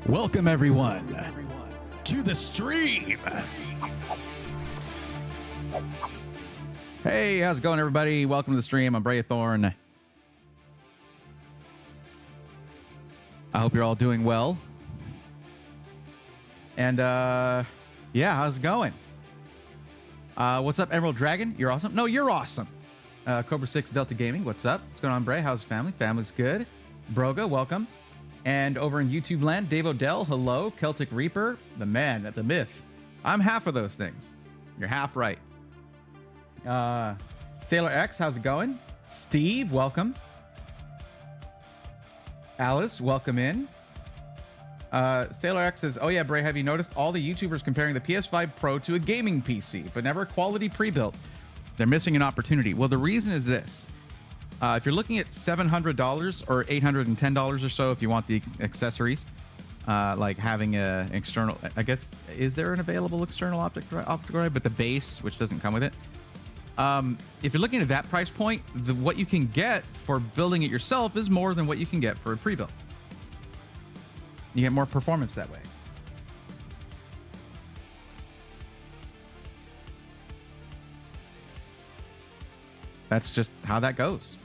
Welcome everyone to the stream. Hey, how's it going, everybody? Welcome to the stream. I'm Bray Thorn. I hope you're all doing well. And yeah, how's it going? What's up, Emerald Dragon? You're awesome. No, you're awesome. Cobra 6 Delta Gaming. What's up? What's going on, Bray? How's family? Family's good. Broga, welcome. And over in YouTube land, Dave Odell, hello. Celtic Reaper, the man, the myth. I'm half of those things. You're half right. Sailor X, how's it going? Steve, welcome. Alice, welcome in. Sailor X says, oh yeah, Bray, have you noticed all the YouTubers comparing the PS5 Pro to a gaming PC, but never a quality pre-built? They're missing an opportunity. Well, the reason is this. If you're looking at $700 or $810 or so, if you want the accessories, like having a external, I guess, is there an available external optical drive? But the base, which doesn't come with it. If you're looking at that price point, what you can get for building it yourself is more than what you can get for a pre-built. You get more performance that way. That's just how that goes.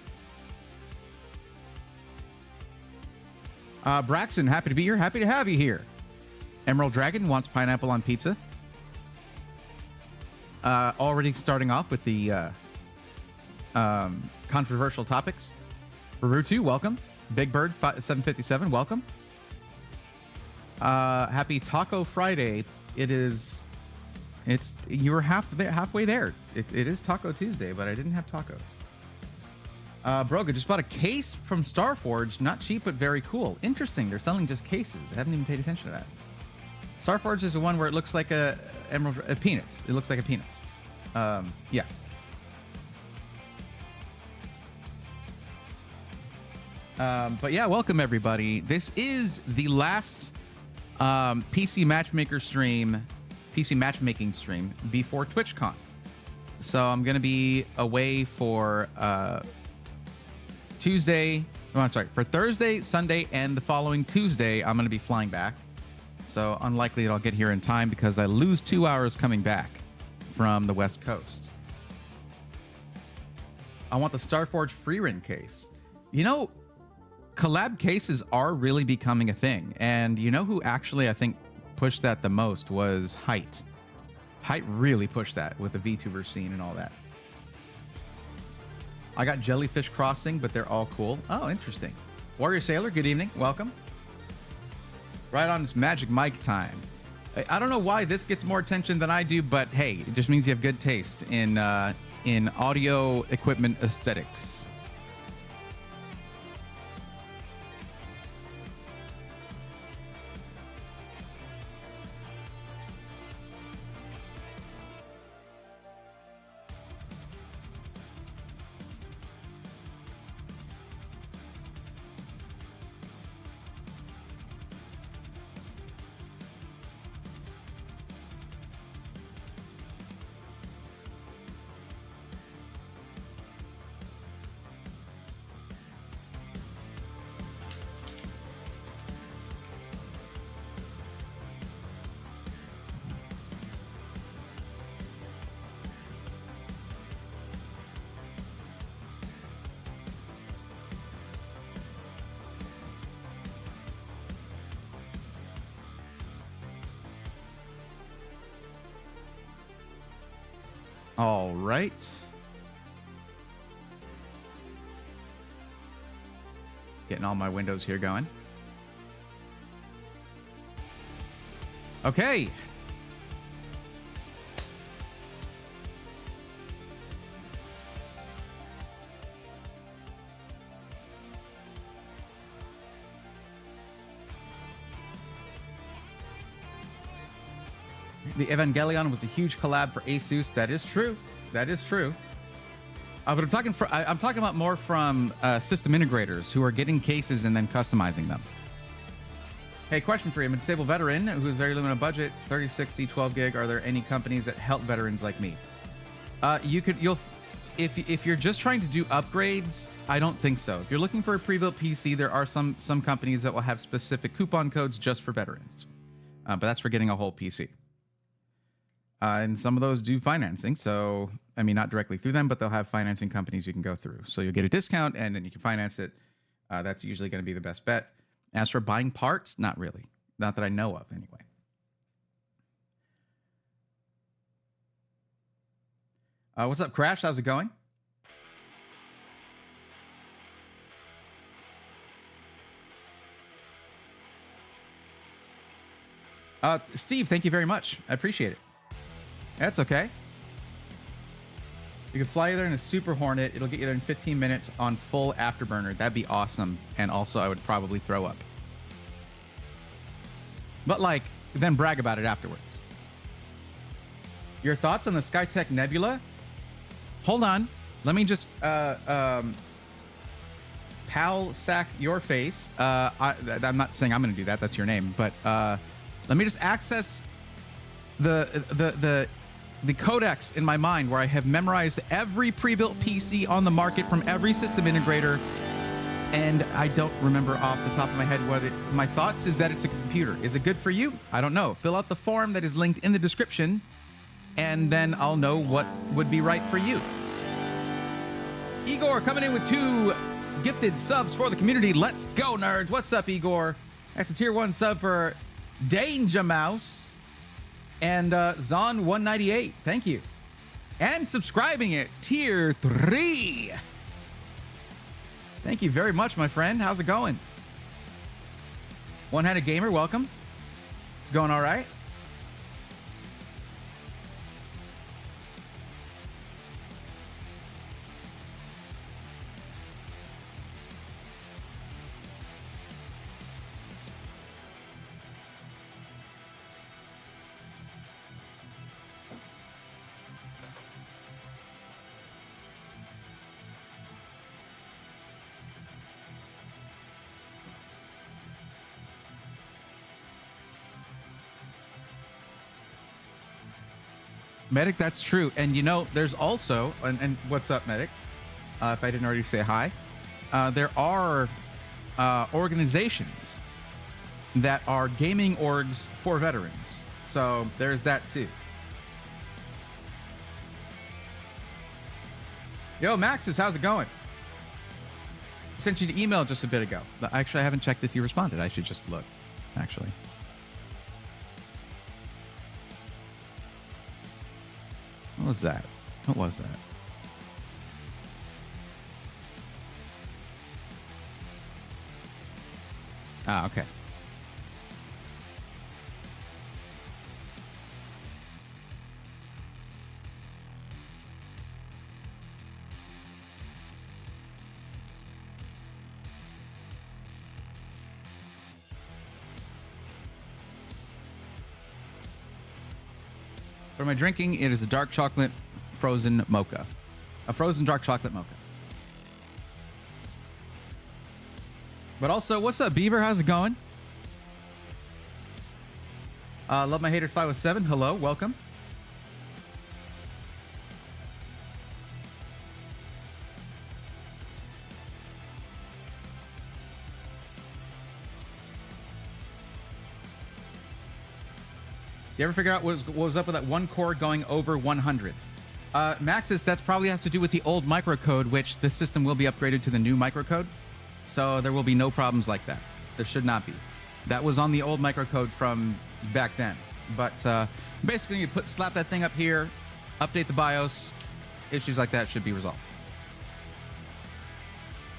Braxton, happy to be here. Happy to have you here. Emerald Dragon wants pineapple on pizza. Already starting off with the controversial topics. Barutu, welcome. Big Bird 757, welcome. Happy Taco Friday. You're halfway there. It is Taco Tuesday, but I didn't have tacos. Broga just bought a case from Starforge. Not cheap, but very cool. Interesting. They're selling just cases. I haven't even paid attention to that. Starforge is the one where it looks like a penis. It looks like a penis. Yes. But yeah, welcome everybody. This is the last PC Matchmaker stream, PC Matchmaking stream before TwitchCon. So I'm going to be away for for Thursday, Sunday, and the following Tuesday, I'm going to be flying back. So unlikely that I'll get here in time because I lose 2 hours coming back from the West Coast. I want the Starforge FreeRin case. You know, collab cases are really becoming a thing. And you know who actually, I think, pushed that the most was Height. Height really pushed that with the VTuber scene and all that. I got Jellyfish Crossing, but they're all cool. Oh, interesting. Warrior Sailor, good evening. Welcome. Right on, it's Magic Mike time. I don't know why this gets more attention than I do, but hey, it just means you have good taste in audio equipment aesthetics. All right. Getting all my windows here going. Okay. The Evangelion was a huge collab for Asus. That is true. That is true. But I'm talking about more from system integrators who are getting cases and then customizing them. Hey, question for you. I'm a disabled veteran who's very limited budget, 30, 60, 12 gig. Are there any companies that help veterans like me? if you're just trying to do upgrades, I don't think so. If you're looking for a pre-built PC, there are some companies that will have specific coupon codes just for veterans, but that's for getting a whole PC. And some of those do financing. So, I mean, not directly through them, but they'll have financing companies you can go through. So you'll get a discount and then you can finance it. That's usually going to be the best bet. As for buying parts, not really. Not that I know of, anyway. What's up, Crash? How's it going? Steve, thank you very much. I appreciate it. That's okay. You can fly there in a Super Hornet. It'll get you there in 15 minutes on full afterburner. That'd be awesome. And also, I would probably throw up. But, like, then brag about it afterwards. Your thoughts on the Skytech Nebula? Hold on. Let me just pal sack your face. I'm not saying I'm going to do that. That's your name. But let me just access the codex in my mind where I have memorized every pre-built PC on the market from every system integrator, and I don't remember off the top of my head what my thoughts is that it's a computer. Is it good for you? I don't know. Fill out the form that is linked in the description, and then I'll know what would be right for you. Igor coming in with 2 gifted subs for the community. Let's go, nerds. What's up, Igor? That's a tier 1 sub for Danger Mouse. And Zon198, thank you. And subscribing at tier 3. Thank you very much, my friend. How's it going? One-Handed Gamer, welcome. It's going all right? Medic, that's true. And you know, there's also, and what's up, Medic? If I didn't already say hi, there are organizations that are gaming orgs for veterans. So there's that too. Yo, Maxis, how's it going? I sent you the email just a bit ago. Actually, I haven't checked if you responded. I should just look, actually. What was that? What was that? Ah, okay. What am I drinking? It is a dark chocolate frozen mocha. A frozen dark chocolate mocha. But also, what's up, Beaver? How's it going? Love My Hater 507. Hello, welcome. You ever figure out what was up with that one core going over 100? Maxis, that probably has to do with the old microcode, which the system will be upgraded to the new microcode. So there will be no problems like that. There should not be. That was on the old microcode from back then. But basically, you slap that thing up here, update the BIOS, issues like that should be resolved.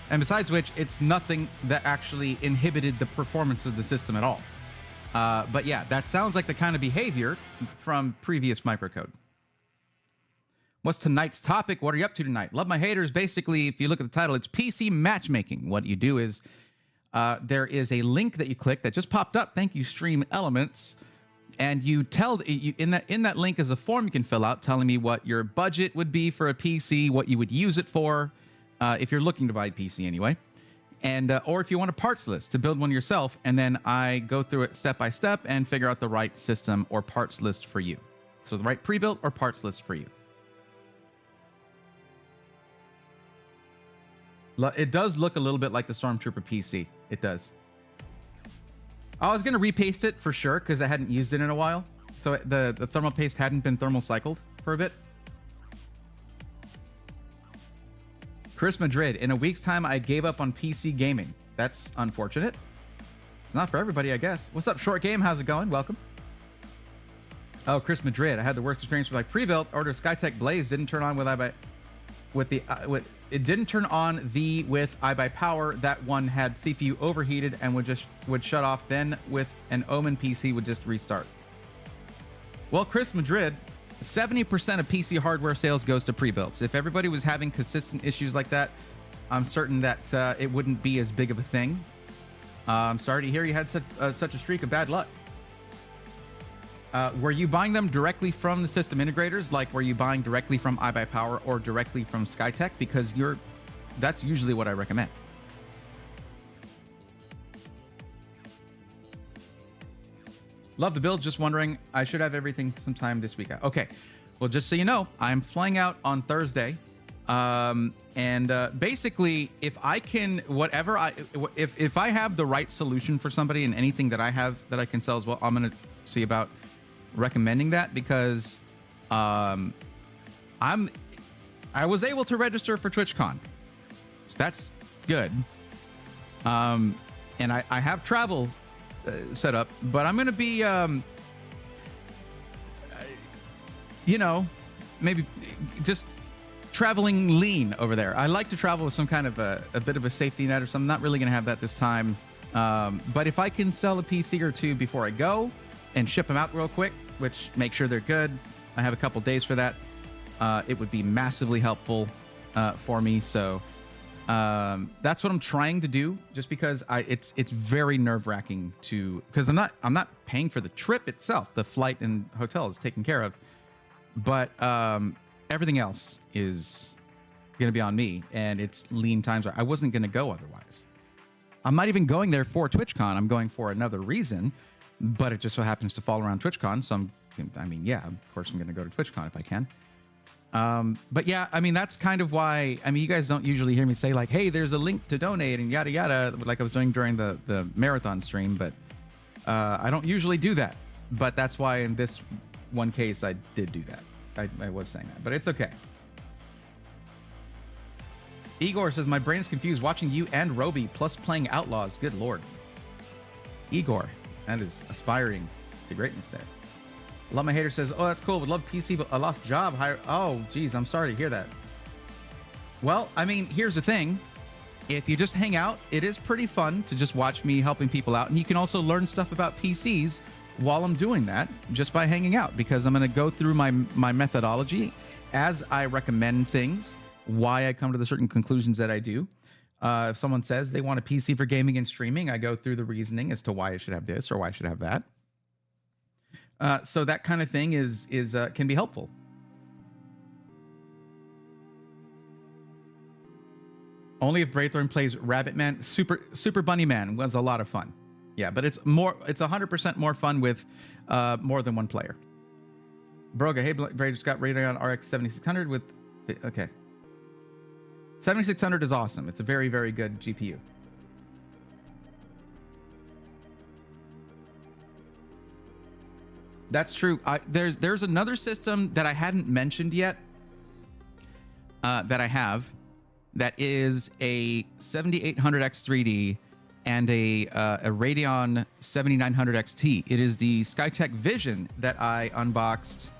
And besides which, it's nothing that actually inhibited the performance of the system at all. But yeah, that sounds like the kind of behavior from previous microcode. What's tonight's topic? What are you up to tonight? Love My Haters. Basically, if you look at the title, it's PC Matchmaking. What you do is there is a link that you click that just popped up. Thank you, Stream Elements. And you tell in that link is a form you can fill out telling me what your budget would be for a PC, what you would use it for, if you're looking to buy a PC anyway. And or if you want a parts list to build one yourself, and then I go through it step by step and figure out the right system or parts list for you. So the right pre-built or parts list for you. It does look a little bit like the Stormtrooper PC. It does. I was going to repaste it for sure because I hadn't used it in a while. So the thermal paste hadn't been thermal cycled for a bit. Chris Madrid, in a week's time, I gave up on PC gaming. That's unfortunate. It's not for everybody, I guess. What's up, Short Game? How's it going? Welcome. Oh, Chris Madrid. I had the worst experience with my pre-built order. Skytech Blaze didn't turn on with it didn't turn on with iBuy Power. That one had CPU overheated and would shut off. Then with an Omen PC would just restart. Well, Chris Madrid, 70% of PC hardware sales goes to pre-builds. If everybody was having consistent issues like that, I'm certain that it wouldn't be as big of a thing. I'm sorry to hear you had such a streak of bad luck. Were you buying them directly from the system integrators? Like, were you buying directly from iBuy Power or directly from Skytech? Because that's usually what I recommend. Love the build. Just wondering, I should have everything sometime this week. Okay. Well, just so you know, I'm flying out on Thursday. Basically, if I can, if I have the right solution for somebody and anything that I have that I can sell as well, I'm going to see about recommending that because I was able to register for TwitchCon, so that's good. And I have travel set up, but I'm gonna be maybe just traveling lean over there. I like to travel with some kind of a bit of a safety net or something. Not really gonna have that this time, but if I can sell a PC or two before I go and ship them out real quick, which make sure they're good, I have a couple days for that, it would be massively helpful for me. So that's what I'm trying to do, just because it's very nerve-wracking because I'm not paying for the trip itself. The flight and hotel is taken care of, but everything else is gonna be on me, and it's lean times. I wasn't gonna go otherwise. I'm not even going there for TwitchCon. I'm going for another reason, but it just so happens to fall around TwitchCon. So of course I'm going to go to TwitchCon if I can. But yeah, that's kind of why, you guys don't usually hear me say like, hey, there's a link to donate and yada, yada, like I was doing during the marathon stream, but I don't usually do that. But that's why in this one case, I did do that. I was saying that, but it's okay. Igor says, my brain is confused watching you and Roby plus playing Outlaws. Good Lord. Igor, that is aspiring to greatness there. Love My Hater says, oh, that's cool. Would love PC, but I lost job. Oh, geez, I'm sorry to hear that. Well, here's the thing. If you just hang out, it is pretty fun to just watch me helping people out. And you can also learn stuff about PCs while I'm doing that just by hanging out, because I'm going to go through my methodology as I recommend things, why I come to the certain conclusions that I do. If someone says they want a PC for gaming and streaming, I go through the reasoning as to why I should have this or why I should have that. So that kind of thing can be helpful. Only if Braithorn plays Rabbit Man. Super Bunny Man was a lot of fun. Yeah, but it's 100% more fun with more than one player. Broga, hey, Bray just got Radeon RX 7600 with... Okay. 7600 is awesome. It's a very, very good GPU. That's true. There's another system that I hadn't mentioned yet that I have that is a 7800X3D and a Radeon 7900 XT. It is the Skytech Vision that I unboxed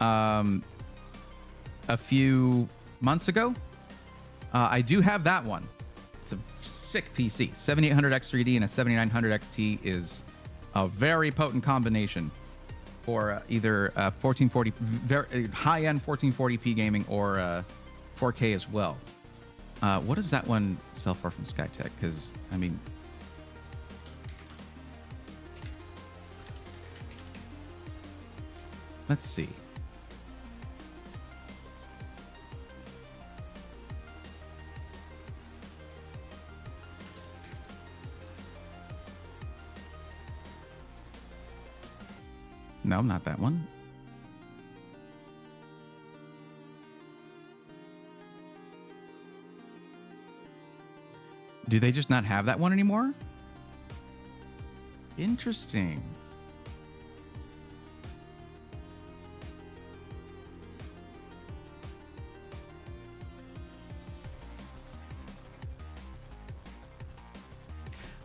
a few months ago. I do have that one. It's a sick PC. 7800X3D and a 7900 XT is a very potent combination for either 1440, very high-end 1440p gaming, or 4K as well. What does that one sell for from Skytech? Because, let's see. No, not that one. Do they just not have that one anymore? Interesting.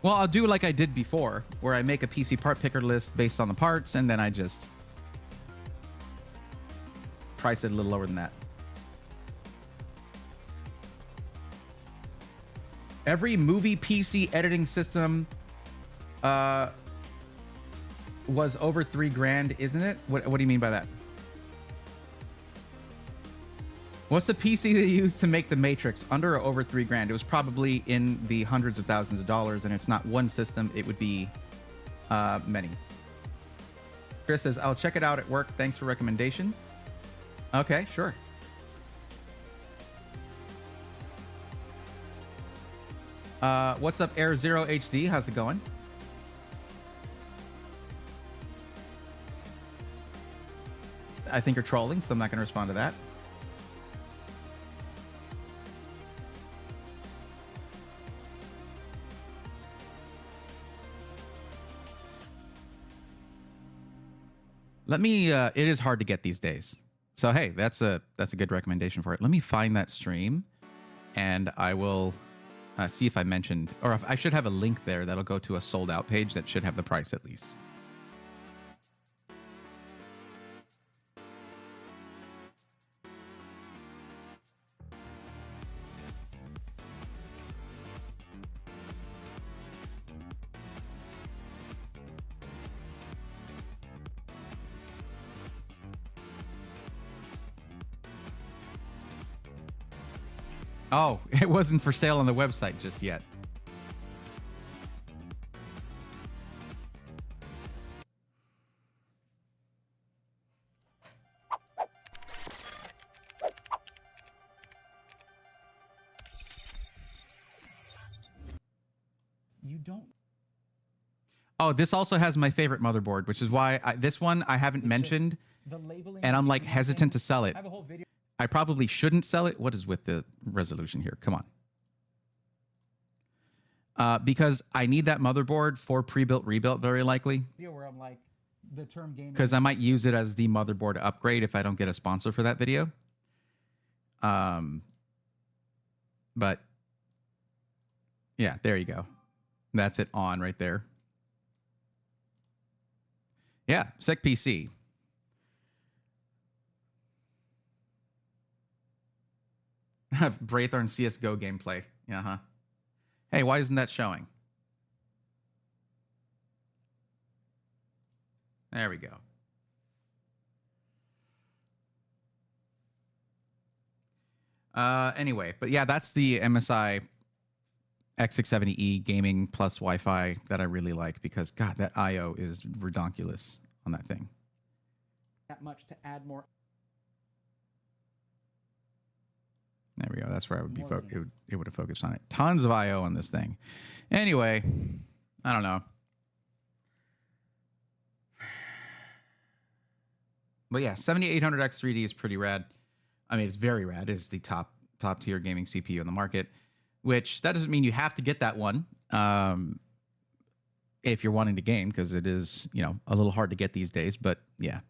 Well, I'll do like I did before, where I make a PC part picker list based on the parts, and then I just price it a little lower than that. Every movie PC editing system was over $3,000, isn't it? What do you mean by that? What's the PC they used to make the Matrix? Under or over $3,000? It was probably in the hundreds of thousands of dollars, and it's not one system. It would be many. Chris says, I'll check it out at work. Thanks for recommendation. Okay, sure. What's up, Air Zero HD? How's it going? I think you're trolling, so I'm not going to respond to that. Let me, it is hard to get these days. So, hey, that's a good recommendation for it. Let me find that stream, and I will see if I mentioned, or if I should have a link there that'll go to a sold out page that should have the price at least. Oh, it wasn't for sale on the website just yet. You don't. Oh, this also has my favorite motherboard, which is why this one I haven't mentioned, and I'm like hesitant to sell it. I have a whole video. I probably shouldn't sell it. What is with the resolution here? Come on. Because I need that motherboard for pre-built, rebuilt, very likely. Where I'm like, the term game. Because I might use it as the motherboard upgrade if I don't get a sponsor for that video. But yeah, there you go. That's it on right there. Yeah, Sec PC. Braithorn CSGO gameplay. Yeah, Hey, why isn't that showing? There we go. Anyway, but yeah, that's the MSI X670E gaming plus Wi-Fi that I really like because, God, that I/O is redonkulous on that thing. That much to add more. There we go. That's where I would be. It would have focused on it. Tons of I/O on this thing. Anyway, I don't know. But yeah, 7800X3D is pretty rad. I mean, it's very rad. It's the top tier gaming CPU in the market. Which that doesn't mean you have to get that one if you're wanting to game, because it is, you know, a little hard to get these days. But yeah.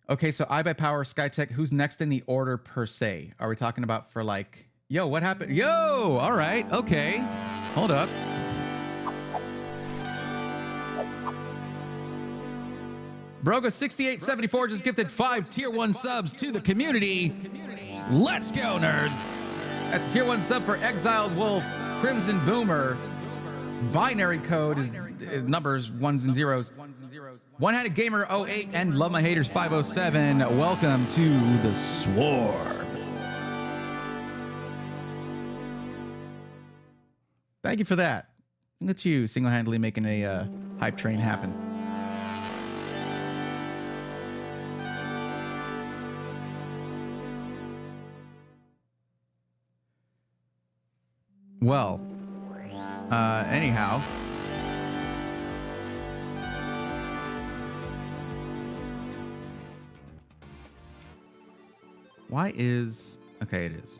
Okay, so iBuyPower, Skytech, who's next in the order per se? Are we talking about for like, yo, what happened? Yo, all right, okay. Hold up. Broga6874 just gifted 5 tier 1 subs to the community. Let's go, nerds. That's a tier 1 sub for Exiled Wolf, Crimson Boomer. Binary code is numbers, ones and zeros. One-Handed Gamer 08 and Love My Haters 507. Welcome to the Swarm. Thank you for that. Look at you single-handedly making a hype train happen. Well, anyhow. Why is... Okay, it is.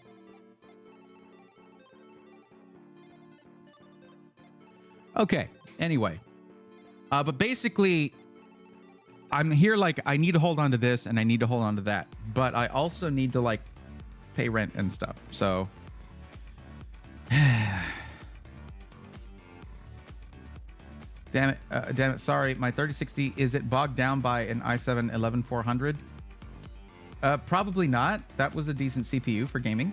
Okay, anyway. But basically, I'm here like, I need to hold on to this and I need to hold on to that. But I also need to like pay rent and stuff. So... Damn it. Sorry, my 3060, is it bogged down by an i7 11400? Probably not. That was a decent CPU for gaming.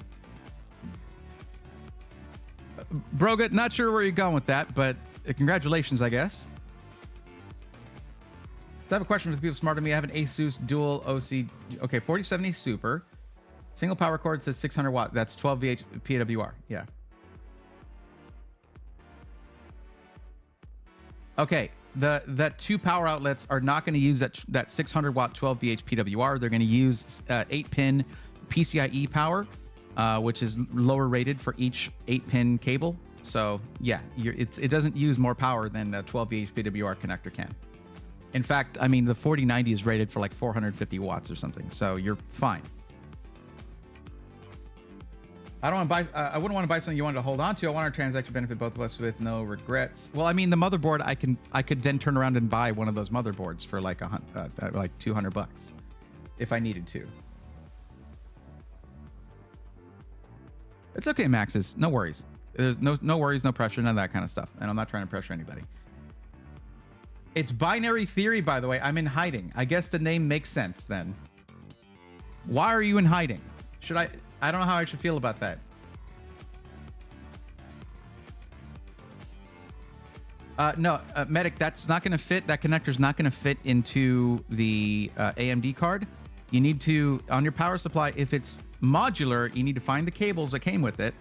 Broga, not sure where you're going with that, but congratulations, I guess. So I have a question for the people smarter than me. I have an Asus dual OC, okay, 4070 Super. Single power cord says 600 watt. That's 12 VH PWR. Yeah. Okay, that two power outlets are not going to use that 600 watt 12 VH PWR. They're going to use 8-pin PCIe power, which is lower rated for each 8-pin cable. So yeah, it doesn't use more power than a 12 VH PWR connector can. In fact, I mean the 4090 is rated for like 450 watts or something, so you're fine. I don't want to buy. I wouldn't want to buy something you wanted to hold on to. I want our transaction benefit both of us with no regrets. Well, I mean, the motherboard, I could then turn around and buy one of those motherboards for like like $200 if I needed to. It's okay, Maxes. No worries. There's no worries, no pressure, none of that kind of stuff. And I'm not trying to pressure anybody. It's binary theory, by the way. I'm in hiding. I guess the name makes sense then. Why are you in hiding? Should I don't know how I should feel about that. No, Medic, that's not going to fit. That connector's not going to fit into the AMD card. You need to, on your power supply, if it's modular, you need to find the cables that came with it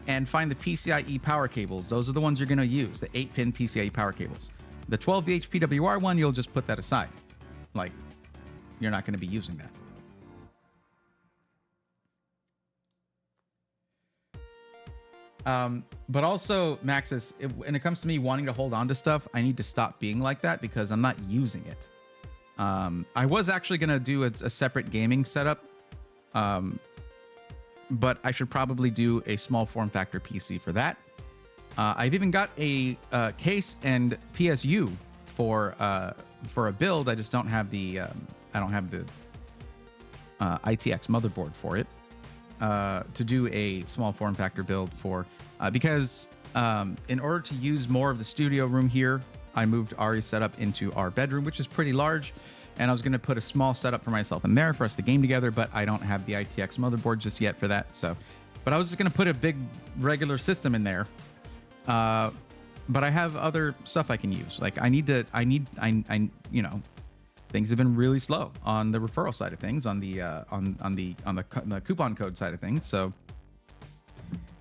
and find the PCIe power cables. Those are the ones you're going to use, the 8-pin PCIe power cables. The 12 VH PWR one, you'll just put that aside. Like, you're not going to be using that. But also, Maxis, when it comes to me wanting to hold on to stuff, I need to stop being like that because I'm not using it. I was actually going to do a separate gaming setup, but I should probably do a small form factor PC for that. I've even got a case and PSU for a build. I just don't have the ITX motherboard for it. To do a small form factor build for because in order to use more of the studio room here, I moved Ari's setup into our bedroom, which is pretty large, and I was going to put a small setup for myself in there for us to game together, but I don't have the ITX motherboard just yet for that. So, but I was just going to put a big regular system in there, but I have other stuff I can use. Like I need you know, things have been really slow on the referral side of things, on the on the coupon code side of things. So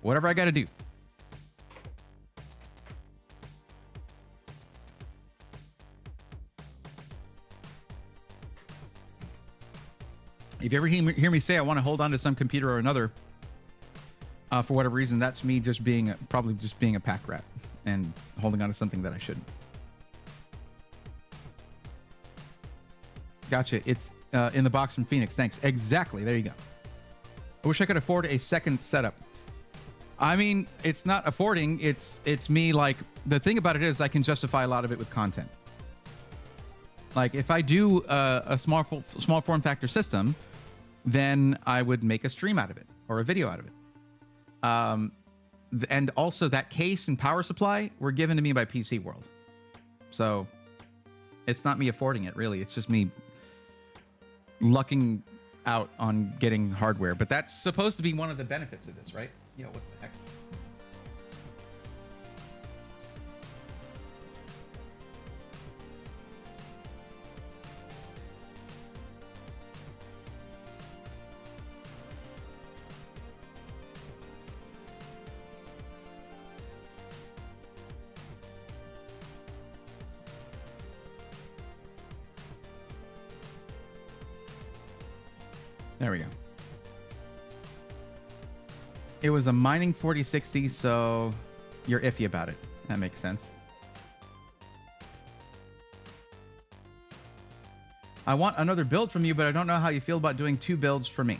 whatever I got to do. If you ever hear me say I want to hold on to some computer or another, for whatever reason, that's me just being probably just being a pack rat and holding on to something that I shouldn't. Gotcha. It's in the box from Phoenix. Thanks. Exactly. There you go. I wish I could afford a second setup. I mean, it's not affording. It's me. Like the thing about it is I can justify a lot of it with content. Like if I do a small form factor system, then I would make a stream out of it or a video out of it. And also that case and power supply were given to me by PC World. So it's not me affording it really. It's just me lucking out on getting hardware, but that's supposed to be one of the benefits of this, right? Yo, what the heck? There we go. It was a mining 4060, so you're iffy about it. That makes sense. I want another build from you, but I don't know how you feel about doing two builds for me.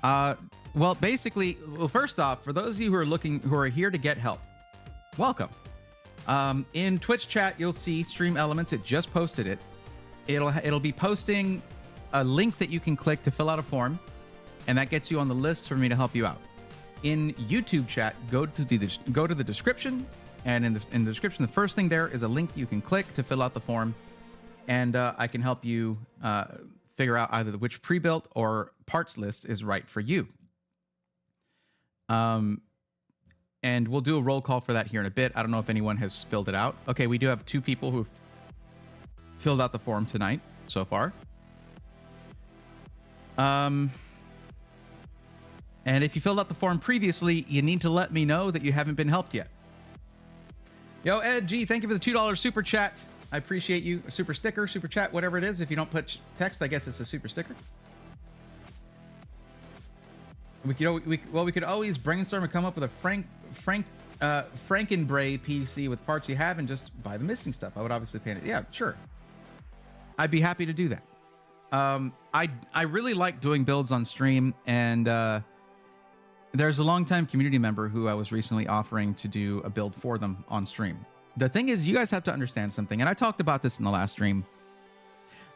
Well, basically, first off, for those of you who are here to get help, welcome. In Twitch chat, you'll see Stream Elements. It just posted it. It'll be posting a link that you can click to fill out a form, and that gets you on the list for me to help you out. In YouTube chat, go to the description, and in the description, the first thing there is a link you can click to fill out the form, and I can help you figure out either which pre-built or parts list is right for you. And we'll do a roll call for that here in a bit. I don't know if anyone has filled it out. Okay, we do have 2 people who've filled out the form tonight so far. And if you filled out the form previously, you need to let me know that you haven't been helped yet. Yo, Ed G, thank you for the $2 super chat. I appreciate you. A super sticker, super chat, whatever it is. If you don't put text, I guess it's a super sticker. We could always brainstorm and come up with a Frankenbray PC with parts you have and just buy the missing stuff. I would obviously paint it. Yeah, sure. I'd be happy to do that. I really like doing builds on stream, and there's a longtime community member who I was recently offering to do a build for them on stream. The thing is, you guys have to understand something, and I talked about this in the last stream.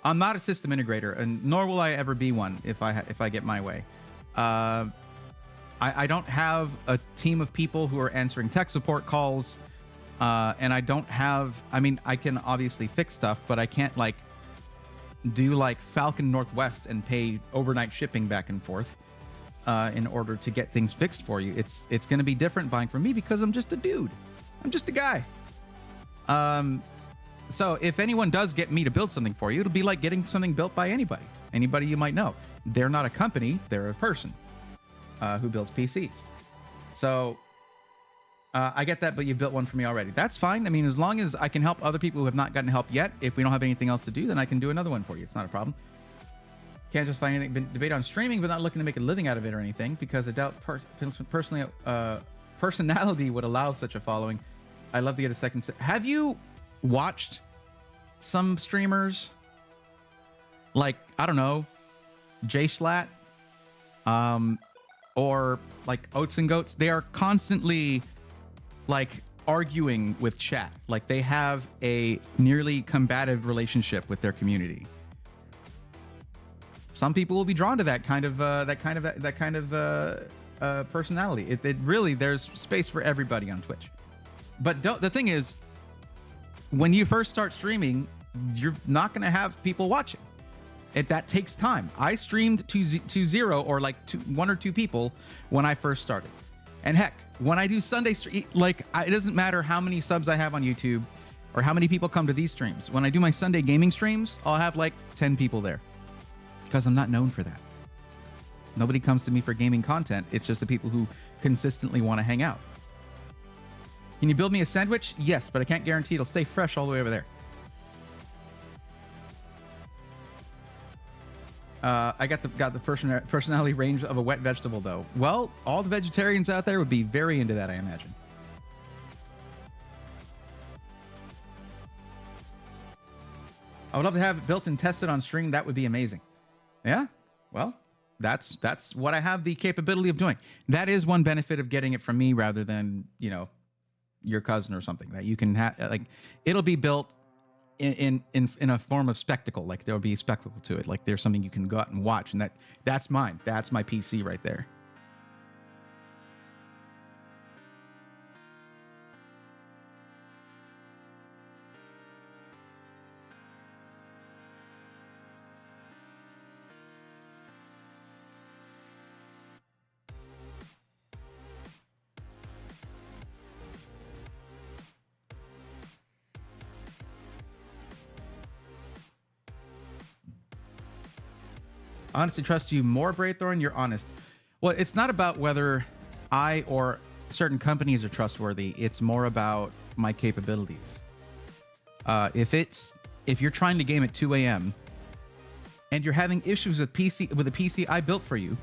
I'm not a system integrator, and nor will I ever be one if I get my way. I don't have a team of people who are answering tech support calls, and I don't have. I mean, I can obviously fix stuff, but I can't like do like Falcon Northwest and pay overnight shipping back and forth in order to get things fixed for you. It's going to be different buying from me because I'm just a dude. I'm just a guy. So if anyone does get me to build something for you, it'll be like getting something built by anybody you might know. They're not a company, they're a person who builds PCs. So I get that, but you built one for me already. That's fine. I mean, as long as I can help other people who have not gotten help yet, if we don't have anything else to do, then I can do another one for you. It's not a problem. Can't just find anything, debate on streaming, but not looking to make a living out of it or anything, because I doubt personality would allow such a following. I'd love to get a second. Have you watched some streamers like, I don't know, Jay Schlatt, or like Oats and Goats? They are constantly like arguing with chat. Like they have a nearly combative relationship with their community. Some people will be drawn to that kind of personality. It really, there's space for everybody on Twitch. But the thing is, when you first start streaming, you're not going to have people watching. That takes time. I streamed to 0 or like 1 or 2 people when I first started. And heck, when I do Sunday stream, like it doesn't matter how many subs I have on YouTube or how many people come to these streams. When I do my Sunday gaming streams, I'll have like 10 people there because I'm not known for that. Nobody comes to me for gaming content. It's just the people who consistently want to hang out. Can you build me a sandwich? Yes, but I can't guarantee it'll stay fresh all the way over there. I got the personality range of a wet vegetable, though. Well, all the vegetarians out there would be very into that, I imagine. I would love to have it built and tested on stream. That would be amazing. Yeah, well, that's what I have the capability of doing. That is one benefit of getting it from me rather than, you know, your cousin or something. That you can have, like, it'll be built in a form of spectacle. Like there'll be a spectacle to it. Like there's something you can go out and watch, and that's mine. That's my PC right there. Honestly trust you more, Braythorn. You're honest. Well, it's not about whether I or certain companies are trustworthy. It's more about my capabilities. If you're trying to game at 2 a.m. and you're having issues with the PC I built for you,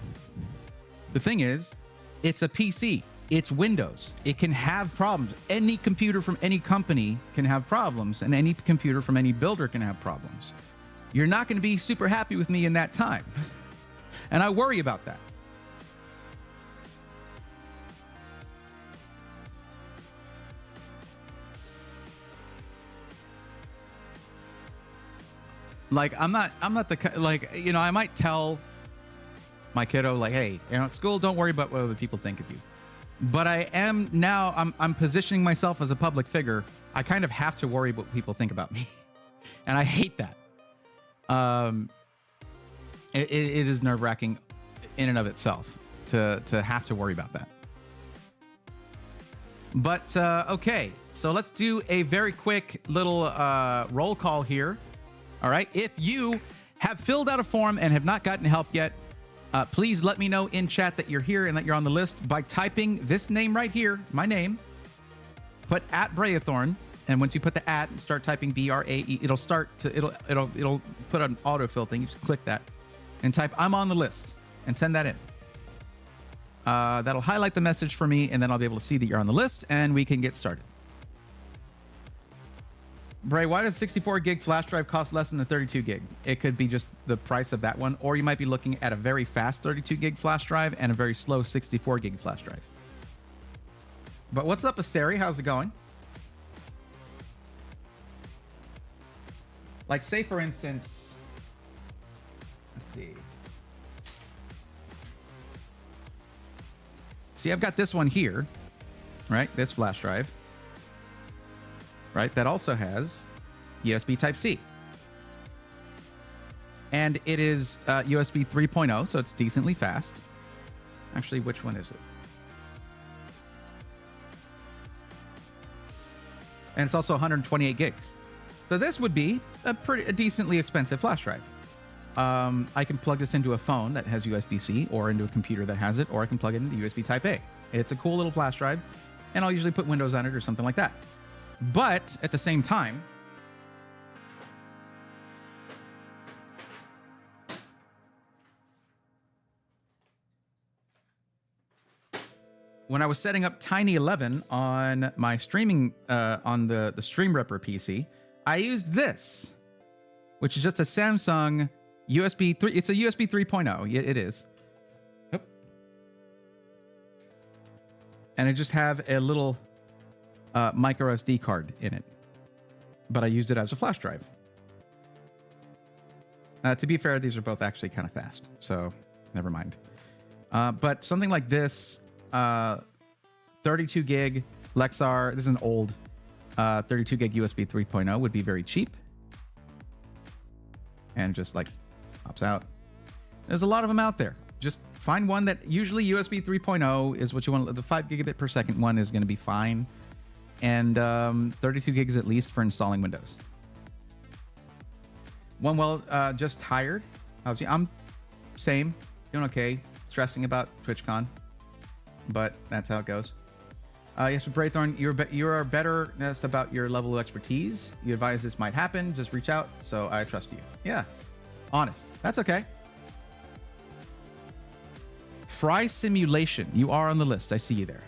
the thing is, it's a PC. It's Windows. It can have problems. Any computer from any company can have problems, and any computer from any builder can have problems. You're not going to be super happy with me in that time. And I worry about that. Like, I'm not the, like, you know, I might tell my kiddo, like, hey, you know, at school, don't worry about what other people think of you. But I am now, I'm positioning myself as a public figure. I kind of have to worry what people think about me. And I hate that. It is nerve-wracking in and of itself to have to worry about that. But, okay. So let's do a very quick little roll call here. All right. If you have filled out a form and have not gotten help yet, please let me know in chat that you're here and that you're on the list by typing this name right here, my name. Put @Brayathorn, and once you put the @ and start typing BRAE, it'll start to it'll put an autofill thing. You just click that and type "I'm on the list" and send that in. That'll highlight the message for me, and then I'll be able to see that you're on the list, and we can get started. Bray, why does 64 gig flash drive cost less than the 32 gig? It could be just the price of that one, or you might be looking at a very fast 32 gig flash drive and a very slow 64 gig flash drive. But what's up, Asteri? How's it going? Like, say, for instance, let's see. See, I've got this one here, right? This flash drive. Right, that also has USB Type-C. And it is USB 3.0, so it's decently fast. Actually, which one is it? And it's also 128 gigs. So this would be a decently expensive flash drive. I can plug this into a phone that has USB-C, or into a computer that has it, or I can plug it into USB Type-A. It's a cool little flash drive, and I'll usually put Windows on it or something like that. But at the same time, when I was setting up Tiny 11 on my streaming, on the Streamripper PC, I used this, which is just a Samsung USB 3. It's a USB 3.0. It is. Yep. And I just have a little micro SD card in it, but I used it as a flash drive. To be fair, these are both actually kind of fast, so never mind. But something like this, 32 gig Lexar, this is an old 32 gig USB 3.0 would be very cheap. And just like pops out. There's a lot of them out there. Just find one that usually USB 3.0 is what you want. The 5 gigabit per second one is going to be fine. And 32 gigs at least for installing Windows. Just tired. I'm same, doing okay, stressing about TwitchCon, but that's how it goes. Yes, but Braythorn, you are better about your level of expertise. You advise this might happen. Just reach out, so I trust you. Yeah, honest. That's okay. Fry Simulation, you are on the list. I see you there.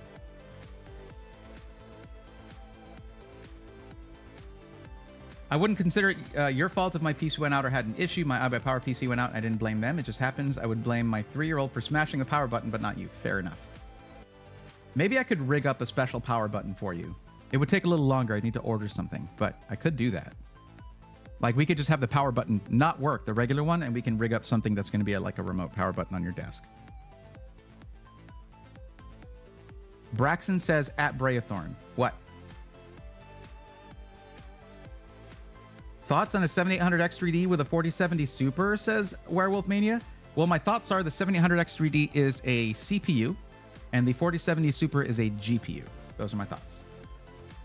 I wouldn't consider it your fault if my PC went out or had an issue. My iBuyPower PC went out and I didn't blame them. It just happens. I would blame my 3-year-old for smashing the power button, but not you. Fair enough. Maybe I could rig up a special power button for you. It would take a little longer. I'd need to order something, but I could do that. Like, we could just have the power button not work, the regular one, and we can rig up something that's going to be like a remote power button on your desk. Braxton says, @Brayathorn. What? Thoughts on a 7800X3D with a 4070 Super, says Werewolf Mania. Well, my thoughts are the 7800X3D is a CPU and the 4070 Super is a GPU. Those are my thoughts.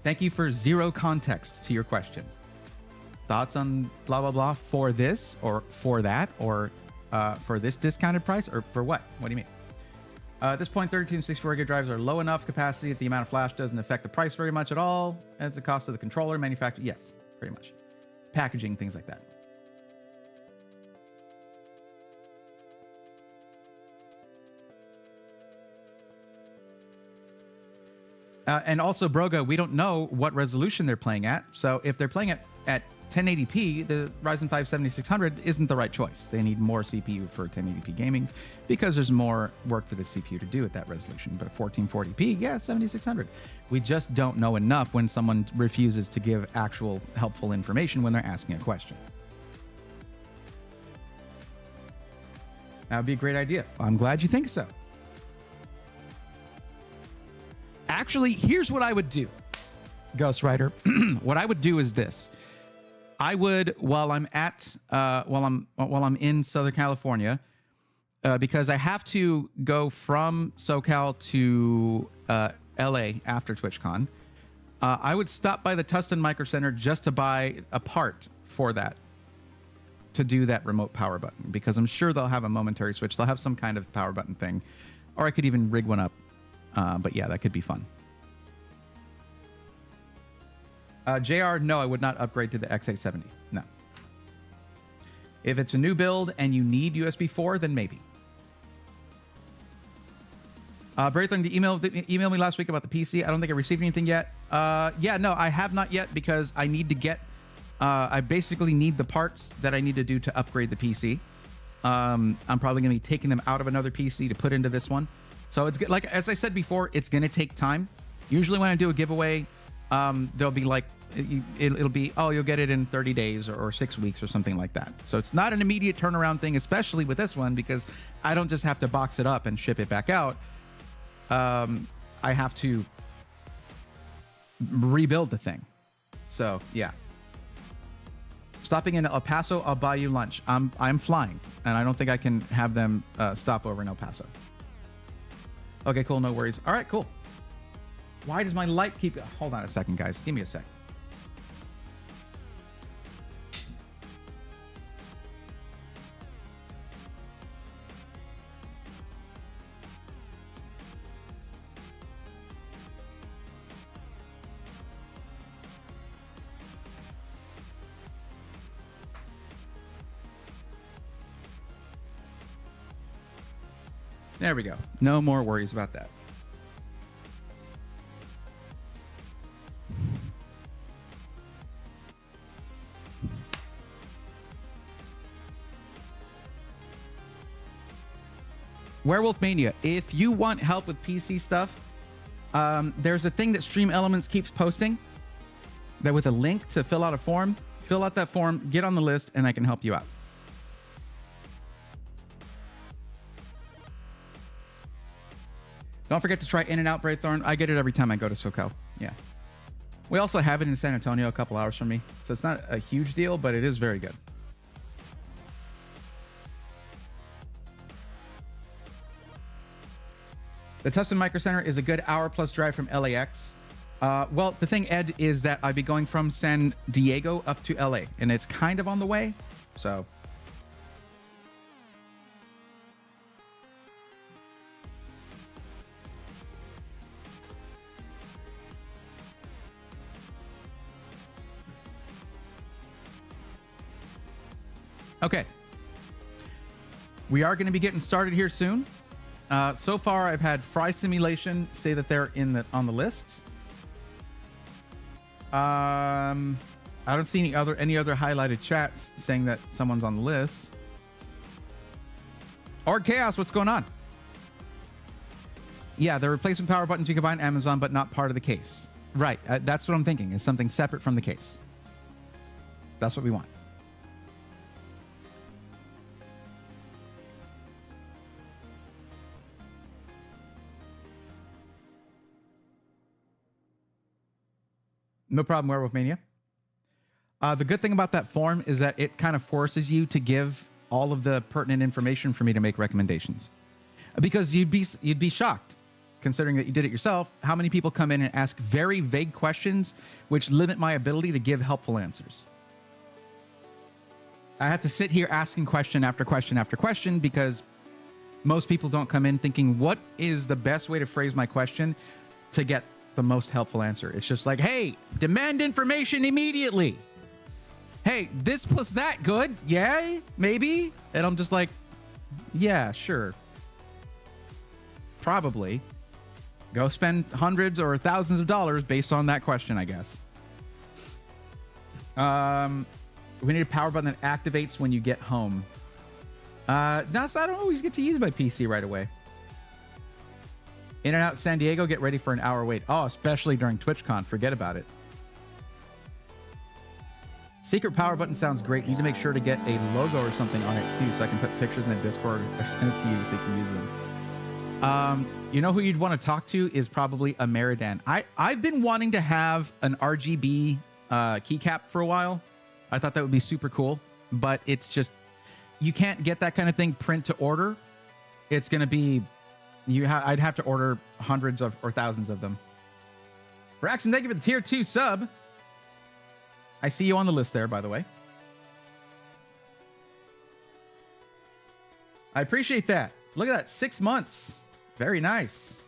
Thank you for zero context to your question. Thoughts on blah, blah, blah for this or for that or for this discounted price or for what? What do you mean? At this point, 32 and 64 gig drives are low enough capacity that the amount of flash doesn't affect the price very much at all. It's the cost of the controller manufacturer. Yes, pretty much. Packaging, things like that. And also, Broga, we don't know what resolution they're playing at. So if they're playing at 1080p, the Ryzen 5 7600 isn't the right choice. They need more CPU for 1080p gaming because there's more work for the CPU to do at that resolution. But 1440p, yeah, 7600. We just don't know enough when someone refuses to give actual helpful information when they're asking a question. That would be a great idea. I'm glad you think so. Actually, here's what I would do, Ghost Rider. What I would do is this. I would, while I'm in Southern California, because I have to go from SoCal to LA after TwitchCon, I would stop by the Tustin Micro Center just to buy a part for that, to do that remote power button, because I'm sure they'll have a momentary switch. They'll have some kind of power button thing, or I could even rig one up. But yeah, that could be fun. JR, no, I would not upgrade to the X870. No. If it's a new build and you need USB 4, then maybe. Braithorn, you emailed me last week about the PC. I don't think I received anything yet. Yeah, no, I have not yet, because I need to get... I basically need the parts that I need to do to upgrade the PC. I'm probably going to be taking them out of another PC to put into this one. So it's like, as I said before, it's going to take time. Usually when I do a giveaway, there'll be like, it'll be, oh, you'll get it in 30 days or 6 weeks or something like that. So it's not an immediate turnaround thing, especially with this one, because I don't just have to box it up and ship it back out. I have to rebuild the thing. So yeah. Stopping in El Paso, I'll buy you lunch. I'm flying, and I don't think I can have them stop over in El Paso. Okay, cool. No worries. All right, cool. Why does my light keep... Hold on a second, guys. Give me a sec. There we go. No more worries about that. Werewolf Mania, if you want help with PC stuff, there's a thing that Stream Elements keeps posting that with a link to fill out a form. Fill out that form, get on the list, and I can help you out. Don't forget to try In-N-Out, Braithorn. I get it every time I go to SoCal. Yeah. We also have it in San Antonio, a couple hours from me. So it's not a huge deal, but it is very good. The Tustin Micro Center is a good hour-plus drive from LAX. Well, the thing, Ed, is that I'd be going from San Diego up to LA, and it's kind of on the way, so... Okay. We are going to be getting started here soon. So far, I've had Fry Simulation say that they're on the list. I don't see any other highlighted chats saying that someone's on the list. Or Chaos, what's going on? Yeah, the replacement power buttons you can buy on Amazon, but not part of the case. Right. That's what I'm thinking, is something separate from the case. That's what we want. No problem, Werewolf Mania. The good thing about that form is that it kind of forces you to give all of the pertinent information for me to make recommendations. Because you'd be shocked, considering that you did it yourself, how many people come in and ask very vague questions which limit my ability to give helpful answers. I had to sit here asking question after question after question because most people don't come in thinking, what is the best way to phrase my question to get the most helpful answer? It's just like, hey, demand information immediately. Hey, this plus that, good? Yeah, maybe? And I'm just like, yeah, sure. Probably. Go spend hundreds or thousands of dollars based on that question, I guess. We need a power button that activates when you get home. No, so I don't always get to use my PC right away. In-N-Out San Diego, get ready for an hour wait. Oh, especially during TwitchCon. Forget about it. Secret power button sounds great. Need to make sure to get a logo or something on it too, so I can put pictures in the Discord or send it to you so you can use them. You know who you'd want to talk to is probably a Meridan. I've been wanting to have an RGB keycap for a while. I thought that would be super cool, but it's just, you can't get that kind of thing print to order. It's going to be, I'd have to order hundreds of or thousands of them. Braxton, thank you for the tier 2 sub. I see you on the list there, by the way. I appreciate that. Look at that, 6 months. Very nice.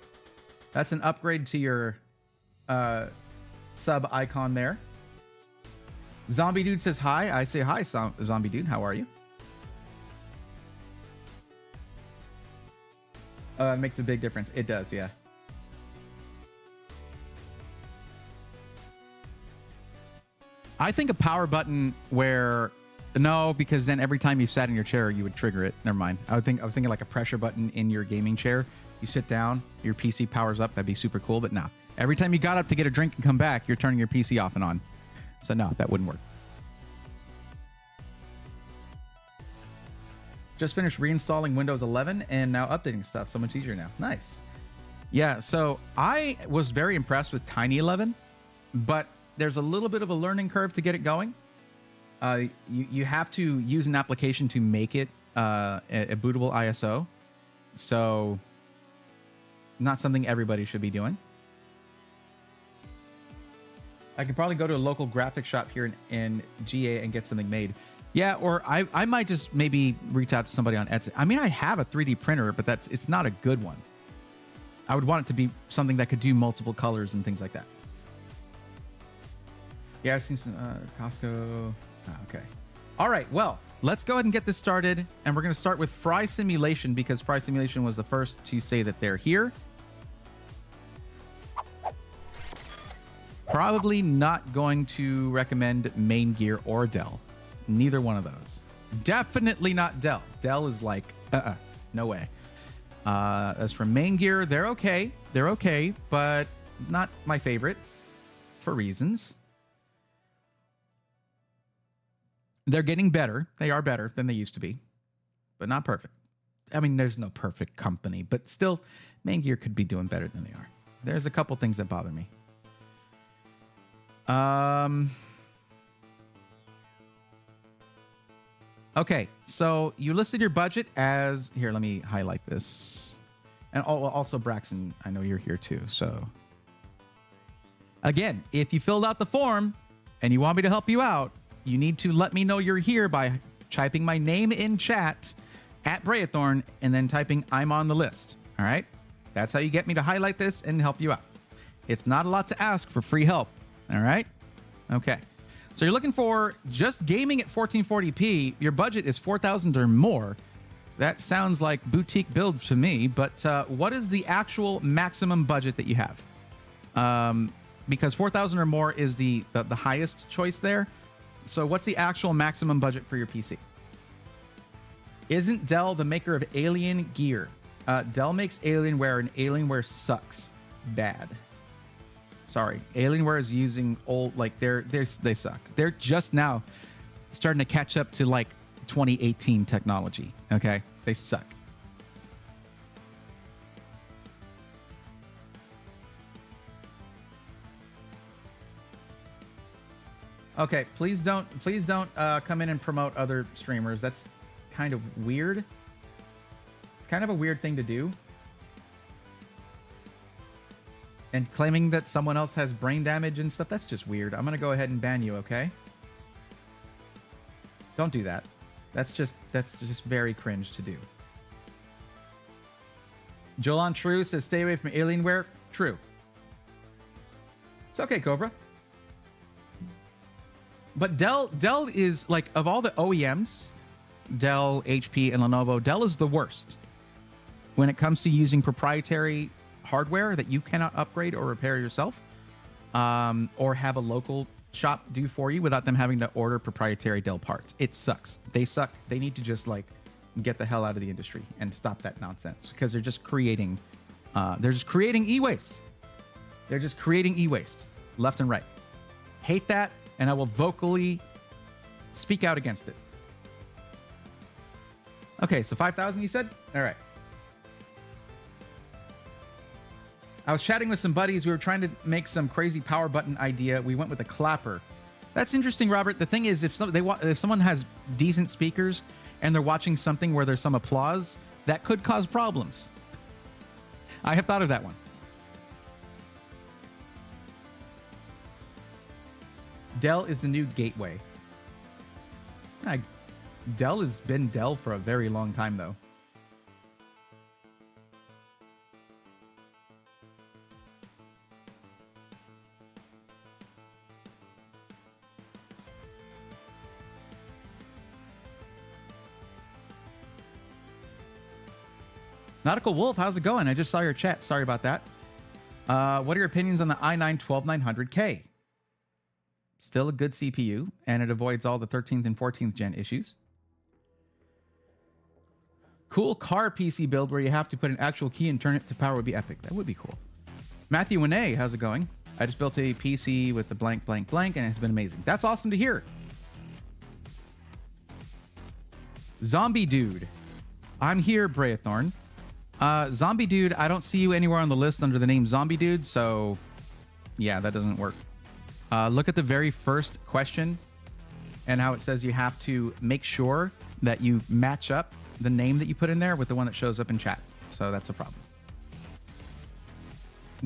That's an upgrade to your sub icon there. Zombie Dude says hi. I say hi, Zombie Dude. How are you? It makes a big difference. It does, yeah. I think a power button where, no, because then every time you sat in your chair, you would trigger it. Never mind. I was thinking like a pressure button in your gaming chair. You sit down, your PC powers up. That'd be super cool. But no, every time you got up to get a drink and come back, you're turning your PC off and on. So no, that wouldn't work. Just finished reinstalling Windows 11 and now updating stuff. So much easier now. Nice. Yeah, so I was very impressed with Tiny 11, but there's a little bit of a learning curve to get it going. You have to use an application to make it a bootable ISO. So not something everybody should be doing. I could probably go to a local graphic shop here in GA and get something made. Yeah, or I might just maybe reach out to somebody on Etsy. I mean, I have a 3D printer, but it's not a good one. I would want it to be something that could do multiple colors and things like that. Yeah, I've seen some Costco. Oh, okay. All right, well, let's go ahead and get this started. And we're going to start with Fry Simulation because Fry Simulation was the first to say that they're here. Probably not going to recommend Main Gear or Dell. Neither one of those. Definitely not Dell. Dell is like, no way. As for Main Gear, they're okay. They're okay, but not my favorite for reasons. They're getting better. They are better than they used to be, but not perfect. I mean, there's no perfect company, but still, Main Gear could be doing better than they are. There's a couple things that bother me. Okay, so you listed your budget as... Here, let me highlight this. And also, Braxton, I know you're here too, so... Again, if you filled out the form and you want me to help you out, you need to let me know you're here by typing my name in chat at Brayathorn and then typing I'm on the list. All right? That's how you get me to highlight this and help you out. It's not a lot to ask for free help. All right? Okay. So you're looking for just gaming at 1440p. Your budget is 4,000 or more. That sounds like boutique build to me, but what is the actual maximum budget that you have? Because 4,000 or more is the highest choice there. So what's the actual maximum budget for your PC? Isn't Dell the maker of Alien Gear? Dell makes Alienware, and Alienware sucks bad. Sorry, Alienware is using old, like they suck. They're just now starting to catch up to like 2018 technology. Okay, they suck. Okay, please don't come in and promote other streamers. That's kind of weird. It's kind of a weird thing to do. And claiming that someone else has brain damage and stuff, that's just weird. I'm going to go ahead and ban you, okay? Don't do that. That's just very cringe to do. Jolan True says stay away from Alienware. True. It's okay, Cobra. But Dell is, like, of all the OEMs, Dell, HP, and Lenovo, Dell is the worst when it comes to using proprietary hardware that you cannot upgrade or repair yourself, or have a local shop do for you without them having to order proprietary Dell parts. It sucks. They suck. They need to just, like, get the hell out of the industry and stop that nonsense, because they're just creating e-waste. They're just creating e-waste left and right. Hate that. And I will vocally Speak out against it. Okay, so 5,000 you said? All right. I was chatting with some buddies. We were trying to make some crazy power button idea. We went with a clapper. That's interesting, Robert. The thing is, if someone has decent speakers and they're watching something where there's some applause, that could cause problems. I have thought of that one. Dell is the new gateway. Dell has been Dell for a very long time, though. Nautical Wolf, how's it going? I just saw your chat. Sorry about that. What are your opinions on the i9-12900K? Still a good CPU, and it avoids all the 13th and 14th gen issues. Cool car PC build where you have to put an actual key and turn it to power would be epic. That would be cool. Matthew Winay, how's it going? I just built a PC with the blank, blank, blank, and it's been amazing. That's awesome to hear. Zombie Dude. I'm here, Braethorn. Zombie Dude, I don't see you anywhere on the list under the name Zombie Dude, so yeah, that doesn't work. Look at the very first question and how it says you have to make sure that you match up the name that you put in there with the one that shows up in chat. So that's a problem.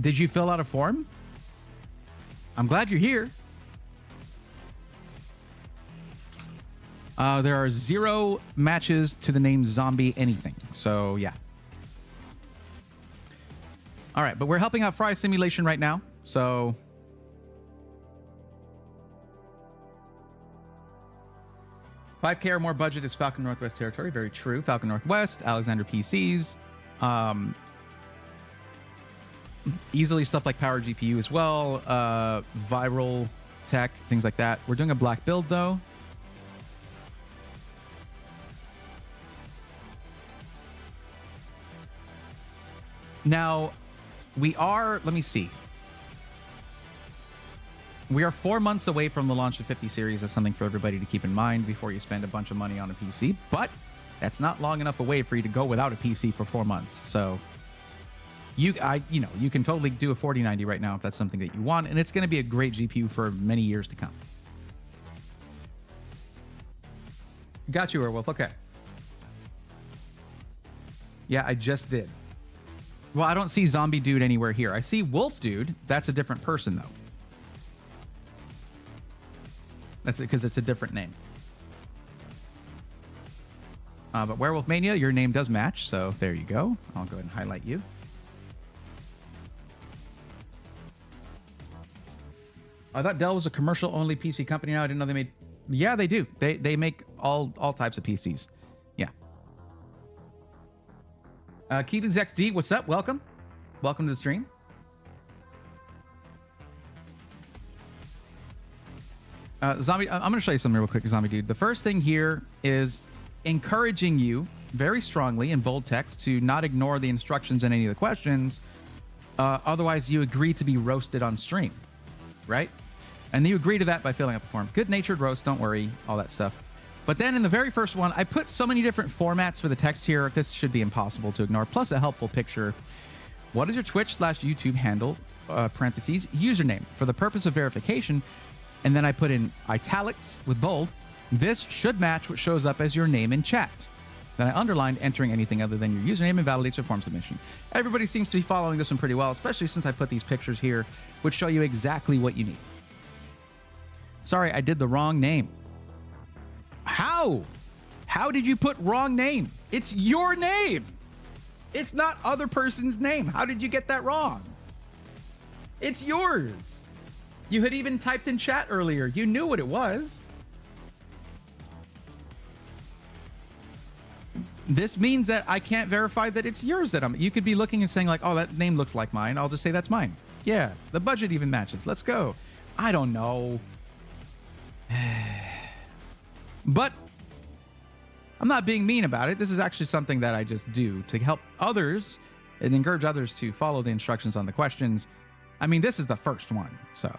Did you fill out a form? I'm glad you're here. There are 0 matches to the name Zombie anything. So yeah. All right, but we're helping out Fry Simulation right now. So $5K or more budget is Falcon Northwest territory. Very true. Falcon Northwest, Alexander PCs. Easily stuff like Power GPU as well. Viral tech, things like that. We're doing a black build though. Now, we are, let me see. We are 4 months away from the launch of 50 series. That's something for everybody to keep in mind before you spend a bunch of money on a PC. But that's not long enough away for you to go without a PC for 4 months. So you can totally do a 4090 right now if that's something that you want, and it's going to be a great GPU for many years to come. Got you, Werewolf. Okay. Yeah, I just did. Well, I don't see Zombie Dude anywhere here. I see Wolf Dude. That's a different person, though. That's because it's a different name. But Werewolf Mania, your name does match, so there you go. I'll go ahead and highlight you. I thought Dell was a commercial-only PC company now. I didn't know they made... Yeah, they do. They make all types of PCs. Yeah. Keaton's XD, what's up? Welcome. Welcome to the stream. Zombie, I'm going to show you something real quick, Zombie Dude. The first thing here is encouraging you very strongly in bold text to not ignore the instructions in any of the questions. Otherwise, you agree to be roasted on stream, right? And you agree to that by filling out the form. Good-natured roast, don't worry, all that stuff. But then in the very first one, I put so many different formats for the text here. This should be impossible to ignore. Plus a helpful picture. What is your Twitch/YouTube handle, parentheses, username? For the purpose of verification, and then I put in italics with bold. This should match what shows up as your name in chat. Then I underlined entering anything other than your username and validates your form submission. Everybody seems to be following this one pretty well, especially since I put these pictures here, which show you exactly what you need. Sorry, I did the wrong name. How? How did you put wrong name? It's your name. It's not other person's name. How did you get that wrong? It's yours. You had even typed in chat earlier. You knew what it was. This means that I can't verify that it's yours. You could be looking and saying like, oh, that name looks like mine. I'll just say that's mine. Yeah, the budget even matches. Let's go. I don't know. But I'm not being mean about it. This is actually something that I just do to help others and encourage others to follow the instructions on the questions. I mean, this is the first one, so.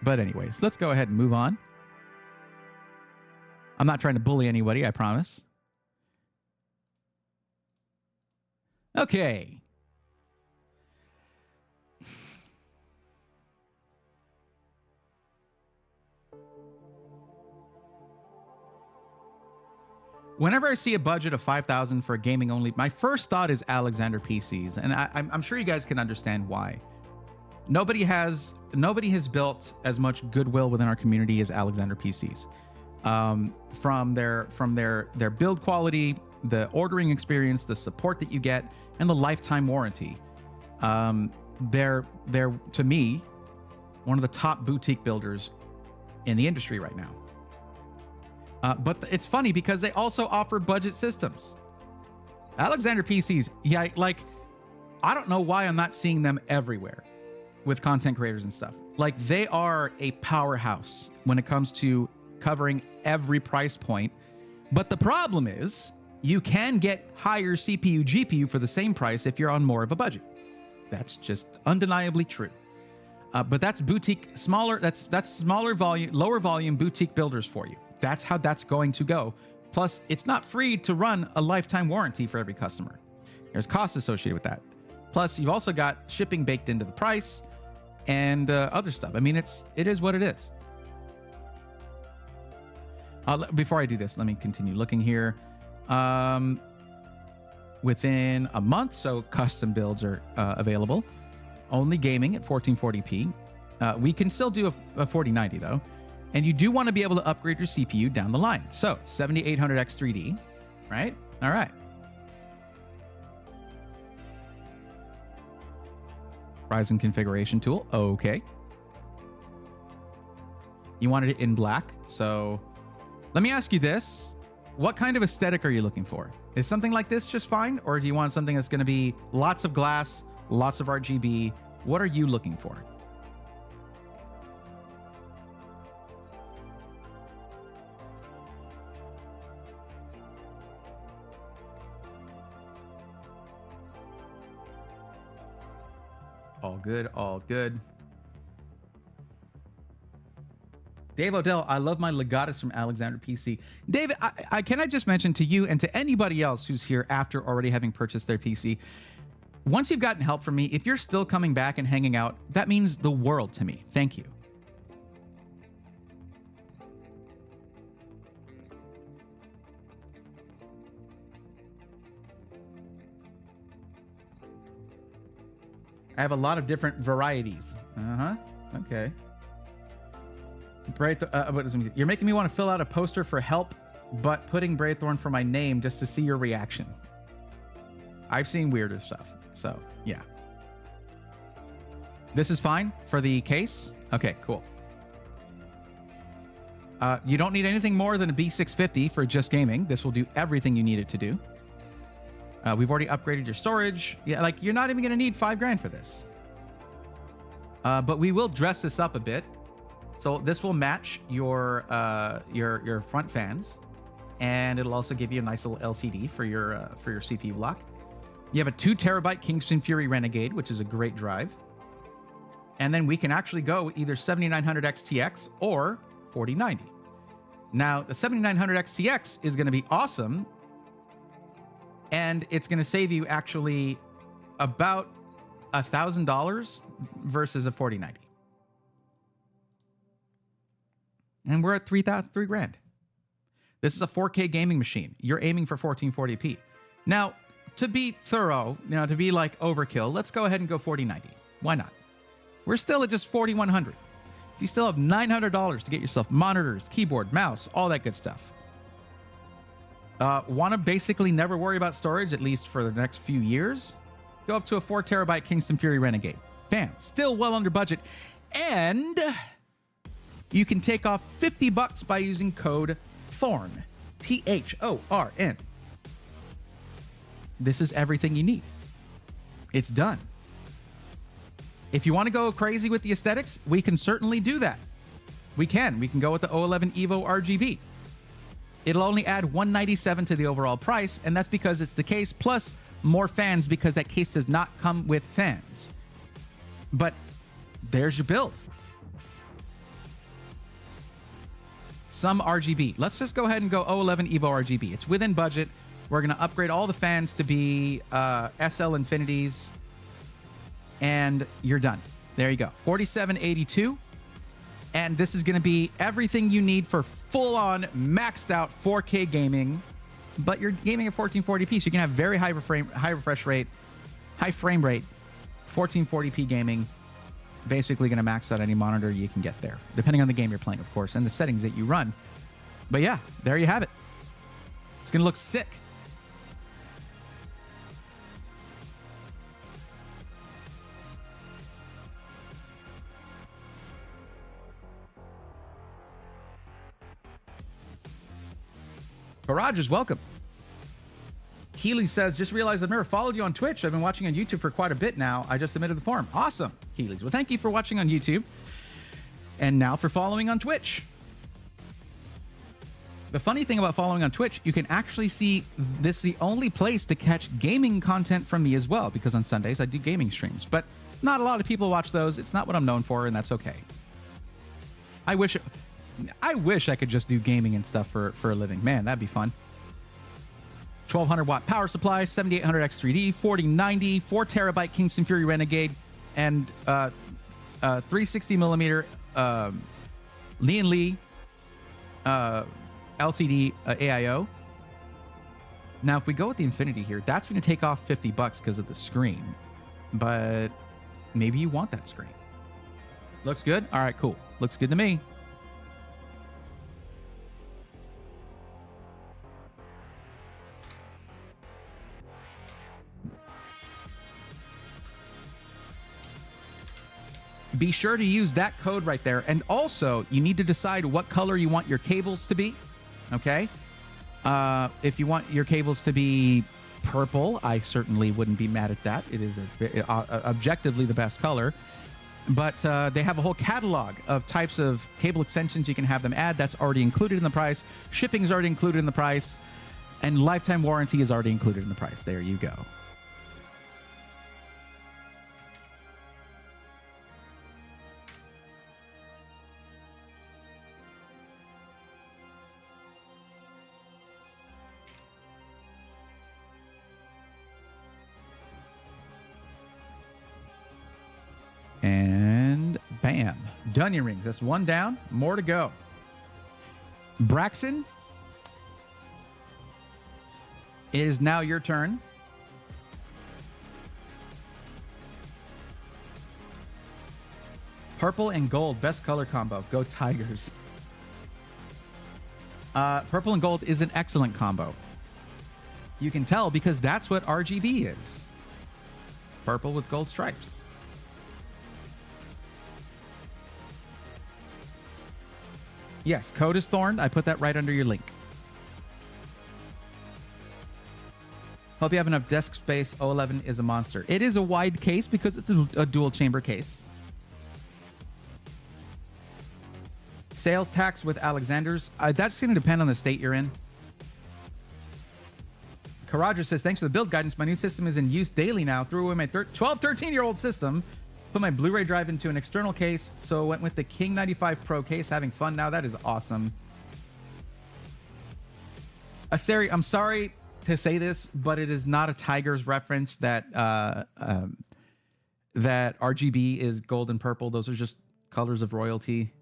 But anyways, let's go ahead and move on. I'm not trying to bully anybody, I promise. Okay. Whenever I see a budget of 5,000 for gaming only, my first thought is Alexander PCs, and I'm sure you guys can understand why. Nobody has built as much goodwill within our community as Alexander PCs. From their build quality, the ordering experience, the support that you get, and the lifetime warranty. They're to me one of the top boutique builders in the industry right now. But it's funny because they also offer budget systems. Alexander PCs, yeah, like, I don't know why I'm not seeing them everywhere with content creators and stuff. Like, they are a powerhouse when it comes to covering every price point. But the problem is you can get higher CPU, GPU for the same price if you're on more of a budget. That's just undeniably true. But that's boutique, smaller, that's smaller volume, lower volume boutique builders for you. That's how that's going to go. Plus, it's not free to run a lifetime warranty for every customer. There's costs associated with that. Plus, you've also got shipping baked into the price and other stuff. I mean, it is what it is. Before I do this, let me continue looking here. Within a month, so custom builds are available. Only gaming at 1440p. We can still do a 4090 though. And you do want to be able to upgrade your CPU down the line. So 7800X 3D, right? All right. Ryzen configuration tool. Okay. You wanted it in black. So let me ask you this. What kind of aesthetic are you looking for? Is something like this just fine? Or do you want something that's going to be lots of glass, lots of RGB? What are you looking for? All good, all good. Dave Odell, I love my Legatus from Alexander PC. David, can I just mention to you and to anybody else who's here after already having purchased their PC, once you've gotten help from me, if you're still coming back and hanging out, that means the world to me. Thank you. I have a lot of different varieties. Okay. What does it mean? You're making me want to fill out a poster for help, but putting Braithorn for my name just to see your reaction. I've seen weirder stuff. So, yeah. This is fine for the case? Okay, cool. You don't need anything more than a B650 for just gaming. This will do everything you need it to do. We've already upgraded your storage. Yeah, like, you're not even going to need $5,000 for this. But we will dress this up a bit. So this will match your front fans, and it'll also give you a nice little LCD for your CPU block. You have a 2 terabyte Kingston Fury Renegade, which is a great drive. And then we can actually go either 7900 XTX or 4090. Now, the 7900 XTX is going to be awesome, and it's going to save you actually about $1,000 versus a 4090. And we're at $3,000. This is a 4K gaming machine. You're aiming for 1440p. Now, to be thorough, to be like overkill, let's go ahead and go 4090. Why not? We're still at just 4100. So you still have $900 to get yourself monitors, keyboard, mouse, all that good stuff. Want to basically never worry about storage, at least for the next few years? Go up to a 4 terabyte Kingston Fury Renegade. Bam, still well under budget. And you can take off $50 by using code THORN. THORN. This is everything you need. It's done. If you want to go crazy with the aesthetics, we can certainly do that. We can go with the O11 Evo RGB. It'll only add $197 to the overall price, and that's because it's the case plus more fans, because that case does not come with fans. But there's your build. some RGB. Let's just go ahead and go 011 Evo RGB. It's within budget. We're going to upgrade all the fans to be SL Infinities, and you're done. There you go. 4782. And this is going to be everything you need for full-on, maxed-out 4K gaming, but you're gaming at 1440p, so you can have very high refresh rate, high frame rate, 1440p gaming. Basically going to max out any monitor you can get there, depending on the game you're playing, of course, and the settings that you run. But yeah, there you have it. It's going to look sick. Rogers, welcome. Keely says, just realized I've never followed you on Twitch. I've been watching on YouTube for quite a bit now. I just submitted the form. Awesome, Keely's. Well, thank you for watching on YouTube. And now for following on Twitch. The funny thing about following on Twitch, you can actually see this is the only place to catch gaming content from me as well, because on Sundays I do gaming streams. But not a lot of people watch those. It's not what I'm known for, and that's okay. I wish I could just do gaming and stuff for a living. Man, that'd be fun. 1200 watt power supply, 7800 X3D, 4090, 4 terabyte Kingston Fury Renegade, and 360 millimeter Lian Li LCD AIO. Now, if we go with the Infinity here, that's going to take off $50 because of the screen. But maybe you want that screen. Looks good? All right, cool. Looks good to me. Be sure to use that code right there. And also, you need to decide what color you want your cables to be. Okay? If you want your cables to be purple, I certainly wouldn't be mad at that. It is objectively the best color. But they have a whole catalog of types of cable extensions you can have them add. That's already included in the price. Shipping is already included in the price. And lifetime warranty is already included in the price. There you go. And bam, done your rings. That's one down, more to go. Braxton, it is now your turn. Purple and gold, best color combo. Go Tigers. Purple and gold is an excellent combo. You can tell because that's what RGB is. Purple with gold stripes. Yes, code is Thorn. I put that right under your link. Hope you have enough desk space. 011 is a monster. It is a wide case because it's a dual chamber case. Sales tax with Alexander's. That's going to depend on the state you're in. Karaja says, thanks for the build guidance. My new system is in use daily now. Threw away my 13-year-old system. Put my Blu-ray drive into an external case, so went with the King 95 Pro case. Having fun now. That is awesome. Asari, I'm sorry to say this, but it is not a Tigers reference that that RGB is gold and purple. Those are just colors of royalty.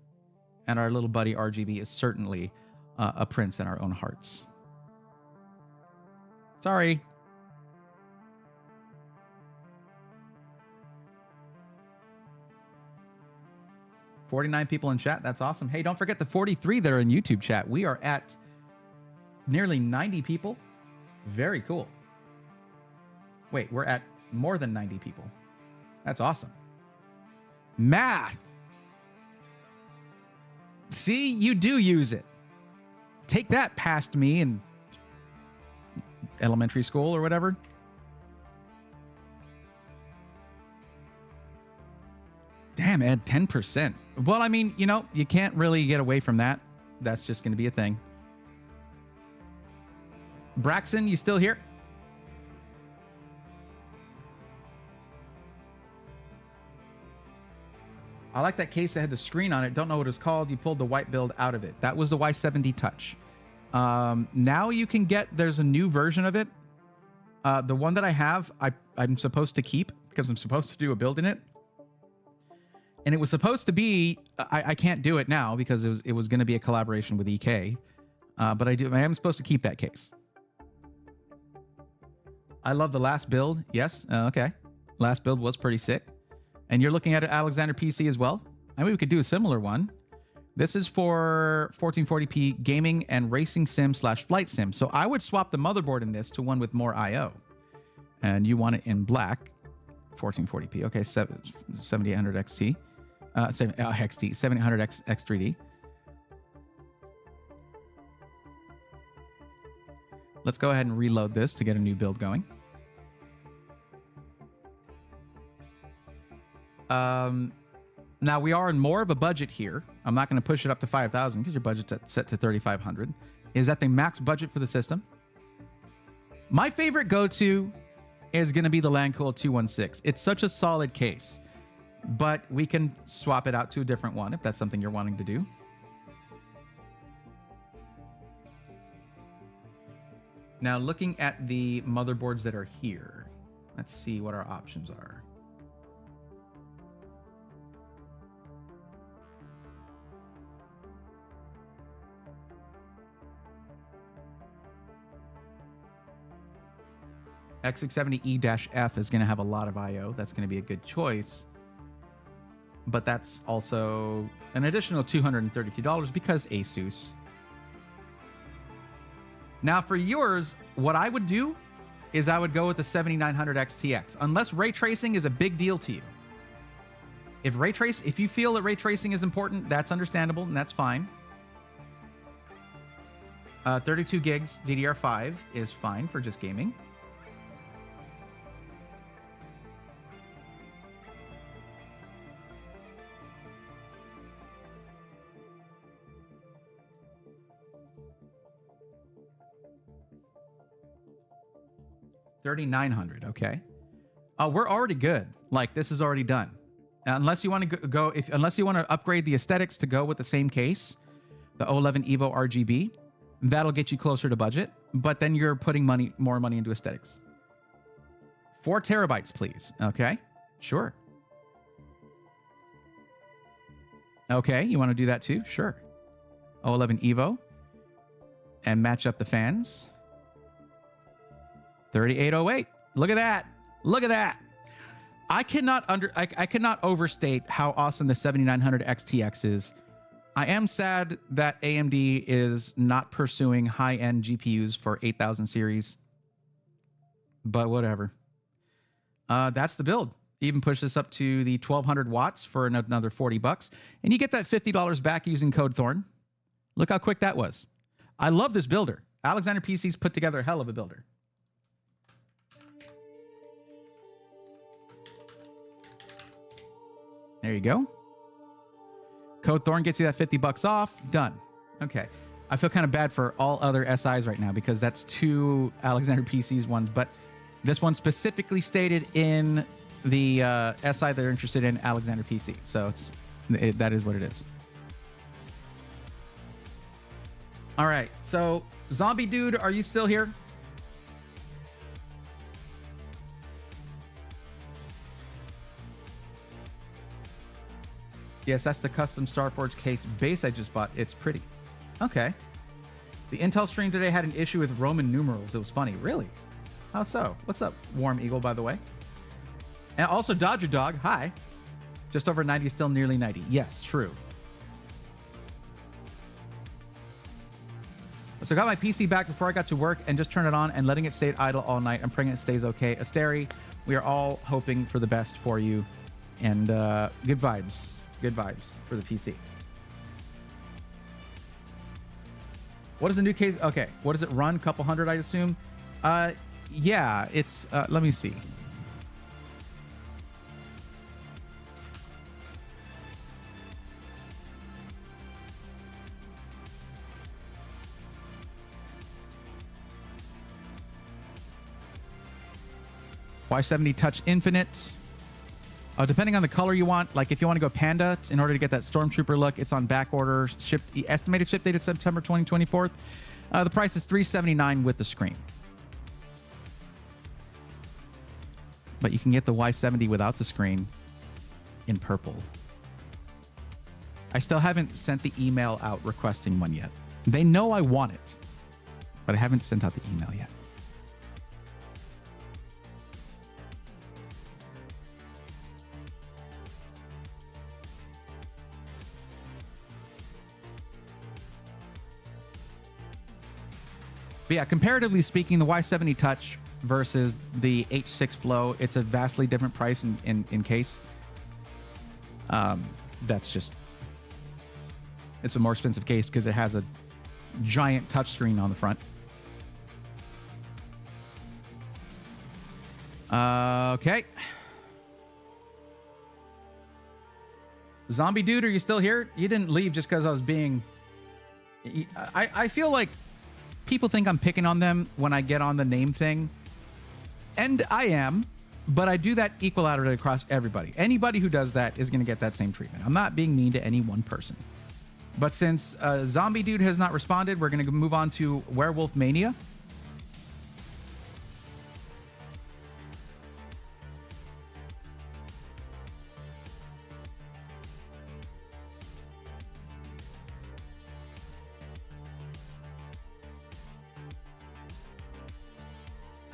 And our little buddy RGB is certainly a prince in our own hearts. Sorry. $49 people in chat. That's awesome. Hey, don't forget the 43 that are in YouTube chat. We are at nearly 90 people. Very cool. Wait, we're at more than 90 people. That's awesome. Math. See, you do use it. Take that past me in elementary school or whatever. Damn, Ed, 10%. Well, I mean, you know, you can't really get away from that. That's just going to be a thing. Braxton, you still here? I like that case that had the screen on it. Don't know what it's called. You pulled the white build out of it. That was the Y70 Touch. Now you can get, there's a new version of it. The one that I have, I'm supposed to keep because I'm supposed to do a build in it. And it was supposed to be, I can't do it now because it was going to be a collaboration with EK. But I am supposed to keep that case. I love the last build. Yes. Okay. Last build was pretty sick. And you're looking at an Alexander PC as well. I mean, we could do a similar one. This is for 1440p gaming and racing sim / flight sim. So I would swap the motherboard in this to one with more IO. And you want it in black, 1440p. Okay, 7800 XT. XT, 7800 X3D. Let's go ahead and reload this to get a new build going. Now we are in more of a budget here. I'm not going to push it up to 5,000 because your budget's set to 3,500. Is that the max budget for the system? My favorite go-to is going to be the Landcool 216. It's such a solid case, but we can swap it out to a different one if that's something you're wanting to do. Now looking at the motherboards that are here, let's see what our options are. X670E-F is going to have a lot of IO. That's going to be a good choice. But that's also an additional $232 because ASUS. Now for yours, what I would do is I would go with the 7900 XTX, unless ray tracing is a big deal to you. If you feel that ray tracing is important, that's understandable and that's fine. 32 gigs DDR5 is fine for just gaming. $3,900, okay. We're already good. Like this is already done. Unless you want to unless you want to upgrade the aesthetics to go with the same case, the 011 Evo RGB, that'll get you closer to budget. But then you're putting more money into aesthetics. 4 terabytes, please. Okay, sure. Okay, you want to do that too? Sure. 011 Evo, and match up the fans. 3808. Look at that. Look at that. I cannot overstate how awesome the 7900 XTX is. I am sad that AMD is not pursuing high-end GPUs for 8000 series, but whatever. That's the build. Even push this up to the 1200 watts for another $40, and you get that $50 back using code Thorn. Look how quick that was. I love this builder. Alexander PC's put together a hell of a builder. There you go. Code Thorn gets you that $50 off. Done. Okay. I feel kind of bad for all other SIs right now because that's 2 Alexander PCs ones, but this one specifically stated in the SI they're interested in Alexander PC. So that is what it is. All right. So Zombie Dude, are you still here? Yes, that's the custom Starforge case base I just bought. It's pretty. Okay. The Intel stream today had an issue with Roman numerals. It was funny. Really? How so? What's up, Warm Eagle, by the way? And also Dodger Dog. Hi. Just over 90 is still nearly 90. Yes, true. So I got my PC back before I got to work and just turned it on and letting it stay idle all night. I'm praying it stays okay. Asteri, we are all hoping for the best for you. And good vibes. Good vibes for the PC. What is the new case? Okay, what does it run? Couple hundred, I assume. Yeah, it's. Let me see. Y70 Touch Infinite. Depending on the color you want, like if you want to go panda in order to get that stormtrooper look, it's on back order. Estimated ship date is September 2024. The price is $379 with the screen. But you can get the Y70 without the screen in purple. I still haven't sent the email out requesting one yet. They know I want it, but I haven't sent out the email yet. But yeah, comparatively speaking, the Y70 Touch versus the H6 Flow, it's a vastly different price in case. That's just, it's a more expensive case because it has a giant touchscreen on the front. Okay. Zombie Dude, are you still here? You didn't leave just because I was being... I feel like people think I'm picking on them when I get on the name thing. And I am, but I do that equal out across everybody. Anybody who does that is going to get that same treatment. I'm not being mean to any one person. But since Zombie Dude has not responded, we're going to move on to Werewolf Mania.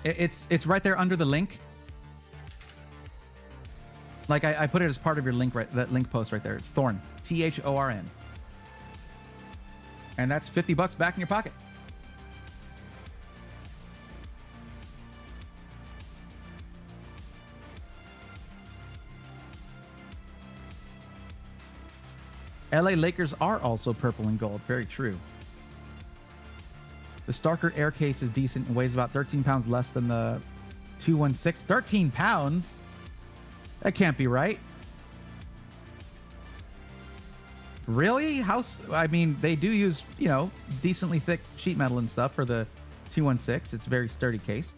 It's right there under the link. Like I put it as part of your link, right? That link post right there. It's Thorn, Thorn, and that's $50 back in your pocket. LA Lakers are also purple and gold. Very true. The Starker air case is decent and weighs about 13 pounds less than the 216. 13 pounds? That can't be right. Really? I mean, they do use, you know, decently thick sheet metal and stuff for the 216. It's a very sturdy case.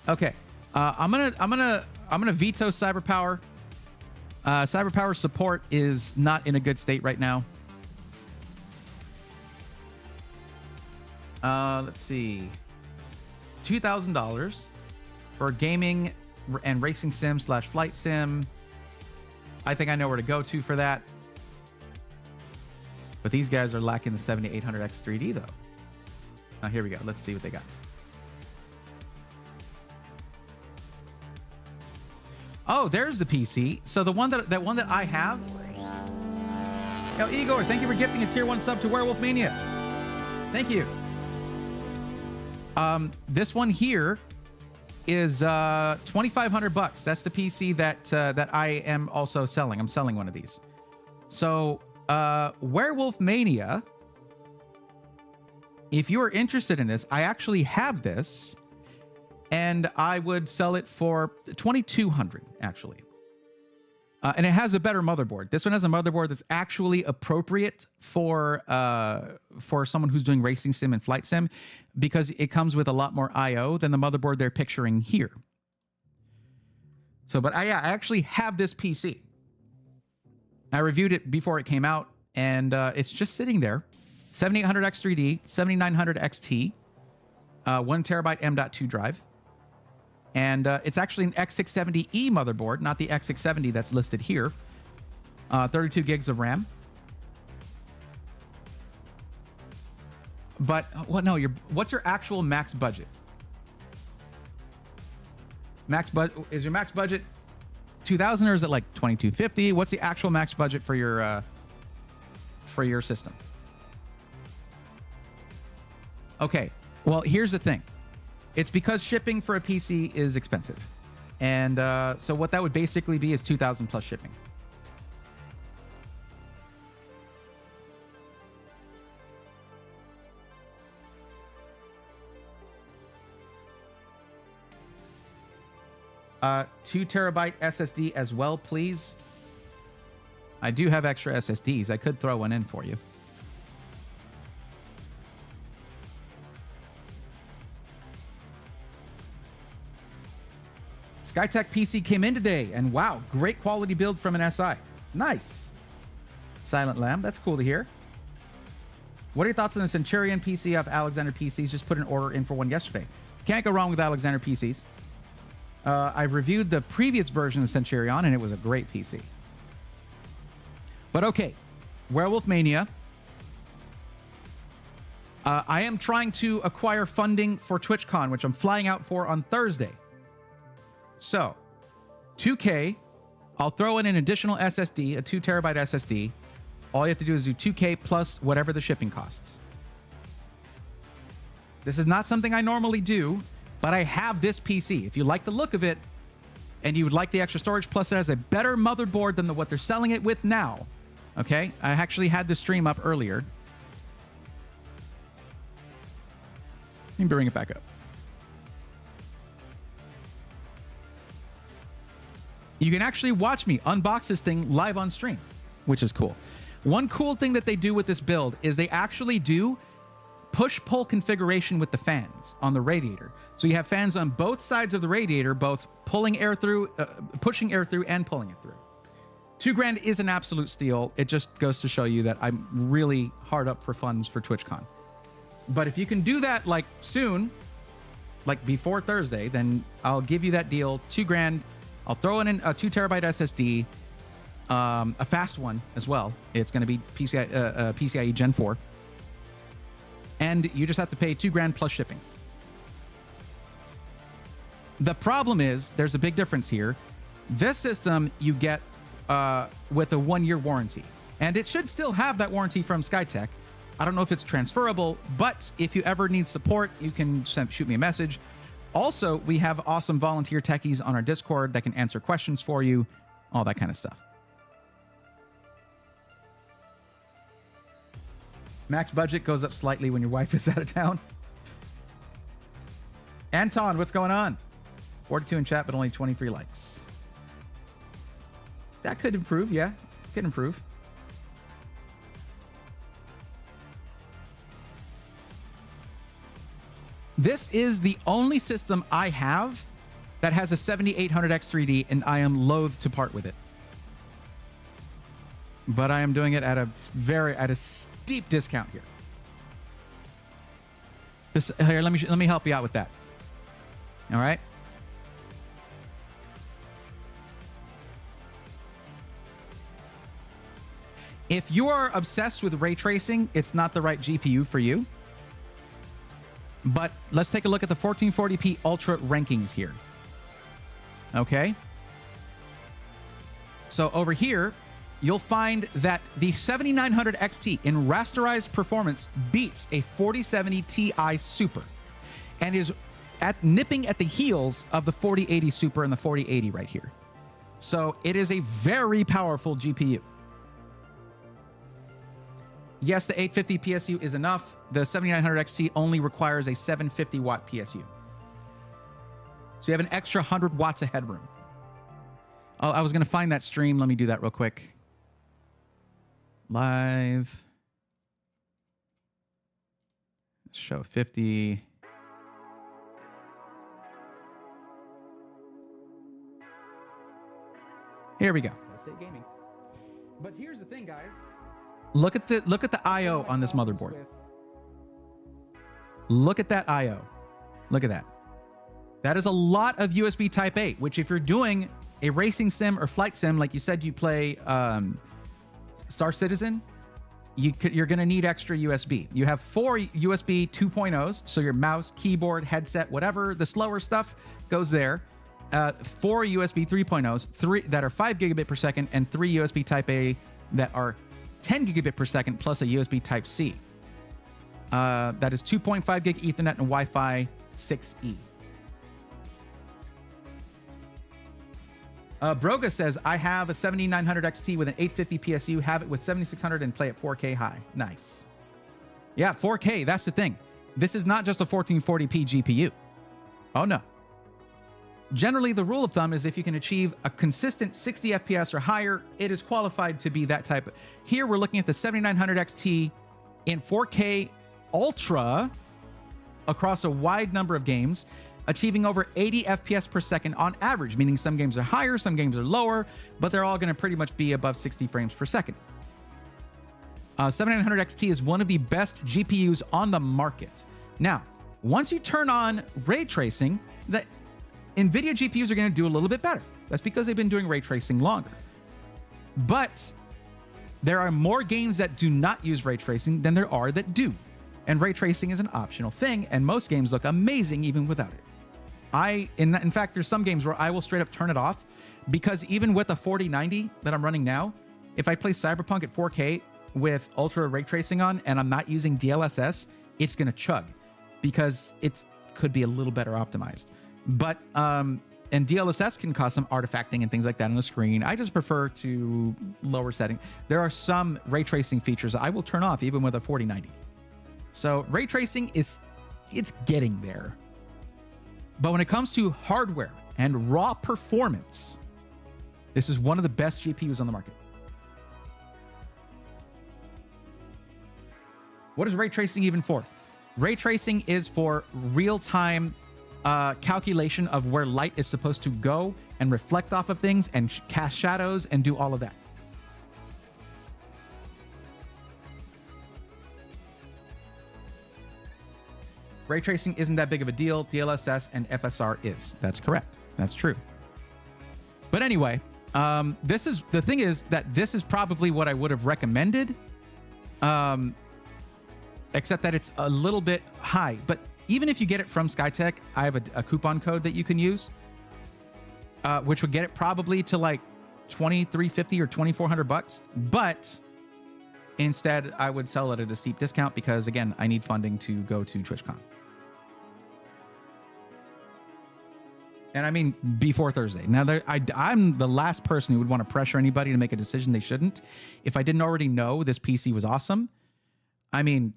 Okay. I'm gonna veto Cyberpower. Cyberpower support is not in a good state right now. Let's see. $2,000 for gaming and racing sim / flight sim. I think I know where to go to for that. But these guys are lacking the 7800X 3D though. Now here we go. Let's see what they got. Oh, there's the PC. So the one that I have. Yo, Igor, thank you for gifting a tier 1 sub to Werewolf Mania. Thank you. This one here is $2,500. That's the PC that I am also selling. I'm selling one of these. So Werewolf Mania. If you're interested in this, I actually have this. And I would sell it for $2,200 actually. And it has a better motherboard. This one has a motherboard that's actually appropriate for someone who's doing racing sim and flight sim, because it comes with a lot more I/O than the motherboard they're picturing here. So, but I actually have this PC. I reviewed it before it came out, and it's just sitting there. 7800X 3D, 7900 XT, 1 terabyte M.2 drive. And it's actually an X670E motherboard, not the X670 that's listed here. 32 gigs of RAM. But what? No, what's your actual max budget? Is your max budget 2,000 or is it like 2,250? What's the actual max budget for your system? Okay. Well, here's the thing. It's because shipping for a PC is expensive. And so what that would basically be is 2,000 plus shipping. Uh, 2 terabyte SSD as well, please. I do have extra SSDs. I could throw one in for you. Skytech PC came in today, and wow, great quality build from an SI. Nice. Silent Lamb, that's cool to hear. What are your thoughts on the Centurion PC off Alexander PCs? Just put an order in for one yesterday. Can't go wrong with Alexander PCs. I've reviewed the previous version of Centurion, and it was a great PC. But okay, Werewolf Mania. I am trying to acquire funding for TwitchCon, which I'm flying out for on Thursday. So, 2K, I'll throw in an additional SSD, a 2 terabyte SSD. All you have to do is do 2K plus whatever the shipping costs. This is not something I normally do, but I have this PC. If you like the look of it and you would like the extra storage, plus it has a better motherboard than what they're selling it with now. Okay, I actually had the stream up earlier. Let me bring it back up. You can actually watch me unbox this thing live on stream, which is cool. One cool thing that they do with this build is they actually do push-pull configuration with the fans on the radiator. So you have fans on both sides of the radiator, both pulling air through, pushing air through, and pulling it through. $2,000 is an absolute steal. It just goes to show you that I'm really hard up for funds for TwitchCon. But if you can do that like soon, like before Thursday, then I'll give you that deal. $2,000. I'll throw in a 2 terabyte SSD, a fast one as well. It's going to be PCIe Gen 4. And you just have to pay $2,000 plus shipping. The problem is there's a big difference here. This system you get with a 1-year warranty, and it should still have that warranty from Skytech. I don't know if it's transferable, but if you ever need support, you can shoot me a message. Also, we have awesome volunteer techies on our Discord that can answer questions for you, all that kind of stuff. Max budget goes up slightly when your wife is out of town. Anton, what's going on? 42 in chat, but only 23 likes. That could improve, yeah. Could improve. This is the only system I have that has a 7800X3D, and I am loath to part with it. But I am doing it at a steep discount here. Here, let me help you out with that. All right. If you are obsessed with ray tracing, it's not the right GPU for you. But let's take a look at the 1440p Ultra rankings here. Okay. So over here, you'll find that the 7900 XT in rasterized performance beats a 4070 Ti Super and is nipping at the heels of the 4080 Super and the 4080 right here. So it is a very powerful GPU. Yes, the 850 PSU is enough. The 7900 XT only requires a 750 watt PSU. So you have an extra 100 watts of headroom. Oh, I was going to find that stream. Let me do that real quick. Live. Show 50. Here we go. I say gaming. But here's the thing, guys. Look at the I/O on this motherboard. Look at that I/O. Look at that. That is a lot of USB Type A, which if you're doing a racing sim or flight sim, like you said you play Star Citizen, you're going to need extra USB. You have 4 USB 2.0s, so your mouse, keyboard, headset, whatever, the slower stuff goes there. 4 USB 3.0s, 3 that are 5 gigabit per second, and 3 USB Type A that are 10 gigabit per second plus a USB Type-C. That is 2.5 gig Ethernet and Wi-Fi 6E. Broga says, I have a 7900 XT with an 850 PSU, have it with 7600 and play at 4K high. Nice. Yeah, 4K, that's the thing. This is not just a 1440p GPU. Oh no. Generally, the rule of thumb is if you can achieve a consistent 60 FPS or higher, it is qualified to be that type. Here, we're looking at the 7900 XT in 4K Ultra across a wide number of games. achieving over 80 FPS per second on average, meaning some games are higher, some games are lower, but they're all going to pretty much be above 60 frames per second. 7900 XT is one of the best GPUs on the market. Now, once you turn on ray tracing, the NVIDIA GPUs are going to do a little bit better. That's because they've been doing ray tracing longer. But there are more games that do not use ray tracing than there are that do. And ray tracing is an optional thing, and most games look amazing even without it. In fact, there's some games where I will straight up turn it off, because even with a 4090 that I'm running now, if I play Cyberpunk at 4K with ultra ray tracing on and I'm not using DLSS, it's going to chug because it could be a little better optimized. But and DLSS can cause some artifacting and things like that on the screen. I just prefer to lower setting. There are some ray tracing features I will turn off even with a 4090. So ray tracing it's getting there. But when it comes to hardware and raw performance, this is one of the best GPUs on the market. What is ray tracing even for? Ray tracing is for real-time calculation of where light is supposed to go and reflect off of things and cast shadows and do all of that. Ray tracing isn't that big of a deal. DLSS and FSR is. That's correct. That's true. But anyway, the thing is that this is probably what I would have recommended, except that it's a little bit high. But even if you get it from Skytech, I have a coupon code that you can use, which would get it probably to like $2,350 or $2,400. But instead, I would sell it at a steep discount because, again, I need funding to go to TwitchCon. And I mean, before Thursday. Now, I'm the last person who would want to pressure anybody to make a decision they shouldn't. If I didn't already know this PC was awesome, I mean,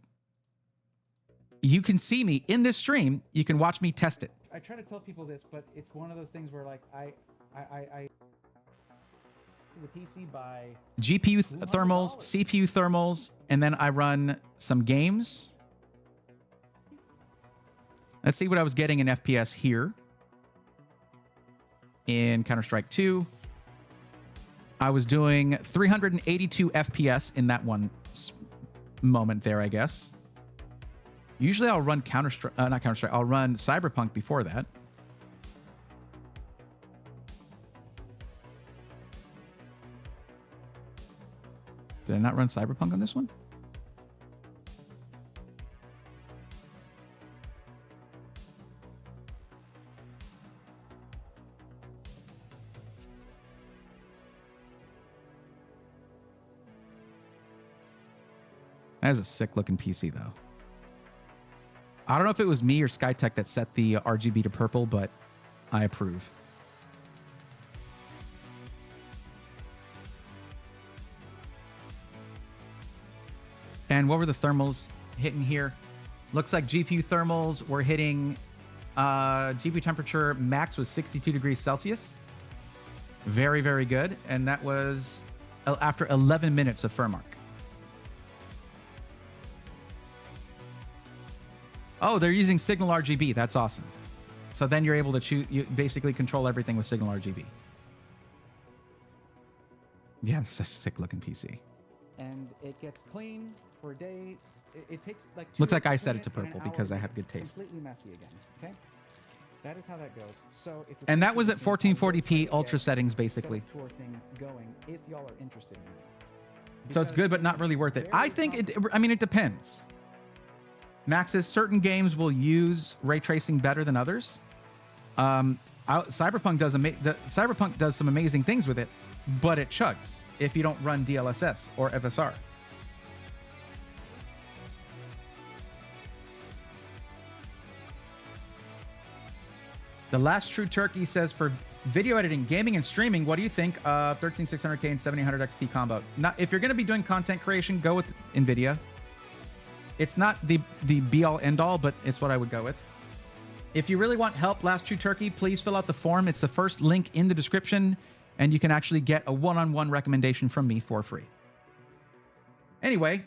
you can see me in this stream. You can watch me test it. I try to tell people this, but it's one of those things where, like, I to the PC by GPU thermals, CPU thermals, and then I run some games. Let's see what I was getting in FPS here. In Counter-Strike 2, I was doing 382 FPS in that one moment there, I guess. Usually I'll run not Counter-Strike, I'll run Cyberpunk before that. Did I not run Cyberpunk on this one? That is a sick looking PC though. I don't know if it was me or Skytech that set the RGB to purple, but I approve. And what were the thermals hitting here? Looks like GPU thermals were hitting GPU temperature max was 62 degrees Celsius. Very, very good. And that was after 11 minutes of firm arc. Oh, they're using Signal RGB. That's awesome. So then you're able to choose, you basically control everything with Signal RGB. Yeah, it's a sick looking PC. And it gets clean for a day. It takes like looks like I set it to purple because I have good taste. Completely messy again. Okay. That is how that goes. So if and that was at 1440p ultra settings basically. Going if y'all are interested in it. So it's good but not really worth it. I think it depends. Max's certain games will use ray tracing better than others. Cyberpunk does some amazing things with it, but it chugs if you don't run DLSS or FSR. The Last True Turkey says, for video editing, gaming, and streaming, what do you think of 13600K and 7800 XT combo? Now, if you're going to be doing content creation, go with NVIDIA. It's not the be-all, end-all, but it's what I would go with. If you really want help, Last True Turkey, please fill out the form. It's the first link in the description, and you can actually get a one-on-one recommendation from me for free. Anyway,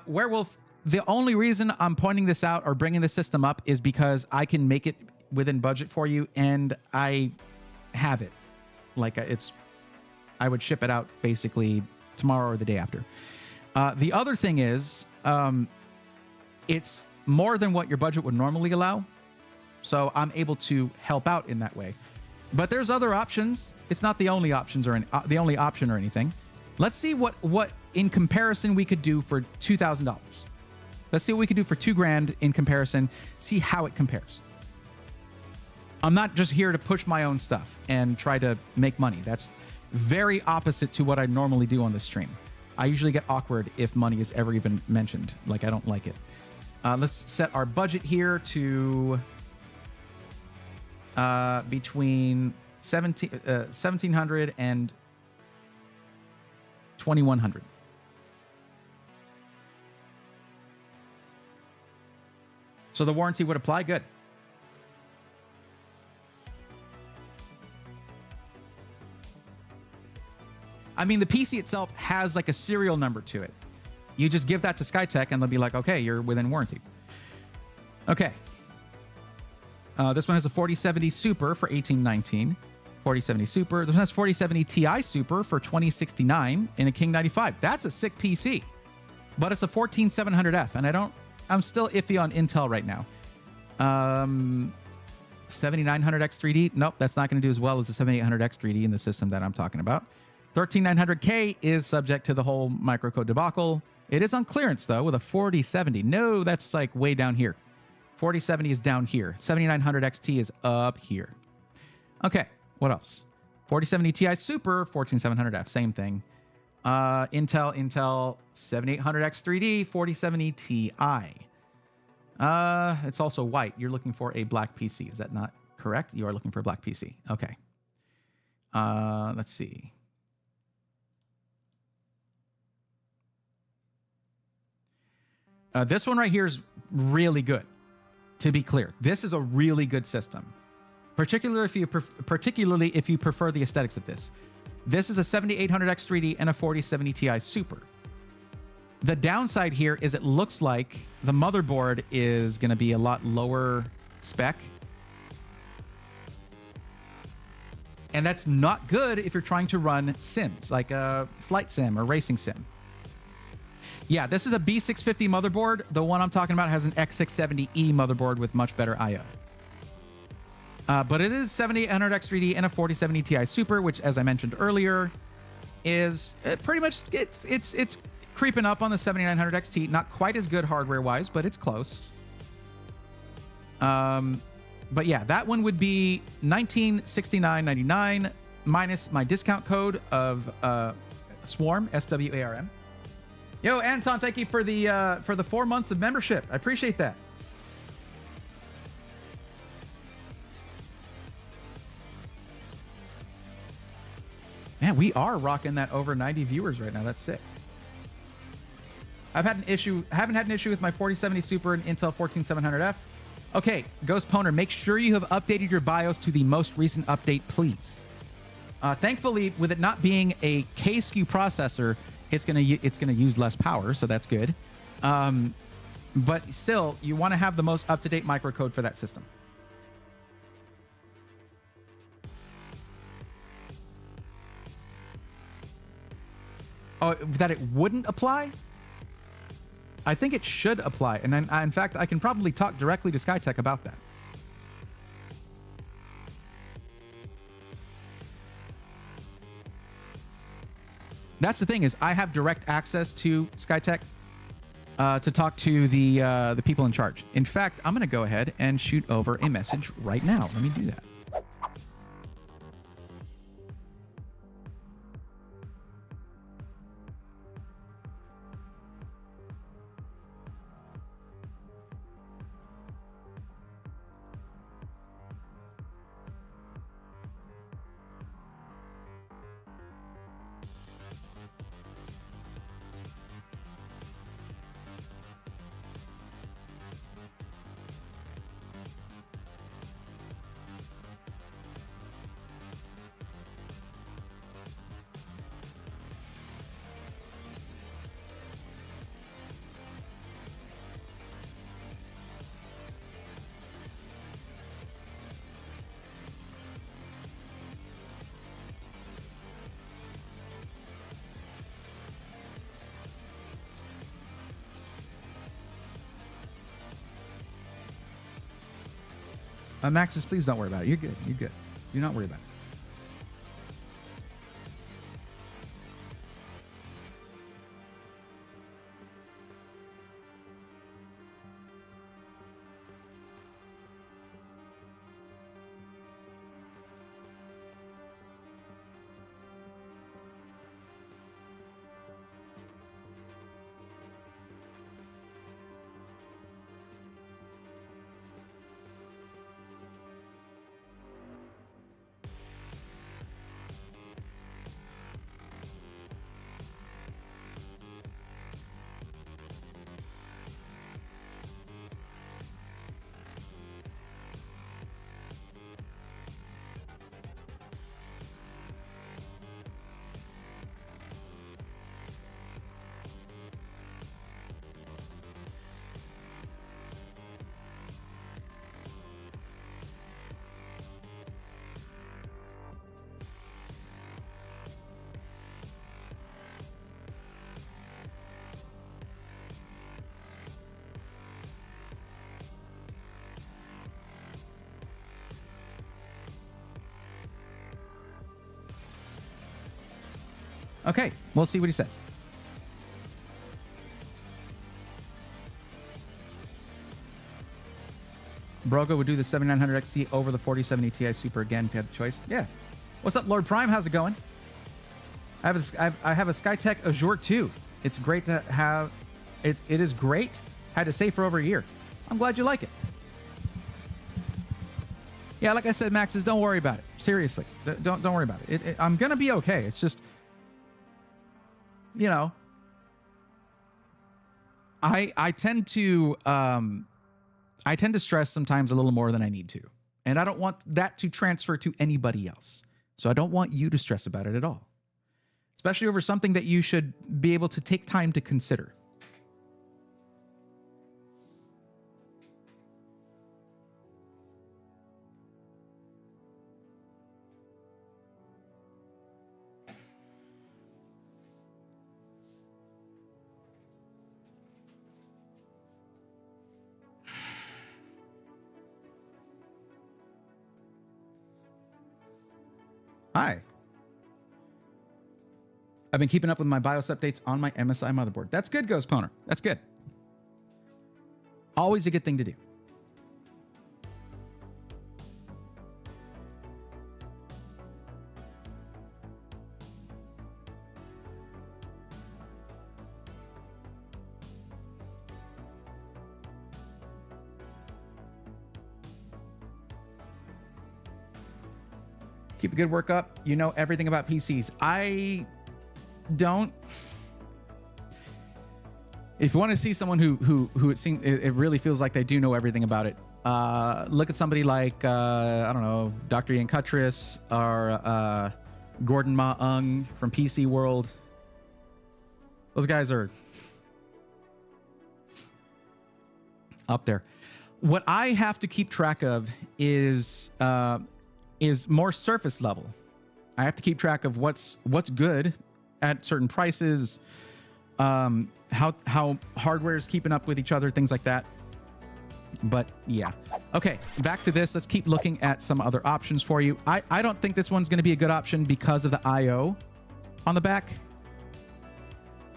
Werewolf, the only reason I'm pointing this out or bringing the system up is because I can make it within budget for you, and I have it. Like I would ship it out basically tomorrow or the day after. The other thing is, it's more than what your budget would normally allow. So I'm able to help out in that way. But there's other options. It's not the only options or the only option or anything. Let's see what in comparison we could do for $2,000. Let's see what we could do for $2,000 in comparison. See how it compares. I'm not just here to push my own stuff and try to make money. That's very opposite to what I normally do on this stream. I usually get awkward if money is ever even mentioned. Like, I don't like it. Let's set our budget here to between 1,700 and 2,100. So the warranty would apply. Good. I mean, the PC itself has like a serial number to it. You just give that to Skytech and they'll be like, okay, you're within warranty. Okay. This one has a 4070 Super for $1,819. 4070 Super. This one has 4070 Ti Super for $2,069 in a King 95. That's a sick PC, but it's a 14700F, and I'm still iffy on Intel right now. 7900X3D. Nope, that's not going to do as well as the 7800X3D in the system that I'm talking about. 13900K is subject to the whole microcode debacle. It is on clearance though with a 4070. No, that's like way down here. 4070 is down here. 7900 XT is up here. Okay, what else? 4070 Ti Super, 14700F, same thing. Intel 7800X3D, 4070 Ti. It's also white. You're looking for a black PC. Is that not correct? You are looking for a black PC. Okay. Let's see. This one right here is really good. To be clear, this is a really good system, particularly if you prefer the aesthetics of this. This is a 7800X3D and a 4070 Ti Super. The downside here is it looks like the motherboard is going to be a lot lower spec. And that's not good if you're trying to run sims, like a flight sim or racing sim. Yeah, this is a B650 motherboard. The one I'm talking about has an X670E motherboard with much better I/O. But it is 7800X3D and a 4070 Ti Super, which, as I mentioned earlier, is pretty much it's creeping up on the 7900 XT. Not quite as good hardware-wise, but it's close. But yeah, that one would be $1,969.99 minus my discount code of SWARM, SWARM. Yo, Anton, thank you for the 4 months of membership. I appreciate that. Man, we are rocking that over 90 viewers right now. That's sick. Haven't had an issue with my 4070 Super and Intel 14700F. Okay, Ghost Poner, make sure you have updated your BIOS to the most recent update, please. Thankfully, with it not being a K-SKU processor, it's gonna use less power, so that's good. But still, you want to have the most up-to-date microcode for that system. Oh, that it wouldn't apply? I think it should apply, and in fact, I can probably talk directly to Skytech about that. That's the thing, is I have direct access to Skytech to talk to the people in charge. In fact, I'm going to go ahead and shoot over a message right now. Let me do that. Maxis, please don't worry about it. You're good. You're good. Do not worry about it. Okay, we'll see what he says. Brogo would do the 7900 XT over the 4070 Ti Super again if you had the choice. Yeah. What's up, Lord Prime? How's it going? I have a Skytech Azure 2. It's great to have. It is great. Had to save for over a year. I'm glad you like it. Yeah, like I said, Maxes, don't worry about it. Seriously, don't worry about it. I'm gonna be okay. It's just, you know, I tend to stress sometimes a little more than I need to, and I don't want that to transfer to anybody else. So I don't want you to stress about it at all, especially over something that you should be able to take time to consider. Hi. I've been keeping up with my BIOS updates on my MSI motherboard. That's good, Ghost Poner. That's good. Always a good thing to do. Keep the good work up. You know everything about PCs. I don't. If you want to see someone who it seems it really feels like they do know everything about it, look at somebody like I don't know, Dr. Ian Cuttress or Gordon Ma Ung from PC World. Those guys are up there. What I have to keep track of is more surface level. I have to keep track of what's good at certain prices, how hardware is keeping up with each other, things like that. But yeah. Okay, back to this. Let's keep looking at some other options for you. I don't think this one's going to be a good option because of the I/O on the back.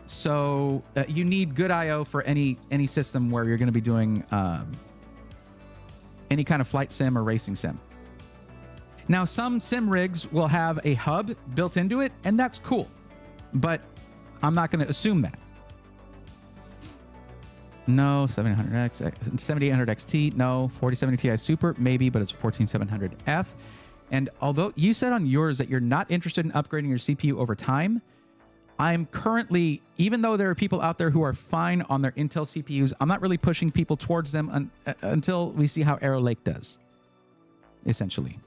So you need good I/O for any system where you're going to be doing any kind of flight sim or racing sim. Now, some sim rigs will have a hub built into it, and that's cool, but I'm not going to assume that. No, 7800 XT, no, 4070 Ti Super, maybe, but it's 14700F. And although you said on yours that you're not interested in upgrading your CPU over time, I'm currently, even though there are people out there who are fine on their Intel CPUs, I'm not really pushing people towards them until we see how Arrow Lake does, essentially.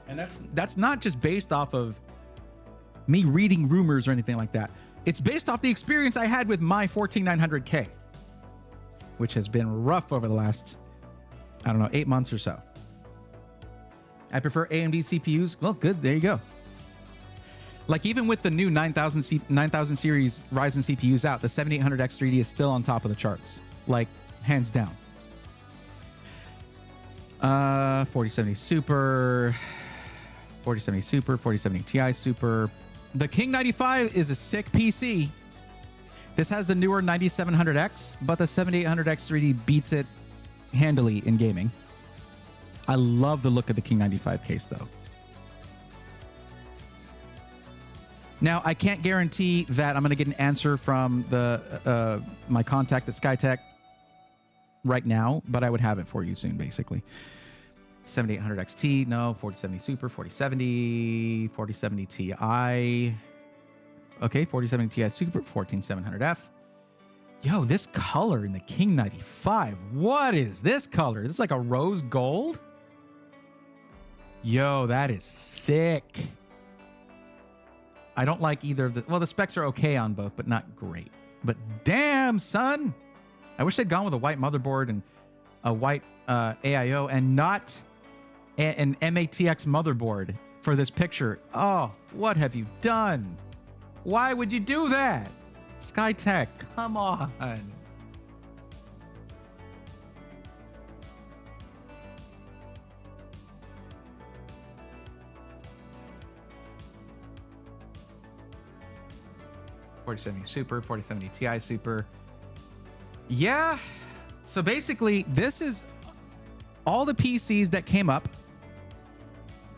And that's not just based off of me reading rumors or anything like that. It's based off the experience I had with my 14900K, which has been rough over the last, I don't know, 8 months or so. I prefer AMD CPUs. Well, good. There you go. Like even with the new 9000 series Ryzen CPUs out, the 7800X 3D is still on top of the charts, like hands down. 4070 Super, 4070 Super, 4070 Ti Super. The King 95 is a sick PC. This has the newer 9700X, but the 7800X 3D beats it handily in gaming. I love the look of the King 95 case though. Now, I can't guarantee that I'm going to get an answer from the my contact at Skytech right now, but I would have it for you soon, basically. 7800 XT, no. 4070 Super, 4070, 4070 Ti. Okay, 4070 Ti Super, 14700F. Yo, this color in the King 95. What is this color? This is like a rose gold? Yo, that is sick. I don't like either of the... Well, the specs are okay on both, but not great. But damn, son! I wish they'd gone with a white motherboard and a white AIO and not an MATX motherboard for this picture. Oh, what have you done? Why would you do that? Skytech, come on. .4070 Super, 4070 Ti Super. Yeah. So basically, this is all the PCs that came up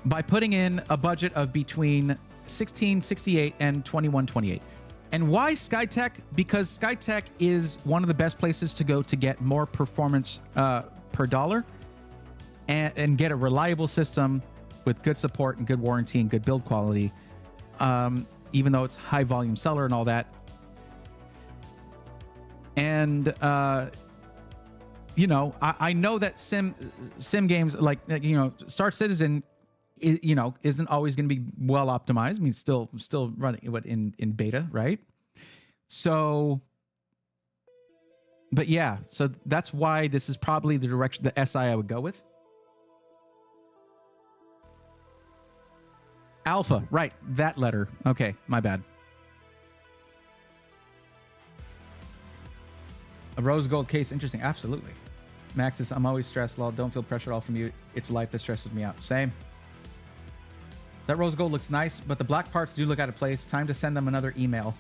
by putting in a budget of between 1668 and 2128. And why Skytech? Because Skytech is one of the best places to go to get more performance per dollar and get a reliable system with good support and good warranty and good build quality. Even though it's high volume seller and all that. And, you know, I know that sim games like, you know, Star Citizen, you know, isn't always going to be well optimized. I mean, it's still running what in beta, right? So, but yeah, so that's why this is probably the direction, the SI I would go with. Alpha, right, that letter. Okay, my bad. A rose gold case, interesting. Absolutely. Maxis, I'm always stressed, lol. Don't feel pressure at all from you. It's life that stresses me out. Same. That rose gold looks nice, but the black parts do look out of place. Time to send them another email.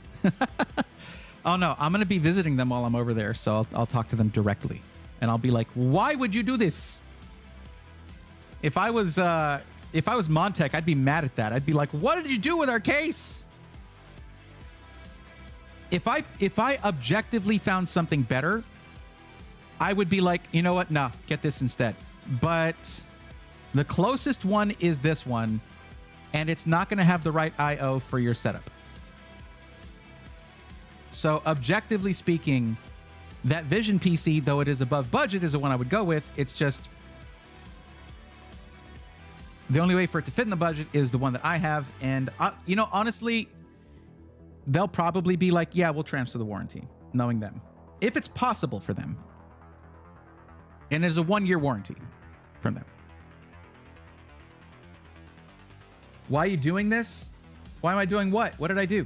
Oh no, I'm going to be visiting them while I'm over there, so I'll talk to them directly. And I'll be like, why would you do this? If I was Montech, I'd be mad at that. I'd be like, what did you do with our case? If I objectively found something better, I would be like, you know what? No, get this instead. But the closest one is this one, and it's not going to have the right I/O for your setup. So objectively speaking, that Vision PC, though it is above budget, is the one I would go with. It's just the only way for it to fit in the budget is the one that I have. And, you know, honestly, they'll probably be like, yeah, we'll transfer the warranty, knowing them. If it's possible for them. And there's a 1-year warranty from them. Why are you doing this? Why am I doing what? What did I do?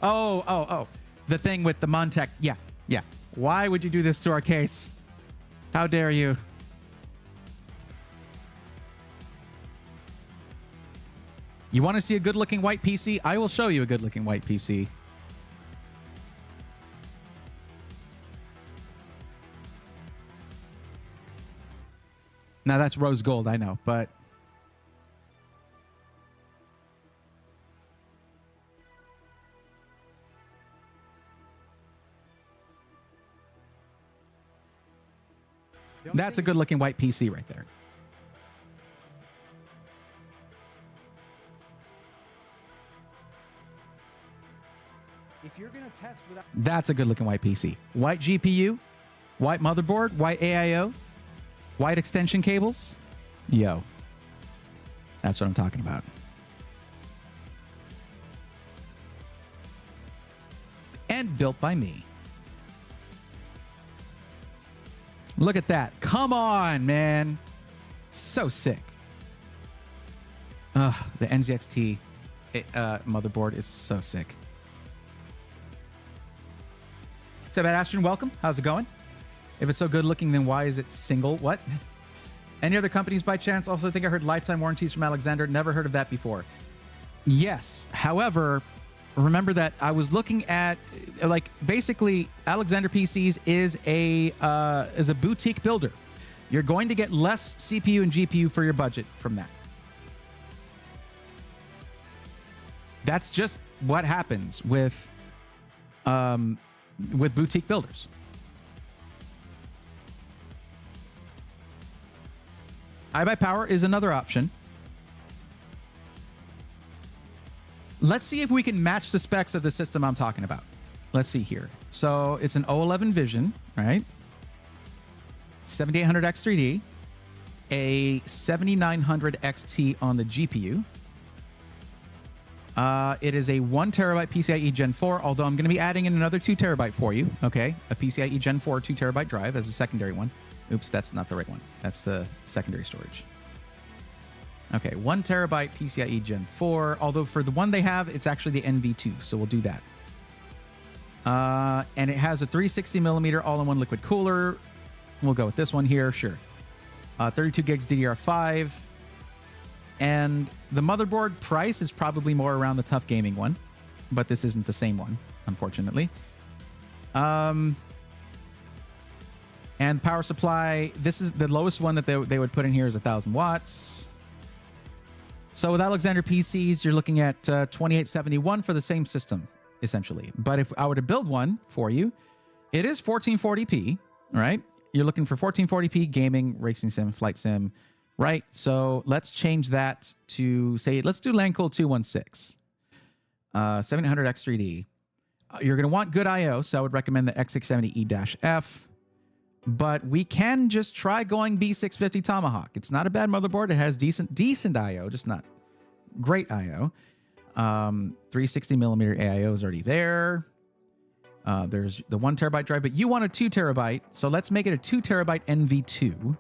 Oh. The thing with the Montech. Yeah. Why would you do this to our case? How dare you? You want to see a good-looking white PC? I will show you a good-looking white PC. Now, that's rose gold, I know, but... That's a good-looking white PC right there. If you're gonna test without... That's a good-looking white PC. White GPU, white motherboard, white AIO, white extension cables. Yo, that's what I'm talking about. And built by me. Look at that. Come on, man. So sick. The NZXT motherboard is so sick. Sebastian, welcome. How's it going? If it's so good looking, then why is it single? What? Any other companies by chance? Also, I think I heard lifetime warranties from Alexander. Never heard of that before. Yes. However, remember that I was looking at, like, basically Alexander PCs is a boutique builder. You're going to get less CPU and GPU for your budget from that. That's just what happens with boutique builders. iBuyPower is another option. Let's see if we can match the specs of the system I'm talking about. Let's see here. So it's an O11 Vision, right? 7800X3D, a 7900 XT on the GPU. It is a 1 terabyte PCIe Gen 4, although I'm going to be adding in another 2 terabyte for you. Okay, a PCIe Gen 4 2 terabyte drive as a secondary one. Oops, that's not the right one. That's the secondary storage. Okay, 1 terabyte PCIe Gen 4, although for the one they have, it's actually the NV2, so we'll do that. And it has a 360 millimeter all-in-one liquid cooler. We'll go with this one here, sure. 32 gigs DDR5. And the motherboard price is probably more around the Tough Gaming one, but this isn't the same one, unfortunately. And power supply, this is the lowest one that they would put in here is 1,000 watts. So with Alexander PCs, you're looking at 2871 for the same system, essentially. But if I were to build one for you, it is 1440p, right? You're looking for 1440p gaming, racing sim, flight sim, right? So let's change that to, say, let's do LANCool 216, 7800X3D. You're going to want good I/O, so I would recommend the X670E-F. But we can just try going B650 Tomahawk. It's not a bad motherboard. It has decent I/O, just not great I/O. 360 millimeter AIO is already there. There's the 1 terabyte drive, but you want a 2 terabyte, so let's make it a 2 terabyte NV2.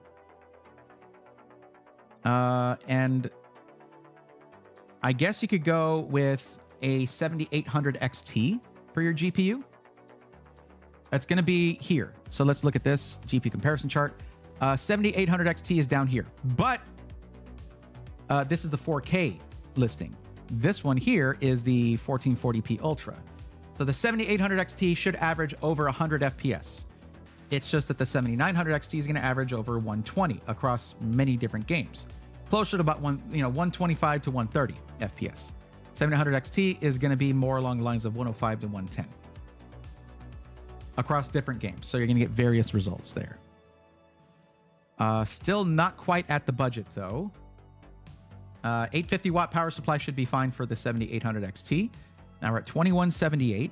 And I guess you could go with a 7800 XT for your GPU. That's going to be here. So let's look at this GPU comparison chart. 7800 XT is down here, but this is the 4K listing. This one here is the 1440p Ultra. So the 7800 XT should average over 100 FPS. It's just that the 7900 XT is going to average over 120 across many different games, closer to about 125 to 130 FPS. 700 XT is going to be more along the lines of 105 to 110 across different games. So you're going to get various results there. Still not quite at the budget though. 850 watt power supply should be fine for the 7800 XT. Now we're at 2178.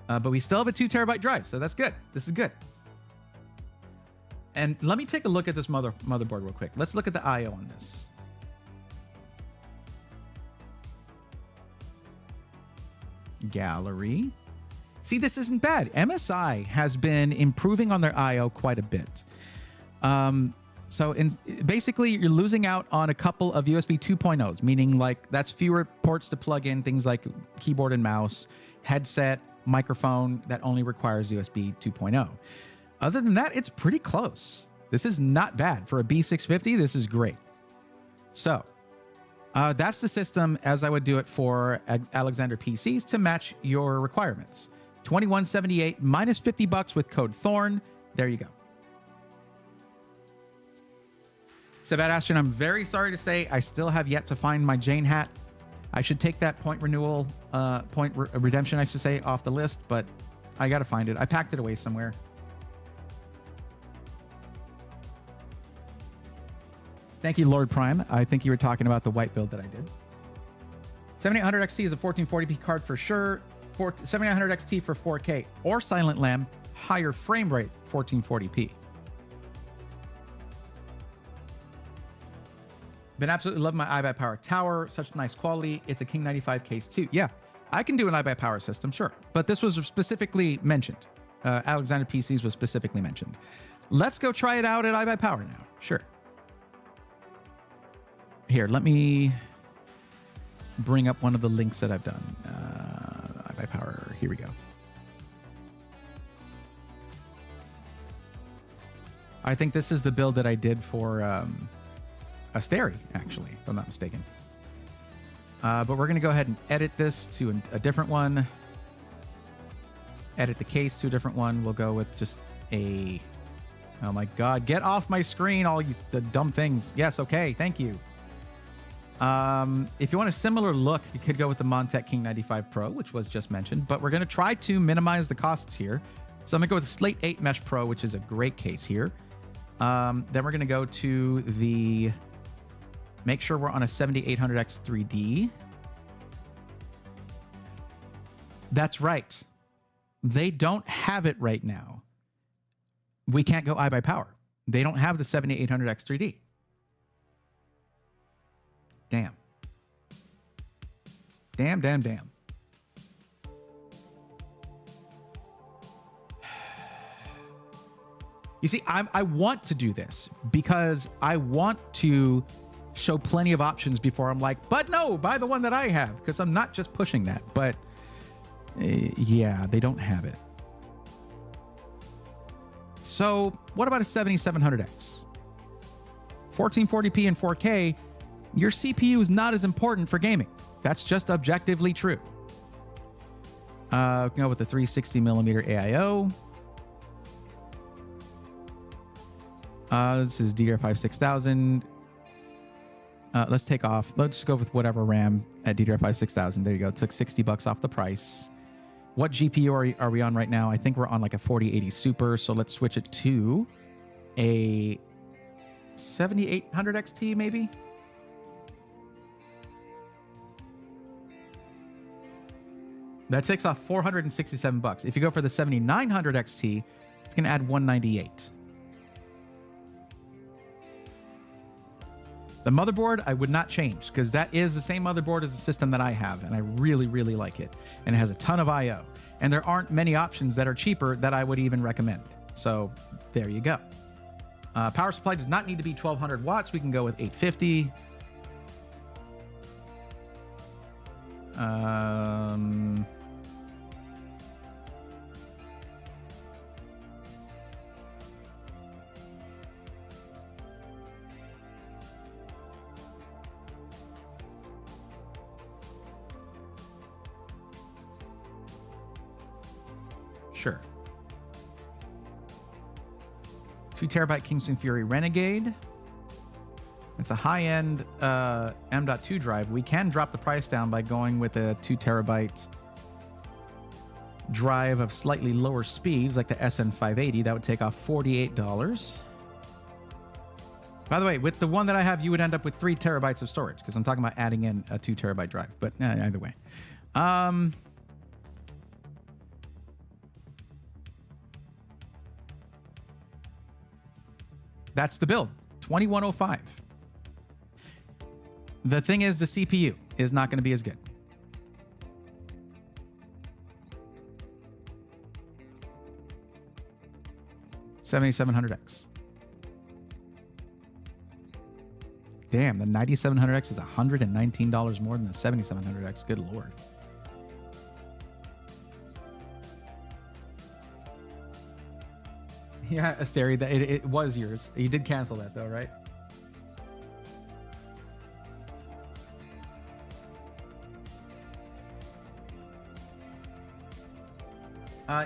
But we still have a 2 terabyte drive, so that's good. This is good. And let me take a look at this motherboard real quick. Let's look at the I/O on this. Gallery. See, this isn't bad. MSI has been improving on their I/O quite a bit. Basically, you're losing out on a couple of USB 2.0s, meaning like that's fewer ports to plug in, things like keyboard and mouse, headset, microphone that only requires USB 2.0. Other than that, it's pretty close. This is not bad. For a B650, this is great. So that's the system as I would do it for Alexander PCs to match your requirements. 2178 minus $50 with code Thorn. There you go. Sebastian, I'm very sorry to say I still have yet to find my Jane hat. I should take that point renewal, redemption, I should say, off the list, but I got to find it. I packed it away somewhere. Thank you, Lord Prime. I think you were talking about the white build that I did. 7800 XT is a 1440p card for sure. 7900 XT for 4K or Silent Lamb, higher frame rate, 1440p. Been absolutely loving my iBuyPower tower. Such nice quality. It's a King 95 case too. Yeah, I can do an iBuyPower system, sure. But this was specifically mentioned. Alexander PCs was specifically mentioned. Let's go try it out at iBuyPower now. Sure. Here, let me bring up one of the links that I've done. iBuyPower. Here we go. I think this is the build that I did for Asteri, actually, if I'm not mistaken. But we're going to go ahead and edit this to a different one. Edit the case to a different one. We'll go with just a... Oh my God, get off my screen, all these dumb things. Yes, okay, thank you. If you want a similar look, you could go with the Montech King 95 Pro, which was just mentioned, but we're going to try to minimize the costs here. So I'm going to go with the Slate 8 Mesh Pro, which is a great case here. Then we're going to go to the... Make sure we're on a 7800X 3D. That's right. They don't have it right now. We can't go iBuyPower. They don't have the 7800X 3D. Damn. Damn, damn, damn. You see, I want to do this because I want to show plenty of options before I'm like, but no, buy the one that I have, because I'm not just pushing that. But yeah, they don't have it. So what about a 7700X? 1440p and 4K, your CPU is not as important for gaming. That's just objectively true. Go with the 360mm AIO. This is DDR5 6000. Let's take off. Let's just go with whatever RAM at DDR5 6000. There you go. It took $60 off the price. What GPU are we on right now? I think we're on like a 4080 Super. So let's switch it to a 7800 XT maybe. That takes off $467. If you go for the 7900 XT, it's going to add $198. The motherboard, I would not change because that is the same motherboard as the system that I have, and I really, really like it. And it has a ton of I/O. And there aren't many options that are cheaper that I would even recommend. So there you go. Power supply does not need to be 1200 watts. We can go with 850. Sure. 2 terabyte Kingston Fury Renegade. It's a high-end M.2 drive. We can drop the price down by going with a 2 terabyte drive of slightly lower speeds, like the SN580. That would take off $48. By the way, with the one that I have, you would end up with 3 terabytes of storage because I'm talking about adding in a 2 terabyte drive. But either way. That's the build, 2105. The thing is, the CPU is not going to be as good. $7700X. Damn, the 9700X is $119 more than the 7700X. Good Lord. Yeah, Asteri, it was yours. You did cancel that though, right?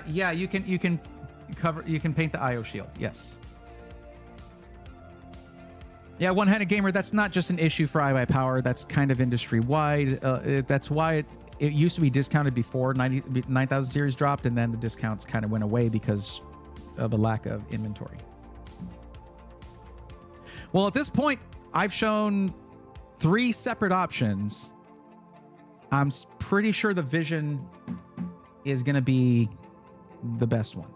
Yeah, you can paint the IO shield. Yes. Yeah, one-handed gamer. That's not just an issue for iBuyPower. That's kind of industry wide. That's why it used to be discounted before 9000 series dropped, and then the discounts kind of went away because of a lack of inventory. Well, at this point, I've shown 3 separate options. I'm pretty sure the Vision is going to be the best one.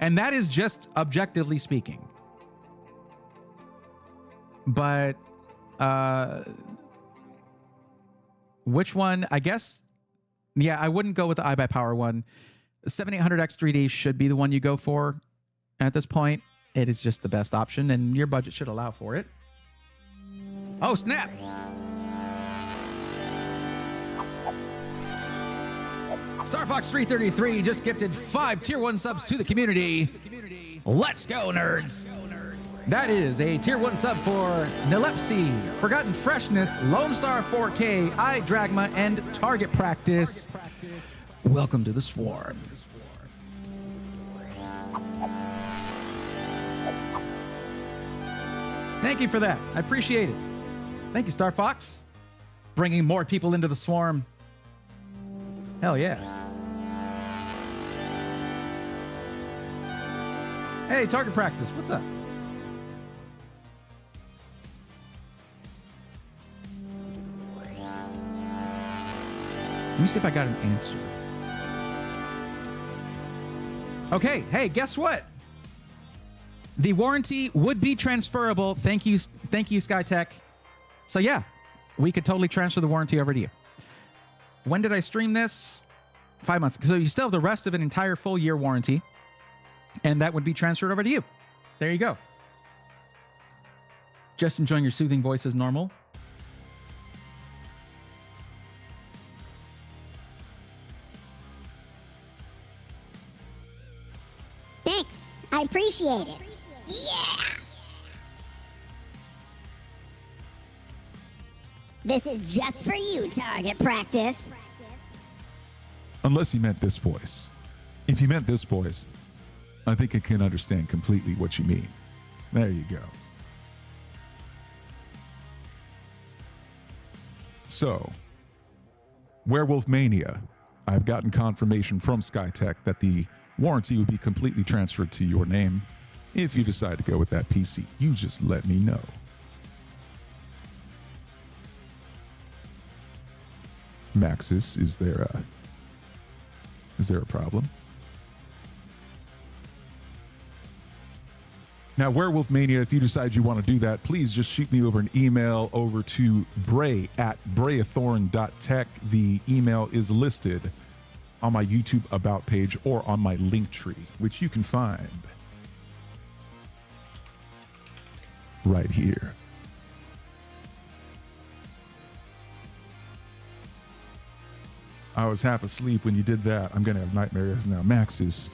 And that is just objectively speaking. But which one? I guess, yeah, I wouldn't go with the iBuyPower one. The 7800X 3D should be the one you go for at this point. It is just the best option, and your budget should allow for it. Oh, snap. StarFox333 just gifted 5 Tier 1 subs to the community. Let's go, nerds. That is a Tier 1 sub for Nilepsy, Forgotten Freshness, Lone Star 4K, iDragma, and Target Practice. Welcome to the Swarm. Thank you for that. I appreciate it. Thank you, Star Fox. Bringing more people into the Swarm. Hell yeah. Hey, Target Practice, what's up? Let me see if I got an answer. Okay, hey, guess what? The warranty would be transferable. Thank you, SkyTech. So yeah, we could totally transfer the warranty over to you. When did I stream this? 5 months. So you still have the rest of an entire full year warranty, and that would be transferred over to you. There you go. Just enjoying your soothing voice as normal. Thanks. I appreciate it. Yeah! This is just for you, Target Practice. Unless you meant this voice. If you meant this voice, I think I can understand completely what you mean. There you go. So, Werewolf Mania. I've gotten confirmation from SkyTech that the warranty would be completely transferred to your name. If you decide to go with that PC, you just let me know. Maxis, is there a problem? Now, Werewolf Mania, if you decide you want to do that, please just shoot me over an email over to bray@brayathorn.tech. The email is listed on my YouTube About page or on my link tree, which you can find right here. I was half asleep when you did that. I'm going to have nightmares now. Maxis,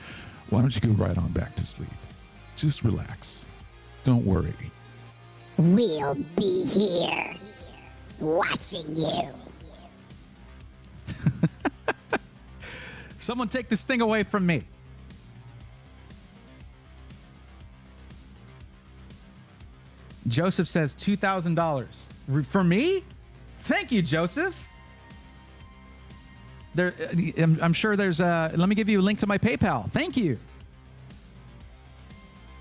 why don't you go right on back to sleep? Just relax. Don't worry. We'll be here, watching you. Someone take this thing away from me. Joseph says $2,000. For me? Thank you, Joseph. I'm sure there's let me give you a link to my PayPal. Thank you.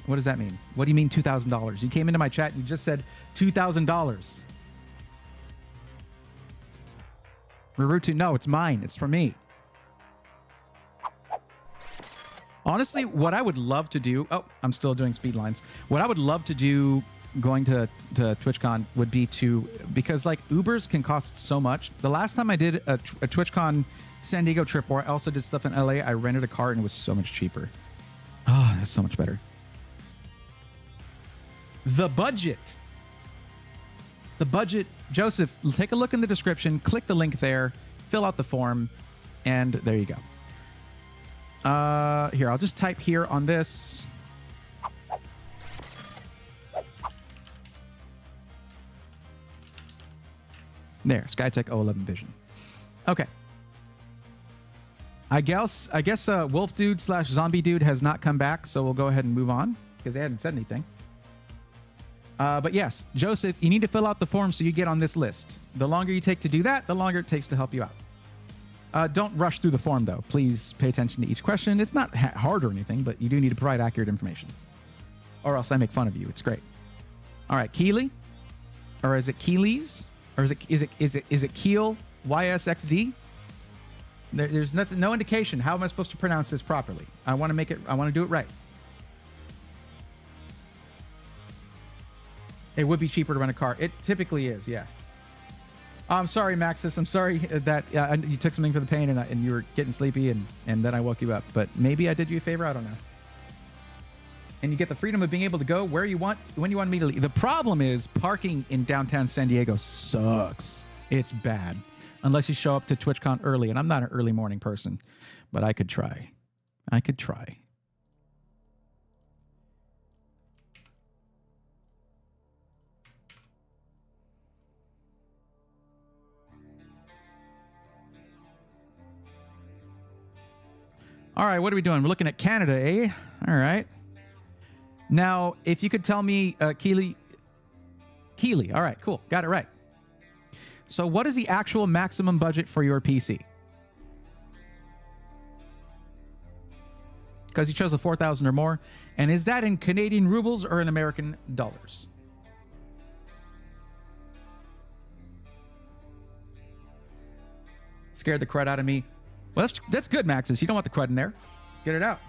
What does that mean? What do you mean $2,000? You came into my chat and you just said $2,000. Rurutu, no, it's mine. It's for me. Honestly, what I would love to do... Oh, I'm still doing speed lines. What I would love to do going to TwitchCon would be to... Because, like, Ubers can cost so much. The last time I did a TwitchCon San Diego trip where I also did stuff in LA, I rented a car and it was so much cheaper. Oh, that's so much better. The budget. Joseph, take a look in the description, click the link there, fill out the form, and there you go. Here, I'll just type here on this. There, SkyTech 011 Vision. Okay. I guess Wolf Dude / Zombie Dude has not come back, so we'll go ahead and move on because they hadn't said anything. But yes, Joseph, you need to fill out the form so you get on this list. The longer you take to do that, the longer it takes to help you out. Don't rush through the form, though. Please pay attention to each question. It's not hard or anything, but you do need to provide accurate information. Or else I make fun of you. It's great. All right, Keely? Or is it Keelys? Or is it Keel YSXD? There's nothing, no indication. How am I supposed to pronounce this properly? I want to do it right. It would be cheaper to rent a car. It typically is, yeah. I'm sorry, Maxis. I'm sorry that you took something for the pain and you were getting sleepy and then I woke you up. But maybe I did you a favor. I don't know. and you get the freedom of being able to go where you want, when you want immediately. The problem is parking in downtown San Diego sucks. It's bad. Unless you show up to TwitchCon early, and I'm not an early morning person, but I could try. I could try. All right, what are we doing? We're looking at Canada, eh? All right. Now, if you could tell me, Keely. All right, cool. Got it right. So what is the actual maximum budget for your PC? Because you chose a 4,000 or more. And is that in Canadian rubles or in American dollars? Scared the crud out of me. Well, that's good, Maxis. You don't want the crud in there. Get it out.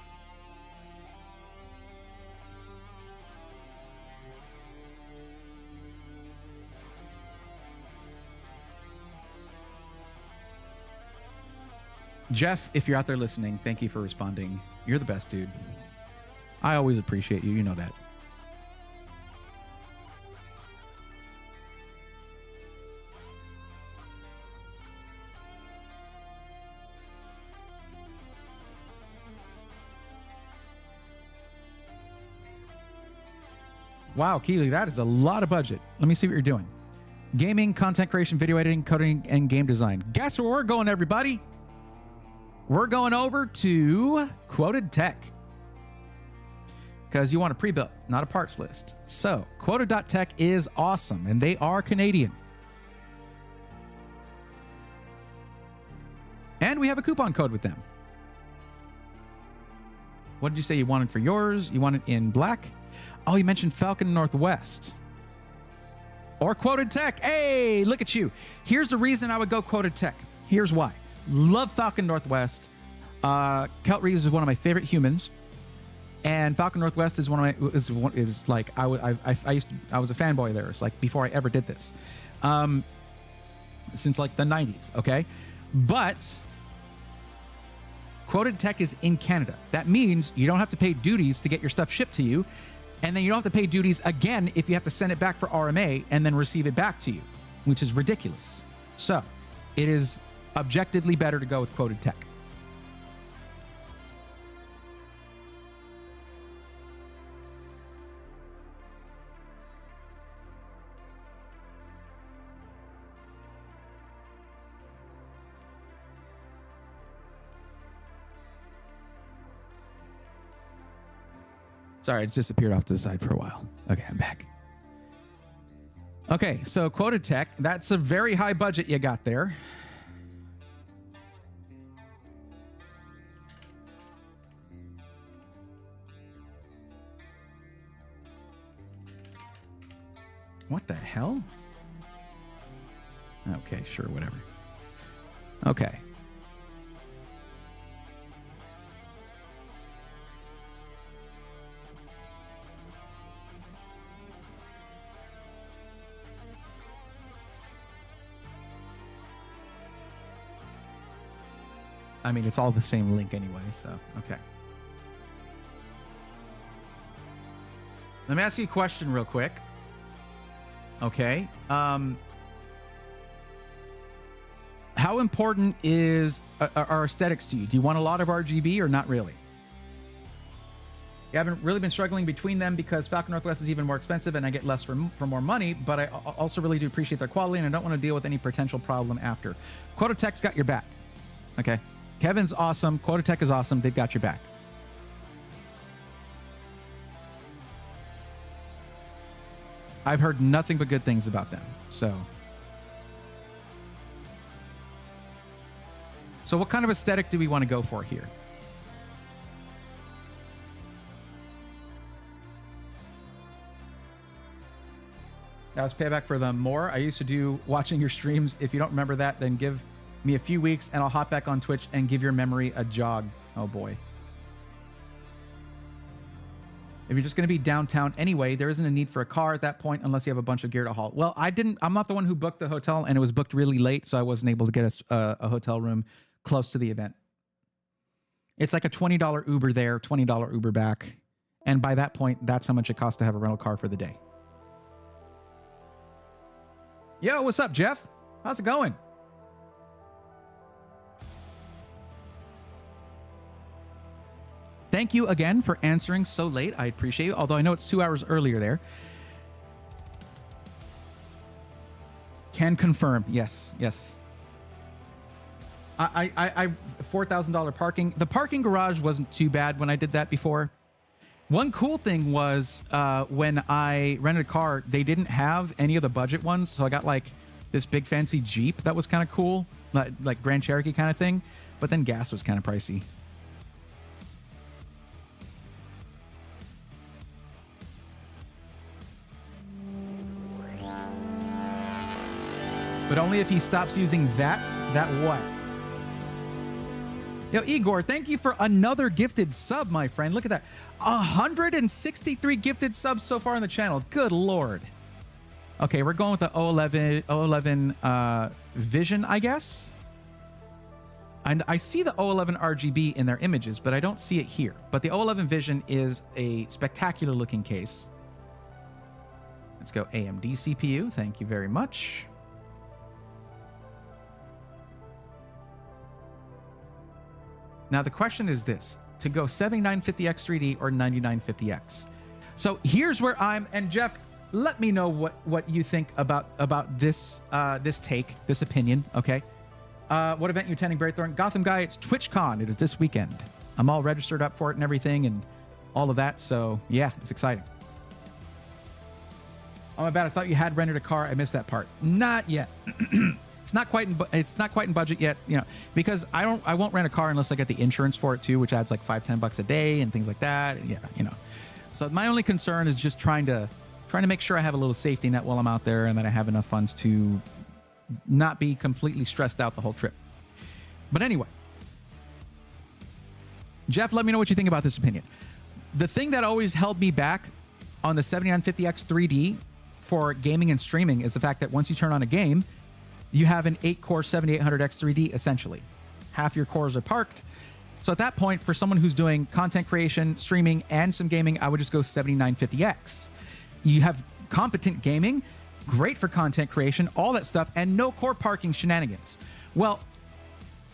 Jeff, if you're out there listening, thank you for responding. You're the best, dude. I always appreciate you. You know that. Wow, Keely, that is a lot of budget. Let me see what you're doing. Gaming, content creation, video editing, coding, and game design. Guess where we're going, everybody? We're going over to Quoted Tech. Because you want a pre-built, not a parts list. So, Quoted.tech is awesome, and they are Canadian. And we have a coupon code with them. What did you say you wanted for yours? You want it in black? Oh, you mentioned Falcon Northwest. Or Quoted Tech. Hey, look at you. Here's the reason I would go Quoted Tech. Here's why. Love Falcon Northwest. Kelt Reeves is one of my favorite humans, and Falcon Northwest is one of my is like I was a fanboy there. It's like before I ever did this, since like the 90s. Okay, but Quoted Tech is in Canada. That means you don't have to pay duties to get your stuff shipped to you, and then you don't have to pay duties again if you have to send it back for RMA and then receive it back to you, which is ridiculous. So it is objectively better to go with Quoted Tech. Sorry, it disappeared off to the side for a while. Okay, I'm back. Okay, so Quoted Tech, that's a very high budget you got there. What the hell? Okay, sure, whatever. Okay. I mean, it's all the same link anyway, so, okay. Let me ask you a question real quick. Okay. How important are aesthetics to you? Do you want a lot of RGB or not really? You haven't really been struggling between them because Falcon Northwest is even more expensive and I get less for more money, but I also really do appreciate their quality and I don't want to deal with any potential problem after. Quoted Tech's got your back. Okay. Kevin's awesome. Quoted Tech is awesome. They've got your back. I've heard nothing but good things about them. So what kind of aesthetic do we want to go for here? That was payback for the more I used to do watching your streams. If you don't remember that, then give me a few weeks and I'll hop back on Twitch and give your memory a jog. Oh boy. If you're just going to be downtown anyway, there isn't a need for a car at that point unless you have a bunch of gear to haul. Well, I'm not the one who booked the hotel and it was booked really late, so I wasn't able to get us a hotel room close to the event. It's like a $20 Uber there, $20 Uber back, And by that point, that's how much it costs to have a rental car for the day. Yo, what's up, Jeff? How's it going? Thank you again for answering so late. I appreciate you, although I know it's 2 hours earlier there. Can confirm. Yes, yes. I $4,000 parking. The parking garage wasn't too bad when I did that before. One cool thing was when I rented a car, they didn't have any of the budget ones. So I got like this big fancy Jeep that was kind of cool, like Grand Cherokee kind of thing. But then gas was kind of pricey. But only if he stops using that what? Yo, Igor, thank you for another gifted sub, my friend. Look at that. 163 gifted subs so far on the channel. Good Lord. Okay, we're going with the 011 Vision, I guess. And I see the 011 RGB in their images, but I don't see it here. But the 011 Vision is a spectacular looking case. Let's go AMD CPU. Thank you very much. Now, the question is this, to go 7950X 3D or 9950X. So here's where and Jeff, let me know what you think about this this opinion, okay? What event you attending, Braythorn? Gotham Guy, it's TwitchCon. It is this weekend. I'm all registered up for it and everything and all of that, so yeah, it's exciting. Oh, my bad, I thought you had rented a car. I missed that part. Not yet. It's not quite in budget yet, you know, because I won't rent a car unless I get the insurance for it too, which adds like $5-10 a day and things like that. And yeah, you know. So my only concern is just trying to make sure I have a little safety net while I'm out there and that I have enough funds to not be completely stressed out the whole trip. But anyway, Jeff, let me know what you think about this opinion. The thing that always held me back on the 7950X 3D for gaming and streaming is the fact that once you turn on a game, you have an 8-core 7800X 3D, essentially. Half your cores are parked. So at that point, for someone who's doing content creation, streaming, and some gaming, I would just go 7950X. You have competent gaming, great for content creation, all that stuff, and no core parking shenanigans. Well,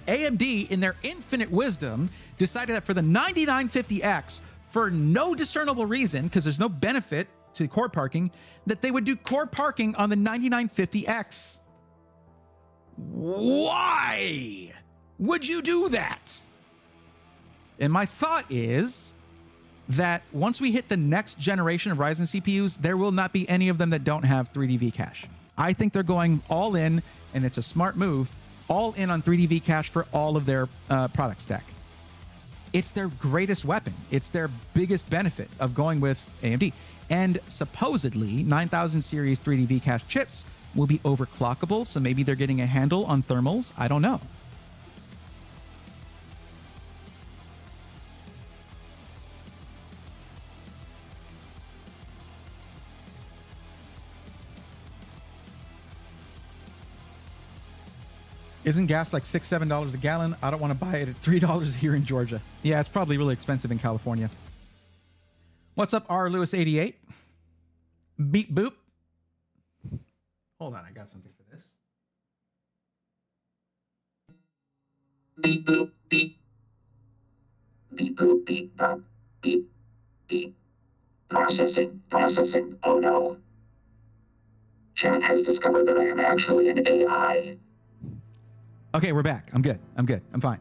AMD, in their infinite wisdom, decided that for the 9950X, for no discernible reason, because there's no benefit to core parking, that they would do core parking on the 9950X. Why would you do that? And my thought is that once we hit the next generation of Ryzen CPUs, there will not be any of them that don't have 3D V-Cache. I think they're going all in, and it's a smart move, all in on 3D V-Cache for all of their product stack. It's their greatest weapon. It's their biggest benefit of going with AMD. And supposedly, 9000 series 3D V-Cache chips will be overclockable, so maybe they're getting a handle on thermals. I don't know. Isn't gas like $6-7 a gallon? I don't want to buy it at $3 here in Georgia. Yeah, it's probably really expensive in California. What's up, R. Lewis 88? Beep boop. Hold on, I got something for this. Beep boop beep. Beep boop beep bop. Beep beep. Processing. Oh no. Chat has discovered that I am actually an AI. Okay, we're back. I'm good. I'm fine.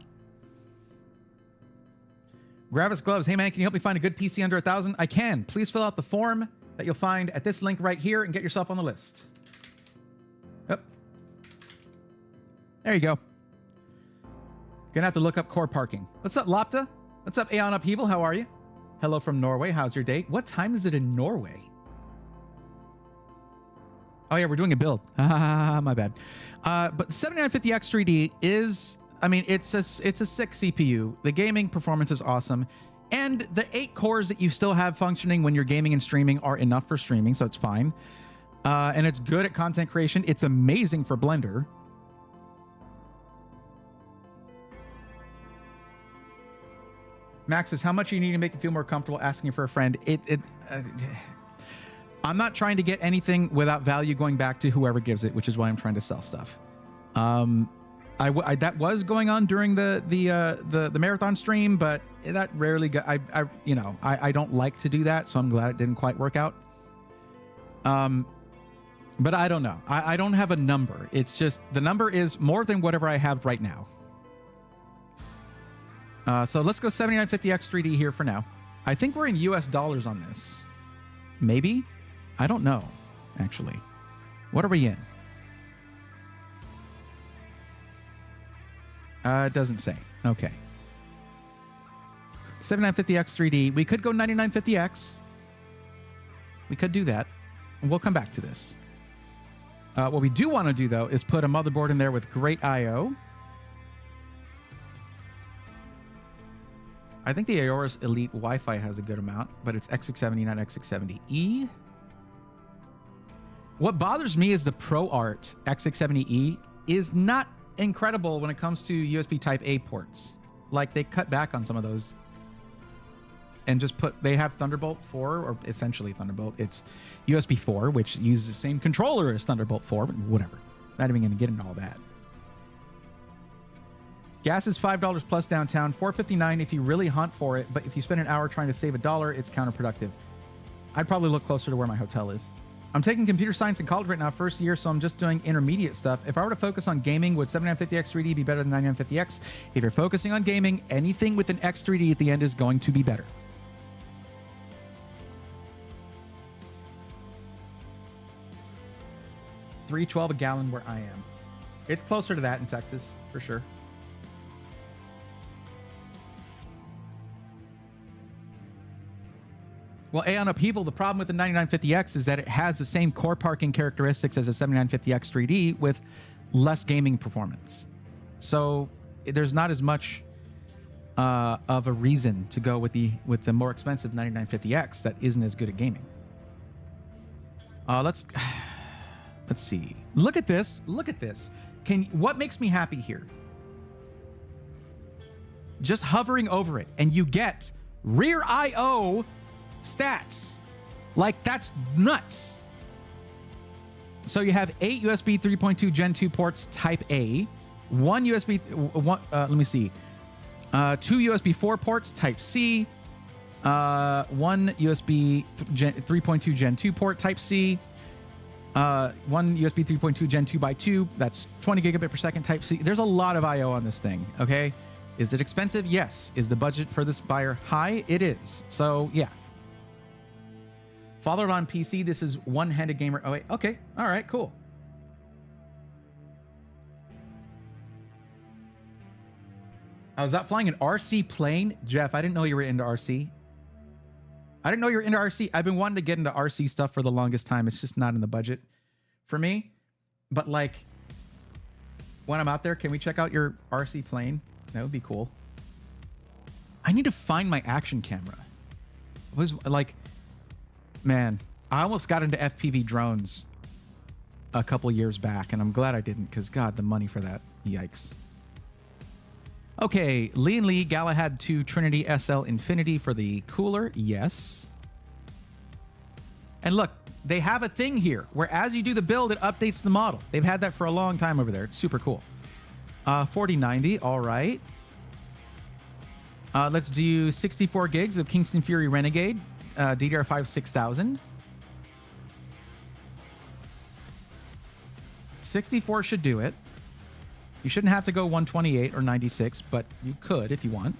Gravis Gloves. Hey man, can you help me find a good PC under 1,000? I can. Please fill out the form that you'll find at this link right here and get yourself on the list. Yep. There you go. Gonna have to look up core parking. What's up, Lopta? What's up, Aeon Upheaval? How are you? Hello from Norway. How's your day? What time is it in Norway? Oh yeah, we're doing a build. My bad. But the 7950X 3D is, I mean, it's a sick CPU. The gaming performance is awesome. And the 8 cores that you still have functioning when you're gaming and streaming are enough for streaming, so it's fine. And it's good at content creation. It's amazing for Blender. Max says, how much you need to make you feel more comfortable asking for a friend? I'm not trying to get anything without value going back to whoever gives it, which is why I'm trying to sell stuff. That was going on during the marathon stream, but that rarely got, I don't like to do that, so I'm glad it didn't quite work out. But I don't know. I don't have a number. It's just the number is more than whatever I have right now. So let's go 7950X 3D here for now. I think we're in US dollars on this. Maybe? I don't know, actually. What are we in? It doesn't say. Okay. 7950X 3D. We could go 9950X. We could do that. And we'll come back to this. What we do want to do, though, is put a motherboard in there with great I/O. I think the Aorus Elite Wi-Fi has a good amount, but it's X670, not X670E. What bothers me is the ProArt X670E is not incredible when it comes to USB Type-A ports. Like, they cut back on some of those and just they have Thunderbolt 4, or essentially Thunderbolt. It's USB 4, which uses the same controller as Thunderbolt 4, but whatever. Not even going to get into all that. Gas is $5 plus downtown, $4.59 if you really hunt for it, but if you spend an hour trying to save $1, it's counterproductive. I'd probably look closer to where my hotel is. I'm taking computer science in college right now, first year, so I'm just doing intermediate stuff. If I were to focus on gaming, would 7950X 3D be better than 9950X? If you're focusing on gaming, anything with an X3D at the end is going to be better. $3.12 a gallon where I am. It's closer to that in Texas, for sure. Well, Aeon Upheaval, the problem with the 9950X is that it has the same core parking characteristics as a 7950X 3D with less gaming performance. So there's not as much of a reason to go with the more expensive 9950X that isn't as good at gaming. Let's see. Look at this. Look at this. What makes me happy here? Just hovering over it, and you get rear I/O stats. Like, that's nuts. So you have 8 USB 3.2 Gen 2 ports Type A, 2 USB 4 ports Type C, 1 USB 3.2 Gen 2 port Type C, 1 USB 3.2 Gen 2x2, that's 20 gigabit per second Type C. There's a lot of I/O on this thing, okay? Is it expensive? Yes. Is the budget for this buyer high? It is. So, yeah. Followed on PC, this is One-Handed Gamer. Oh, wait. Okay. All right, cool. I was out flying an RC plane. Jeff, I didn't know you were into RC. I didn't know you were into RC. I've been wanting to get into RC stuff for the longest time. It's just not in the budget for me. But, like, when I'm out there, can we check out your RC plane? That would be cool. I need to find my action camera. It was like... Man, I almost got into FPV drones a couple years back, and I'm glad I didn't, because, God, the money for that. Yikes. Okay, Lee and Lee, Galahad 2 Trinity SL Infinity for the cooler. Yes. And look, they have a thing here where as you do the build, it updates the model. They've had that for a long time over there. It's super cool. 4090, all right. Let's do 64 gigs of Kingston Fury Renegade. DDR5 6000. 64 should do it. You shouldn't have to go 128 or 96, but you could if you want.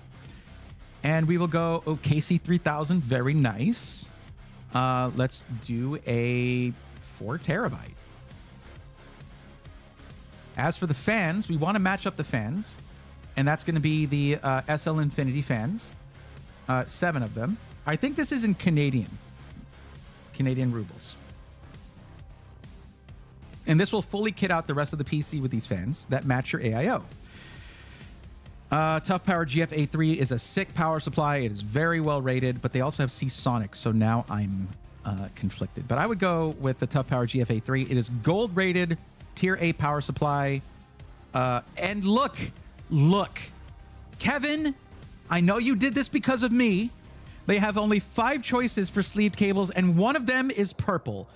And we will go KC3000. Very nice. Let's do a 4 terabyte. As for the fans, we want to match up the fans. And that's going to be the SL Infinity fans. 7 of them. I think this is in Canadian rubles. And this will fully kit out the rest of the PC with these fans that match your AIO. Tough Power GF-A3 is a sick power supply. It is very well rated, but they also have Seasonic, so now I'm conflicted. But I would go with the Tough Power GF-A3. It is gold rated, tier A power supply. And look, Kevin, I know you did this because of me. They have only 5 choices for sleeved cables, and one of them is purple.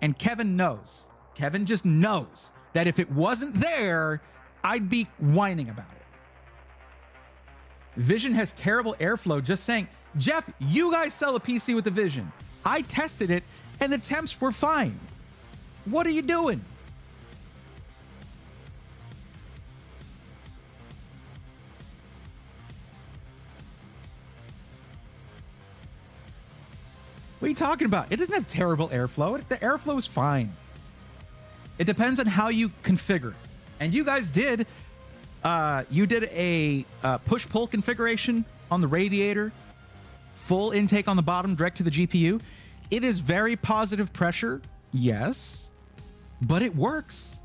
And Kevin knows. Kevin just knows that if it wasn't there, I'd be whining about it. Vision has terrible airflow. Just saying. Jeff, you guys sell a PC with the Vision. I tested it, and the temps were fine. What are you doing? What are you talking about? It doesn't have terrible airflow. The airflow is fine. It depends on how you configure it. And you guys did. You did a push-pull configuration on the radiator. Full intake on the bottom, direct to the GPU. It is very positive pressure, yes, but it works.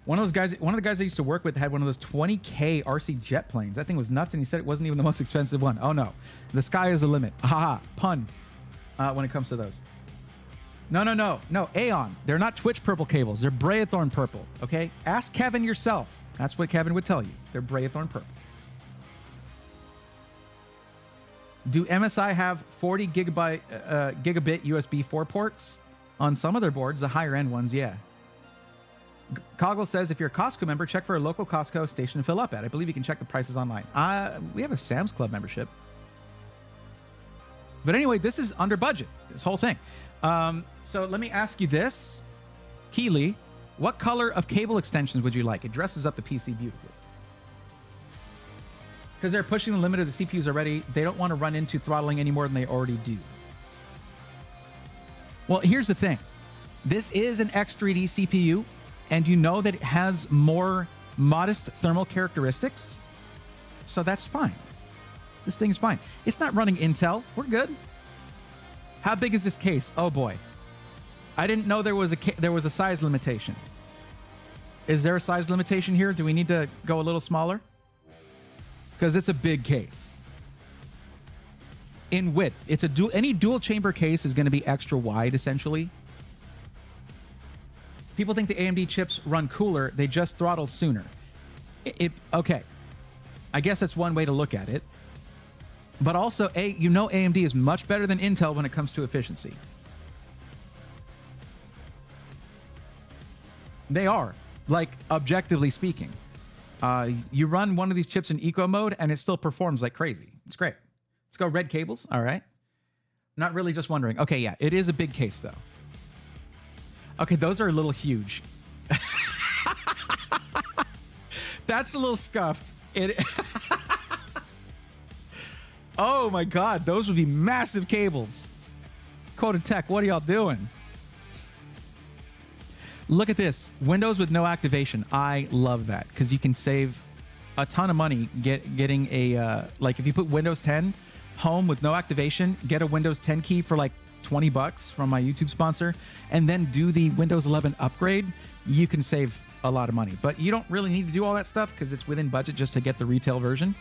One of the guys I used to work with had one of those 20K RC jet planes. That thing was nuts, and he said it wasn't even the most expensive one. Oh no, the sky is the limit. Haha, pun. When it comes to those. No, Aeon. They're not Twitch purple cables. They're Braethorn purple. Okay, ask Kevin yourself. That's what Kevin would tell you. They're Braethorn purple. Do MSI have 40 gigabit USB 4 ports? On some of their boards, the higher end ones, yeah. Coggle says, if you're a Costco member, check for a local Costco station to fill up at. I believe you can check the prices online. We have a Sam's Club membership. But anyway, this is under budget, this whole thing. So let me ask you this. Keely, what color of cable extensions would you like? It dresses up the PC beautifully. Because they're pushing the limit of the CPUs already. They don't want to run into throttling any more than they already do. Well, here's the thing. This is an X3D CPU, and you know that it has more modest thermal characteristics. So that's fine. This thing is fine. It's not running Intel. We're good. How big is this case? Oh boy. I didn't know there was a size limitation. Is there a size limitation here? Do we need to go a little smaller? Because it's a big case. In width, it's any dual chamber case is going to be extra wide, essentially. People think the AMD chips run cooler. They just throttle sooner. Okay. I guess that's one way to look at it. But also, AMD is much better than Intel when it comes to efficiency. They are, like, objectively speaking. You run one of these chips in eco mode, and it still performs like crazy. It's great. Let's go red cables. All right. Not really, just wondering. Okay, yeah, it is a big case, though. Okay, those are a little huge. That's a little scuffed. Oh my God, those would be massive cables. Code Tech, what are y'all doing? Look at this. Windows with no activation. I love that because you can save a ton of money getting a, like if you put Windows 10 home with no activation, get a Windows 10 key for like $20 from my YouTube sponsor, and then do the Windows 11 upgrade, you can save a lot of money. But you don't really need to do all that stuff because it's within budget just to get the retail version.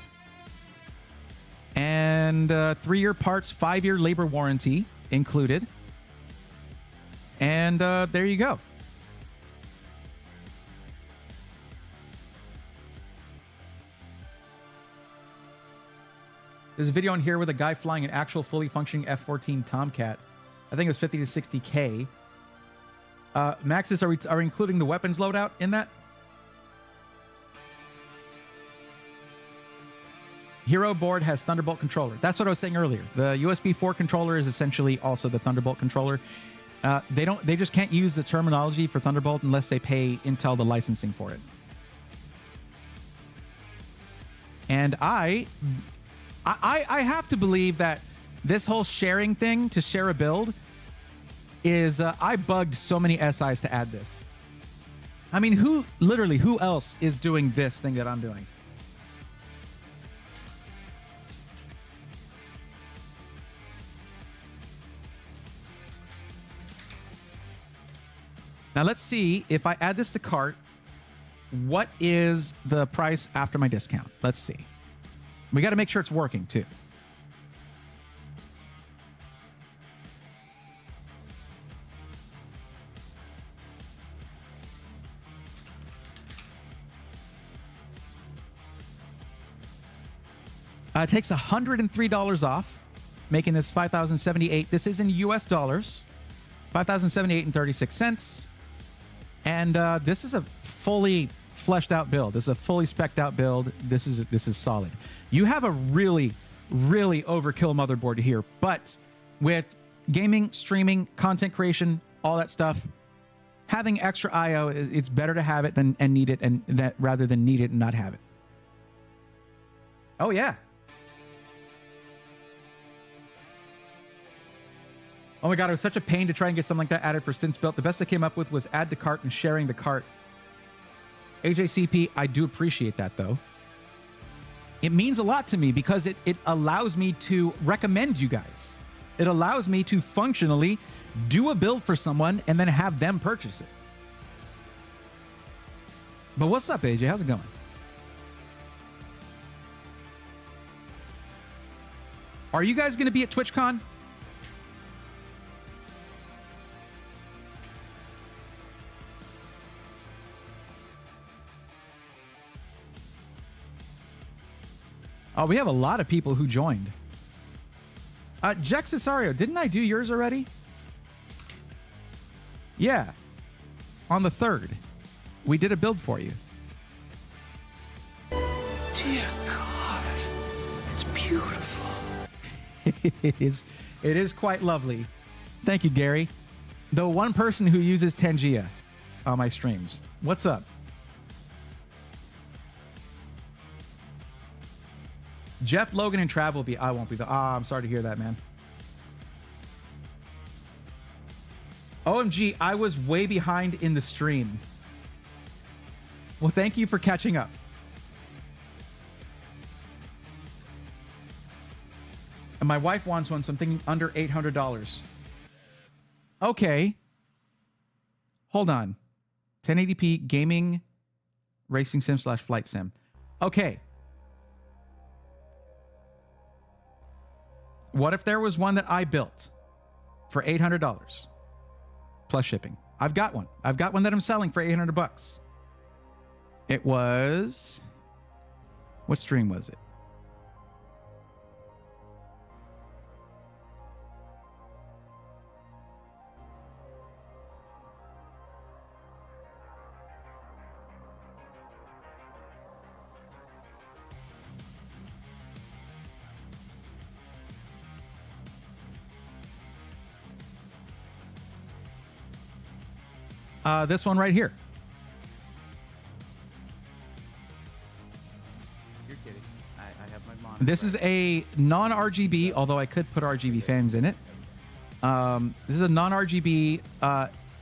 And 3-year parts, 5-year labor warranty included. And there you go. There's a video on here with a guy flying an actual fully functioning F-14 Tomcat. I think it was 50 to 60K. Maxis, are we including the weapons loadout in that? Hero board has Thunderbolt controller. That's what I was saying earlier. The USB 4 controller is essentially also the Thunderbolt controller. They just can't use the terminology for Thunderbolt unless they pay Intel the licensing for it. And I have to believe that this whole sharing thing to share a build is, I bugged so many SIs to add this. I mean, who else is doing this thing that I'm doing? Now let's see if I add this to cart, what is the price after my discount? Let's see. We got to make sure it's working too. It takes $103 off, making this $5,078. This is in US dollars, $5,078.36. And this is a fully fleshed out build. This is a fully specced out build. This is solid. You have a really, really overkill motherboard here, but with gaming, streaming, content creation, all that stuff, having extra IO, it's better to have it than and need it, and that rather than need it and not have it. Oh yeah. Oh my God, it was such a pain to try and get something like that added for Stints built. The best I came up with was add to cart and sharing the cart. AJCP, I do appreciate that though. It means a lot to me because it allows me to recommend you guys. It allows me to functionally do a build for someone and then have them purchase it. But what's up, AJ? How's it going? Are you guys going to be at TwitchCon? Oh, we have a lot of people who joined. Jack Cesario, didn't I do yours already? Yeah. On the 3rd. We did a build for you. Dear God, it's beautiful. It is quite lovely. Thank you, Gary. The one person who uses Tangia on my streams. What's up? Jeff, Logan, and Trav will be. I won't be. I'm sorry to hear that, man. OMG, I was way behind in the stream. Well, thank you for catching up. And my wife wants one, so I'm thinking under $800. Okay. Hold on. 1080p gaming racing sim / flight sim. Okay. What if there was one that I built for $800 plus shipping? I've got one. I've got one that I'm selling for $800. It was, what stream was it? This one right here. You're kidding. I have my monitor. This is a non-RGB, although I could put RGB fans in it. This is a non-RGB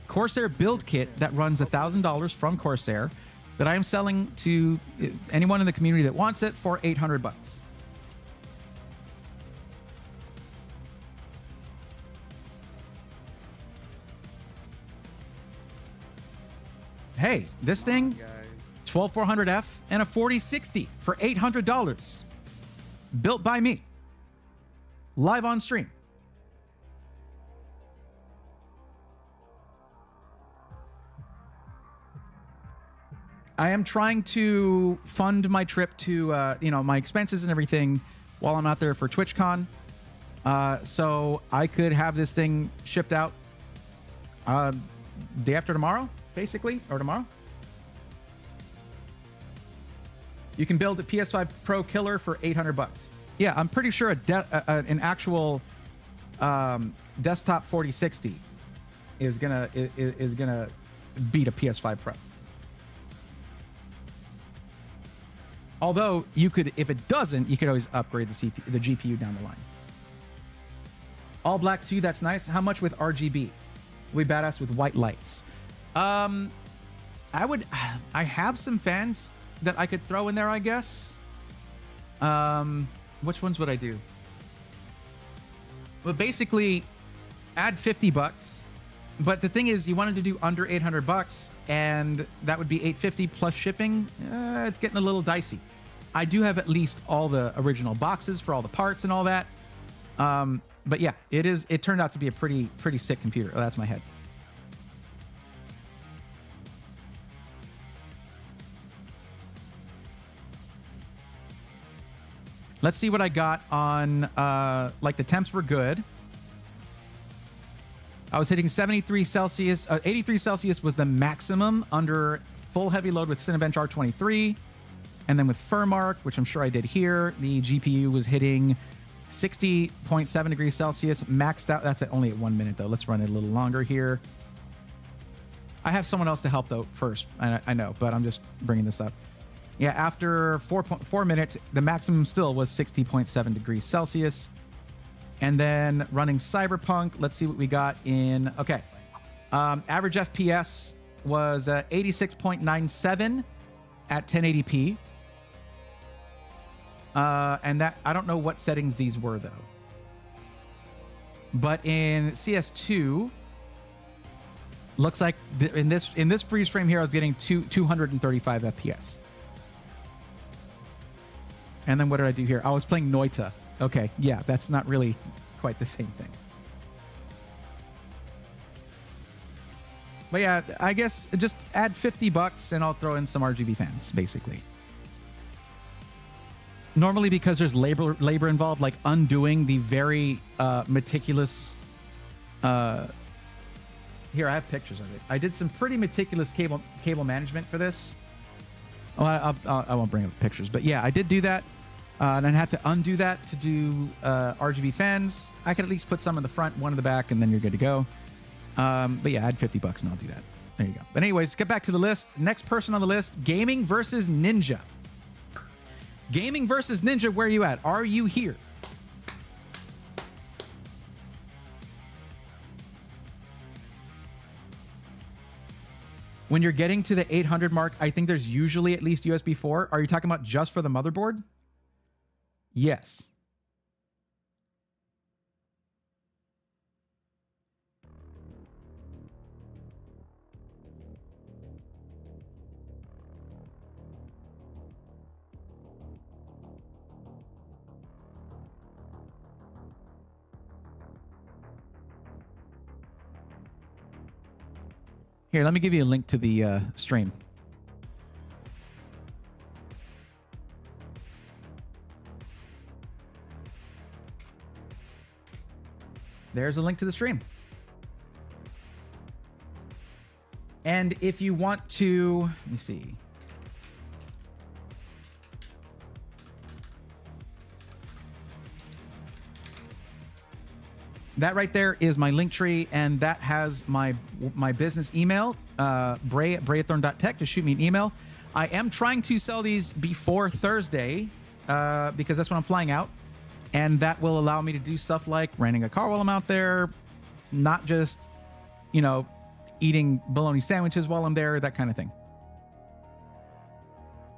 Corsair build kit that runs $1,000 from Corsair that I am selling to anyone in the community that wants it for $800. Hey, this thing, 12400F and a 4060 for $800. Built by me. Live on stream. I am trying to fund my trip to, my expenses and everything while I'm out there for TwitchCon. So I could have this thing shipped out day after tomorrow, basically, or tomorrow. You can build a PS5 Pro killer for $800. Yeah, I'm pretty sure an actual desktop 4060 is gonna beat a PS5 Pro. Although you could, if it doesn't, you could always upgrade the GPU down the line. All black too, that's nice. How much with RGB? We'll be badass with white lights. I have some fans that I could throw in there, I guess. Which ones would I do? Well, basically, add $50. But the thing is, you wanted to do under $800, and that would be $850 plus shipping. It's getting a little dicey. I do have at least all the original boxes for all the parts and all that. But yeah, it turned out to be a pretty sick computer. Oh, that's my head. Let's see what I got on, like the temps were good. I was hitting 73 Celsius, 83 Celsius was the maximum under full heavy load with Cinebench R23. And then with Furmark, which I'm sure I did here, the GPU was hitting 60.7 degrees Celsius, maxed out. That's only at 1 minute though. Let's run it a little longer here. I have someone else to help though first. I know, but I'm just bringing this up. Yeah, after 4.4 minutes, the maximum still was 60.7 degrees Celsius. And then running Cyberpunk, let's see what we got in. Okay. Average FPS was 86.97 at 1080p. And that, I don't know what settings these were though. But in CS2, looks like in this freeze frame here, I was getting 235 FPS. And then what did I do here? I was playing Noita. Okay, yeah, that's not really quite the same thing. But yeah, I guess just add $50 and I'll throw in some RGB fans, basically. Normally, because there's labor involved, like undoing the very meticulous. Here, I have pictures of it. I did some pretty meticulous cable management for this. Oh, I won't bring up pictures, but yeah, I did do that. And I had to undo that to do RGB fans. I could at least put some in the front, one in the back, and then you're good to go. But yeah, add $50 and I'll do that. There you go. But anyways, get back to the list. Next person on the list, Gaming versus Ninja. Gaming versus Ninja, where are you at? Are you here? When you're getting to the 800 mark, I think there's usually at least USB 4. Are you talking about just for the motherboard? Yes. Here, let me give you a link to the stream. There's a link to the stream. And if you want to, let me see. That right there is my link tree, and that has my business email, bray@brayathorn.tech, to shoot me an email. I am trying to sell these before Thursday because that's when I'm flying out. And that will allow me to do stuff like renting a car while I'm out there, not just, eating bologna sandwiches while I'm there, that kind of thing.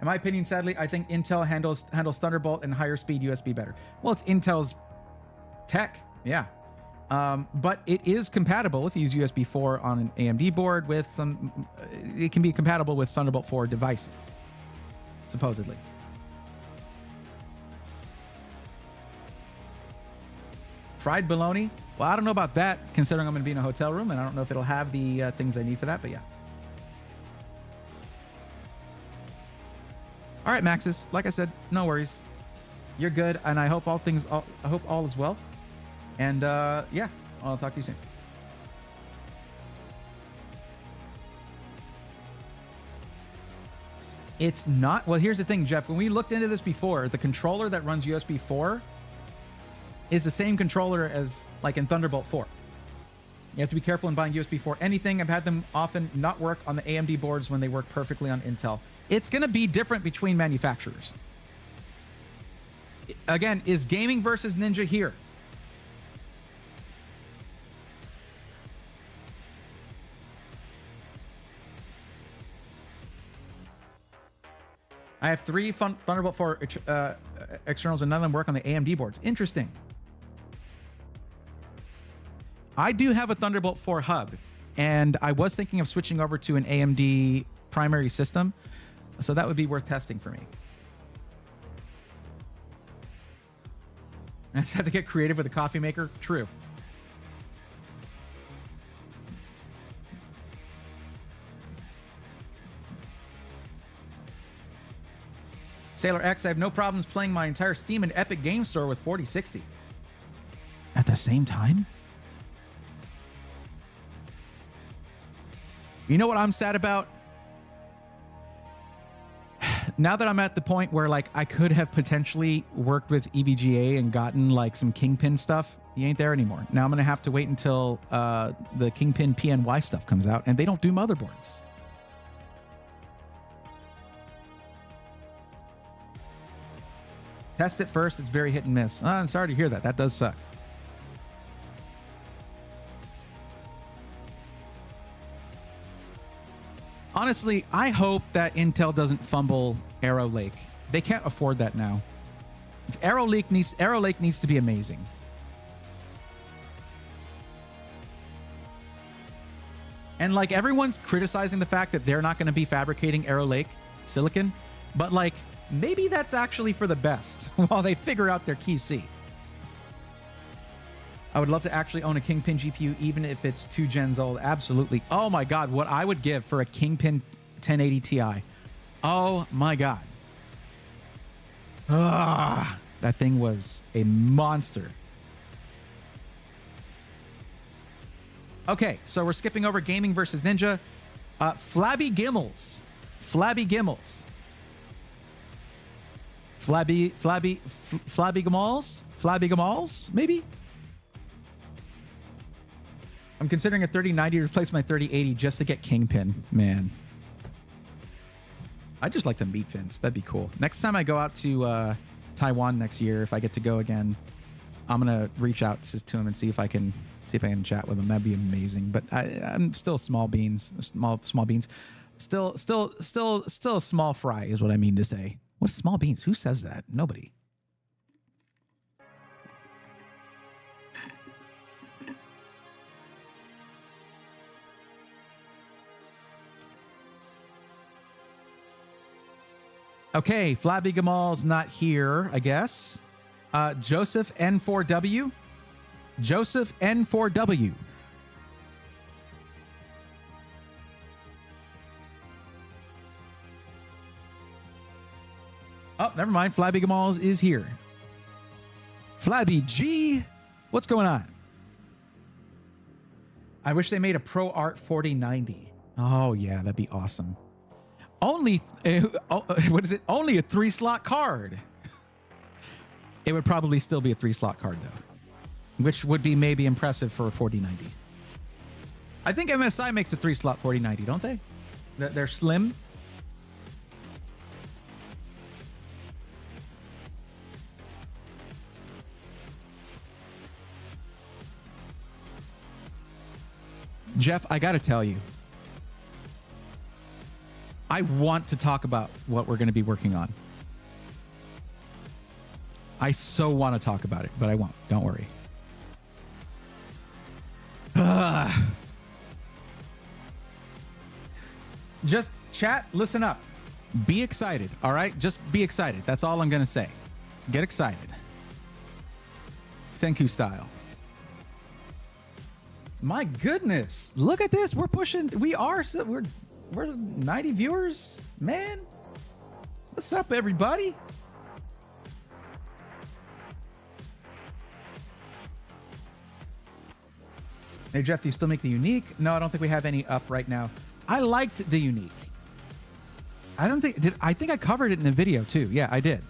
In my opinion, sadly, I think Intel handles Thunderbolt and higher speed USB better. Well, it's Intel's tech, yeah. But it is compatible if you use USB 4 on an AMD board with some, it can be compatible with Thunderbolt 4 devices, supposedly. Fried bologna? Well, I don't know about that, considering I'm going to be in a hotel room, and I don't know if it'll have the things I need for that, but yeah. All right, Maxis. Like I said, no worries. You're good, and I hope I hope all is well. And yeah, I'll talk to you soon. It's not. Well, here's the thing, Jeff. When we looked into this before, the controller that runs USB 4 is the same controller as like in Thunderbolt 4. You have to be careful in buying USB 4 anything. I've had them often not work on the AMD boards when they work perfectly on Intel. It's going to be different between manufacturers. Again, is Gaming versus Ninja here? I have 3 Thunderbolt 4 externals, and none of them work on the AMD boards. Interesting. I do have a Thunderbolt 4 hub, and I was thinking of switching over to an AMD primary system, so that would be worth testing for me. I just have to get creative with a coffee maker. True. Sailor X, I have no problems playing my entire Steam and Epic Game Store with 4060. At the same time? You know what I'm sad about? Now that I'm at the point where like I could have potentially worked with EVGA and gotten like some Kingpin stuff, he ain't there anymore. Now I'm going to have to wait until the Kingpin PNY stuff comes out, and they don't do motherboards. Test it first. It's very hit and miss. I'm sorry to hear that. That does suck. Honestly, I hope that Intel doesn't fumble Arrow Lake. They can't afford that now. Arrow Lake needs to be amazing. And like everyone's criticizing the fact that they're not going to be fabricating Arrow Lake silicon, but like maybe that's actually for the best while they figure out their QC. I would love to actually own a Kingpin GPU, even if it's 2 gens old. Absolutely. Oh my God, what I would give for a Kingpin 1080 Ti. Oh my God. That thing was a monster. Okay, so we're skipping over gaming versus ninja. Flabby Gimmels. Flabby Gimmels. Flabby Gamals? Flabby Gamals, maybe? I'm considering a 3090 to replace my 3080 just to get Kingpin. Man. I'd just like to meet Vince. That'd be cool. Next time I go out to Taiwan next year, if I get to go again, I'm going to reach out to him and see if I can chat with him. That'd be amazing. But I'm still small beans. Small beans. Still a small fry is what I mean to say. What is small beans? Who says that? Nobody. Okay, Flabby Gamal's not here, I guess. Joseph N4W. Joseph N4W. Oh, never mind. Flabby Gamal's is here. Flabby G, what's going on? I wish they made a Pro Art 4090. Oh, yeah, that'd be awesome. Only, what is it? Only a 3-slot card. It would probably still be a 3-slot card, though, which would be maybe impressive for a 4090. I think MSI makes a 3-slot 4090, don't they? They're slim. Jeff, I got to tell you, I want to talk about what we're going to be working on. I so want to talk about it, but I won't. Don't worry. Just chat, listen up. Be excited, all right? Just be excited. That's all I'm going to say. Get excited. Senku style. My goodness. Look at this. We're pushing. We're 90 viewers, man. What's up, everybody? Hey, Jeff, do you still make the unique? No, I don't think we have any up right now. I liked the unique. I think I covered it in the video too. Yeah, I did.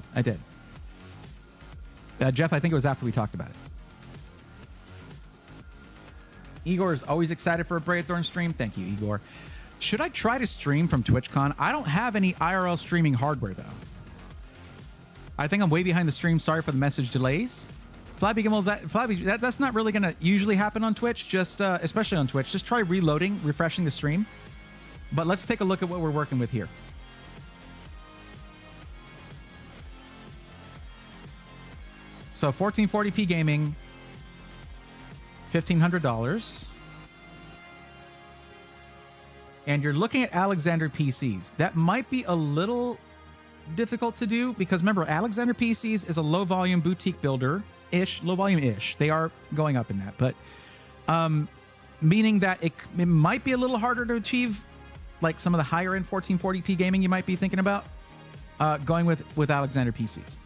Jeff, I think it was after we talked about it. Igor is always excited for a Braithorn stream. Thank you, Igor. Should I try to stream from TwitchCon? I don't have any IRL streaming hardware, though. I think I'm way behind the stream. Sorry for the message delays. Flabby Gimmels, that's not really going to usually happen on Twitch, just especially on Twitch. Just try reloading, refreshing the stream. But let's take a look at what we're working with here. So 1440p gaming, $1,500. And you're looking at Alexander PCs. That might be a little difficult to do because remember, Alexander PCs is a low volume boutique builder-ish, low volume-ish. They are going up in that, but meaning that it might be a little harder to achieve like some of the higher end 1440p gaming you might be thinking about. going with Alexander PCs.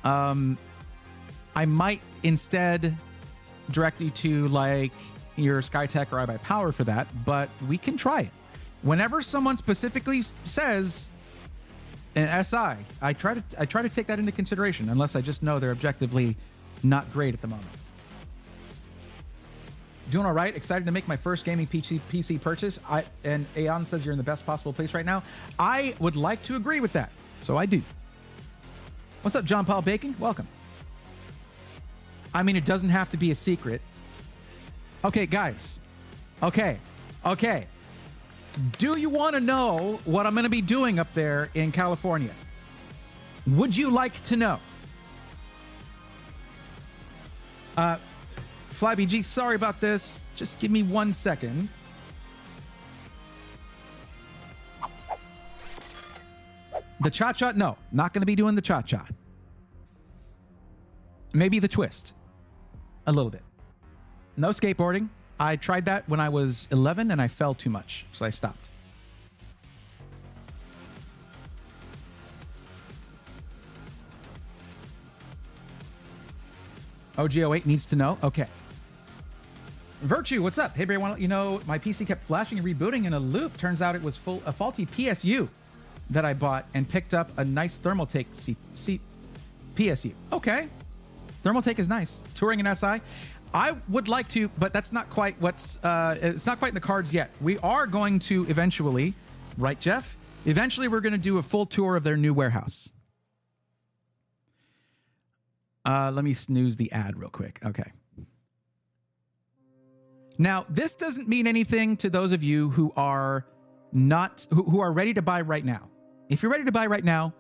I might instead direct you to like your SkyTech or iBuyPower for that, but we can try it. Whenever someone specifically says an SI, I try to take that into consideration, unless I just know they're objectively not great at the moment. Doing all right. Excited to make my first gaming PC purchase. And Aeon says you're in the best possible place right now. I would like to agree with that, so I do. What's up, John Paul Bacon? Welcome. I mean, it doesn't have to be a secret. Okay, guys. Okay. Do you want to know what I'm going to be doing up there in California? Would you like to know? FlyBG, sorry about this. Just give me 1 second. The cha-cha? No, not going to be doing the cha-cha. Maybe the twist. A little bit. No skateboarding. I tried that when I was 11 and I fell too much, so I stopped. OG08 needs to know. Okay. Virtue, what's up? Hey, Barry, I want to let you know my PC kept flashing and rebooting in a loop. Turns out it was a faulty PSU that I bought and picked up a nice Thermaltake PSU. Okay. Thermaltake is nice. Touring an SI. I would like to, but that's not quite it's not quite in the cards yet. We are going to eventually, right, Jeff? Eventually, we're going to do a full tour of their new warehouse. Let me snooze the ad real quick. Okay. Now, this doesn't mean anything to those of you who are who are ready to buy right now. If you're ready to buy right now,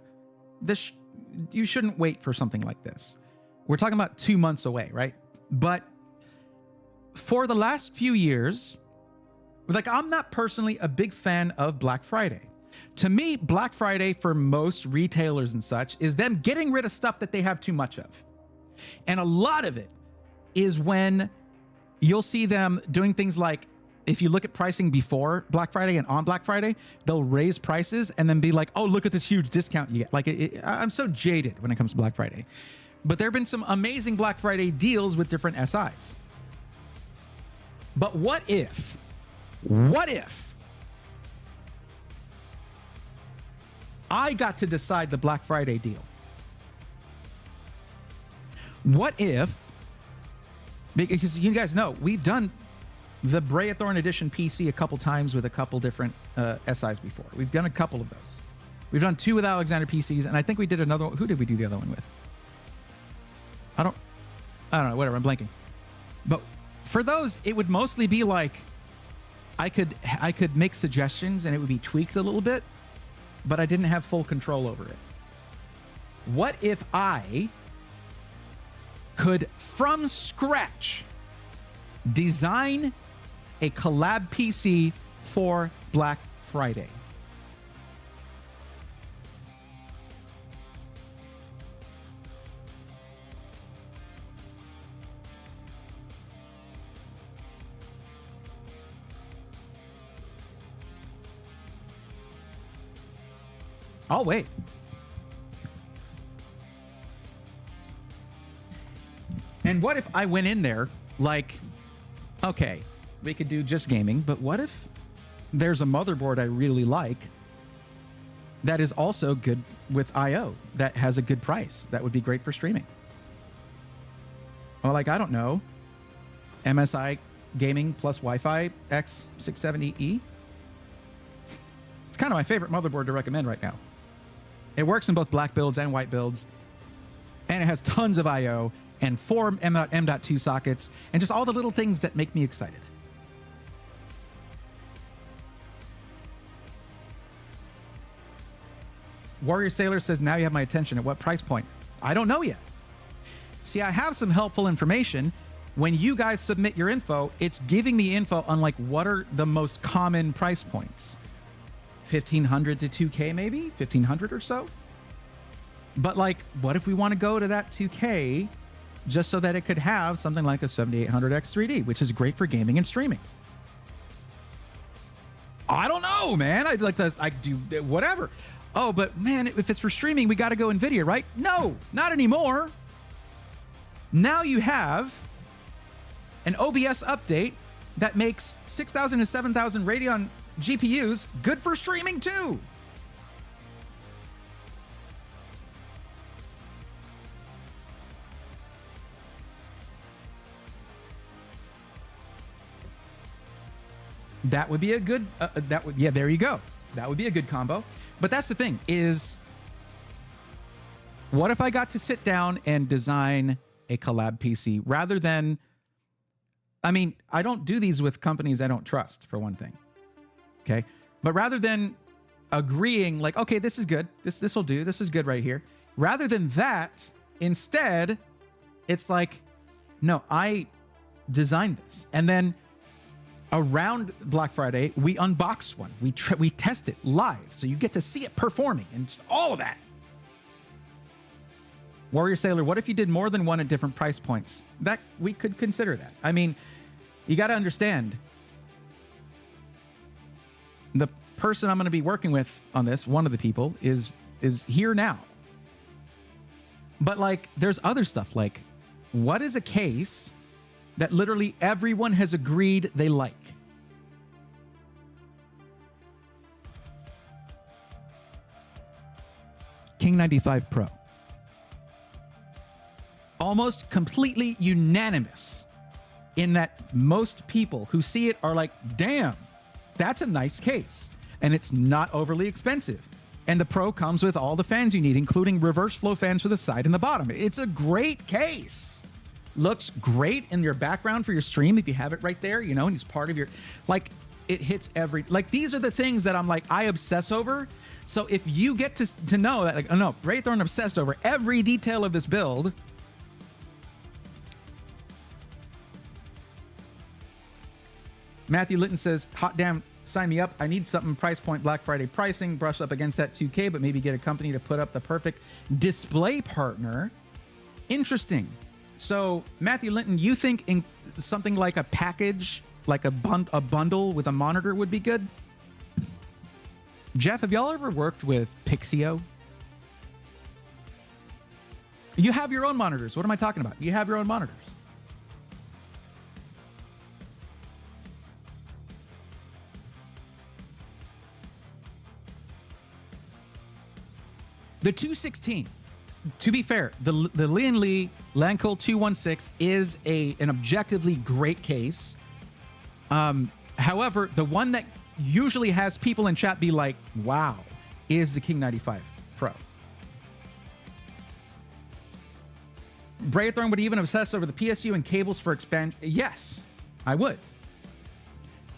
you shouldn't wait for something like this. We're talking about 2 months away, right? But for the last few years, like, I'm not personally a big fan of Black Friday. To me, Black Friday for most retailers and such is them getting rid of stuff that they have too much of. And a lot of it is when you'll see them doing things like, if you look at pricing before Black Friday and on Black Friday, they'll raise prices and then be like, oh, look at this huge discount you get. Like, I'm so jaded when it comes to Black Friday. But there have been some amazing Black Friday deals with different SIs. But what if I got to decide the Black Friday deal? What if, because you guys know, we've done the Brayathorn Edition PC a couple times with a couple different SIs before. We've done a couple of those. We've done 2 with Alexander PCs, and I think we did another one. Who did we do the other one with? I don't know, whatever, I'm blanking. But for those, it would mostly be like, I could make suggestions and it would be tweaked a little bit, but I didn't have full control over it. What if I could, from scratch, design a collab PC for Black Friday? I'll wait. And what if I went in there like, okay, we could do just gaming, but what if there's a motherboard I really like that is also good with I/O, that has a good price, that would be great for streaming? Or like, I don't know, MSI Gaming plus Wi-Fi X670E. It's kind of my favorite motherboard to recommend right now. It works in both black builds and white builds, and it has tons of I/O and 4 M.2 sockets and just all the little things that make me excited. Warrior Sailor says, now you have my attention. At what price point? I don't know yet. See, I have some helpful information. When you guys submit your info, it's giving me info on like what are the most common price points. 1,500 to 2K, maybe 1,500 or so. But like, what if we want to go to that 2K just so that it could have something like a 7800X 3D, which is great for gaming and streaming? I don't know, man. I do whatever. oh, but man, if it's for streaming, we got to go NVIDIA, right? No, not anymore. Now you have an OBS update that makes 6,000 to 7,000 Radeon GPUs good for streaming too. That would be a good, there you go. That would be a good combo. But that's the thing is, what if I got to sit down and design a collab PC rather than, I mean, I don't do these with companies I don't trust, for one thing. Okay. But rather than agreeing like, okay, this is good. This will do. This is good right here. Rather than that, instead, it's like, no, I designed this. And then around Black Friday, we unbox one. We test it live. So you get to see it performing and just all of that. Warrior Sailor, what if you did more than one at different price points? That we could consider that. I mean, you got to understand, the person I'm going to be working with on this, one of the people, is here now. But like, there's other stuff like, what is a case that literally everyone has agreed they like? King 95 Pro. Almost completely unanimous in that most people who see it are like, damn, that's a nice case. And it's not overly expensive. And the Pro comes with all the fans you need, including reverse flow fans for the side and the bottom. It's a great case. Looks great in your background for your stream if you have it right there, you know, and it's part of your, like, it hits every, like, these are the things that I'm like, I obsess over. So if you get to know that, like, oh no, Braithorn obsessed over every detail of this build. Matthew Litton says, hot damn, sign me up. I need something price point Black Friday pricing, brush up against that 2K, but maybe get a company to put up the perfect display partner. Interesting. So Matthew Linton, you think in something like a package, like a bundle with a monitor would be good? Jeff, have y'all ever worked with Pixio? You have your own monitors. What am I talking about? You have your own monitors. The 216, to be fair, the Lian Li Lanco 216 is an objectively great case. However, the one that usually has people in chat be like, wow, is the King 95 Pro. Braithorn would even obsess over the PSU and cables for expand. Yes, I would.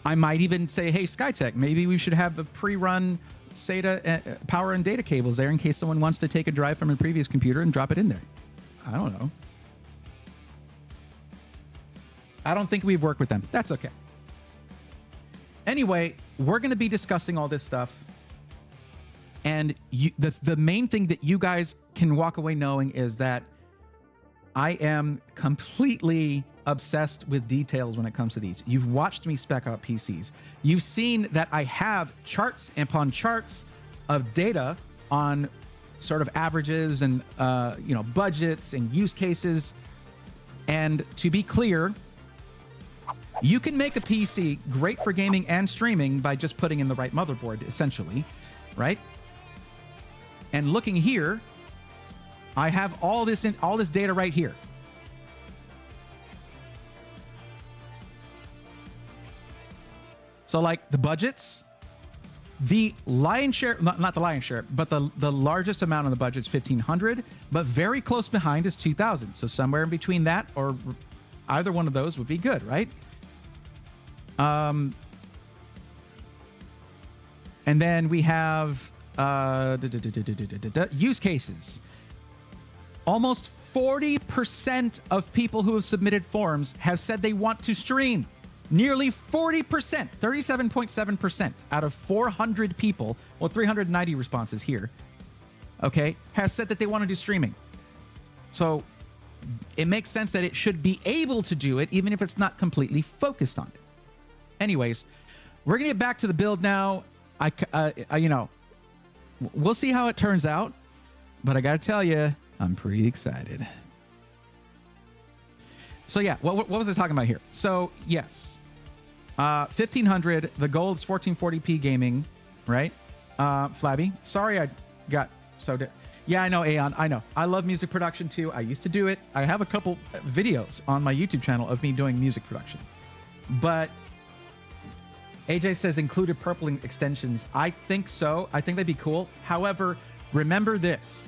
I might even say, hey, Skytech, maybe we should have a pre-run SATA power and data cables there in case someone wants to take a drive from a previous computer and drop it in there. I don't know. I don't think we've worked with them. That's okay. Anyway, we're going to be discussing all this stuff. And the main thing that you guys can walk away knowing is that I am completely obsessed with details when it comes to these. You've watched me spec out PCs. You've seen that I have charts upon charts of data on sort of averages and budgets and use cases. And to be clear, you can make a PC great for gaming and streaming by just putting in the right motherboard, essentially, right? And looking here, I have all this data right here. So like the budgets, the lion's share, not the lion's share, but the largest amount of the budget is 1,500, but very close behind is 2,000. So somewhere in between that or either one of those would be good, right? And then we have use cases. Almost 40% of people who have submitted forms have said they want to stream. Nearly 40%, 37.7% out of 400 people, well, 390 responses here, okay, have said that they want to do streaming. So it makes sense that it should be able to do it, even if it's not completely focused on it. Anyways, we're going to get back to the build now. we'll see how it turns out. But I got to tell you, I'm pretty excited. So yeah, what was I talking about here? So yes, 1500. The goal is 1440p gaming, right? Flabby, sorry I got so. Yeah, I know, Aeon. I know. I love music production too. I used to do it. I have a couple videos on my YouTube channel of me doing music production. But AJ says included purpling extensions. I think so. I think that'd be cool. However, remember this.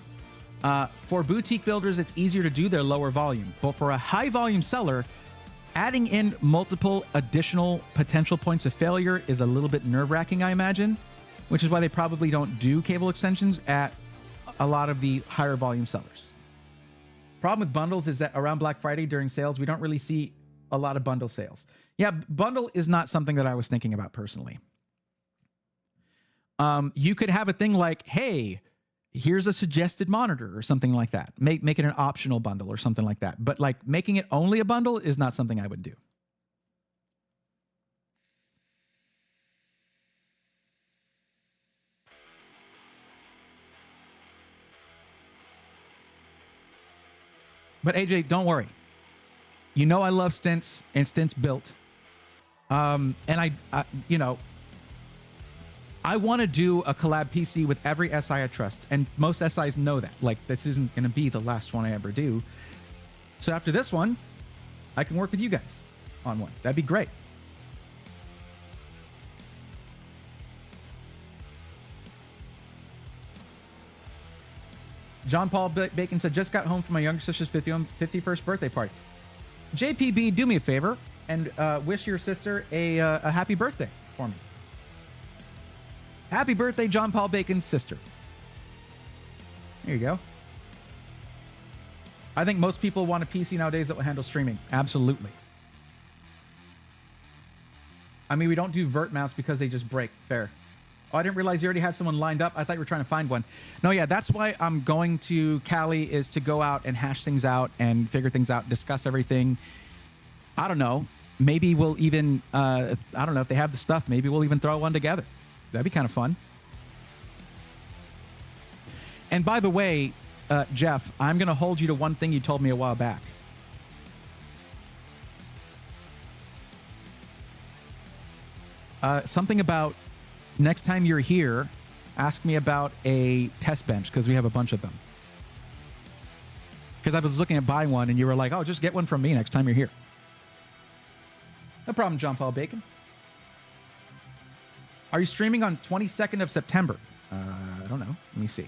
For boutique builders, it's easier to do their lower volume. But for a high volume seller, adding in multiple additional potential points of failure is a little bit nerve-wracking, I imagine, which is why they probably don't do cable extensions at a lot of the higher volume sellers. Problem with bundles is that around Black Friday during sales, we don't really see a lot of bundle sales. Yeah, bundle is not something that I was thinking about personally. You could have a thing like, hey, here's a suggested monitor or something like that. Make it an optional bundle or something like that. But like making it only a bundle is not something I would do. But AJ, don't worry. You know I love stints and stints built. And I you know, I want to do a collab PC with every SI I trust, and most SIs know that. Like, this isn't going to be the last one I ever do. So after this one, I can work with you guys on one. That'd be great. John Paul Bacon said, just got home from my younger sister's 51st birthday party. JPB, do me a favor and wish your sister a happy birthday for me. Happy birthday, John Paul Bacon's sister. There you go. I think most people want a PC nowadays that will handle streaming. Absolutely. I mean, we don't do vert mounts because they just break. Fair. Oh, I didn't realize you already had someone lined up. I thought you were trying to find one. No, yeah, that's why I'm going to Cali, is to go out and hash things out and figure things out, discuss everything. I don't know. Maybe we'll even, I don't know if they have the stuff. Maybe we'll even throw one together. That'd be kind of fun. And by the way, Jeff, I'm going to hold you to one thing you told me a while back. Something about next time you're here, ask me about a test bench, because we have a bunch of them. Because I was looking at buying one, and you were like, oh, just get one from me next time you're here. No problem, John Paul Bacon. Are you streaming on 22nd of September? I don't know. Let me see.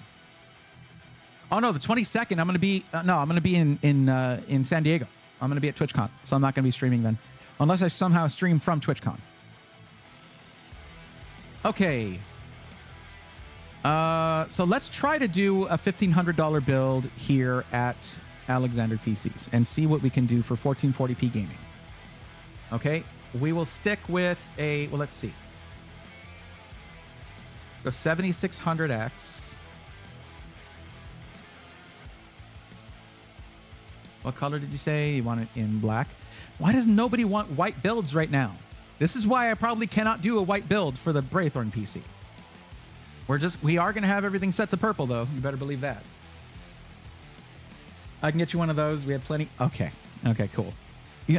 Oh no, the 22nd. I'm going to be I'm going to be in San Diego. I'm going to be at TwitchCon, so I'm not going to be streaming then, unless I somehow stream from TwitchCon. Okay. So let's try to do a $1,500 build here at Alexander PCs and see what we can do for 1440p gaming. Okay, we will stick with a, well, let's see. Go 7600X. What color did you say? You want it in black? Why does nobody want white builds right now? This is why I probably cannot do a white build for the Braithorn PC. We are going to have everything set to purple, though. You better believe that. I can get you one of those. We have plenty. Okay. Okay, cool.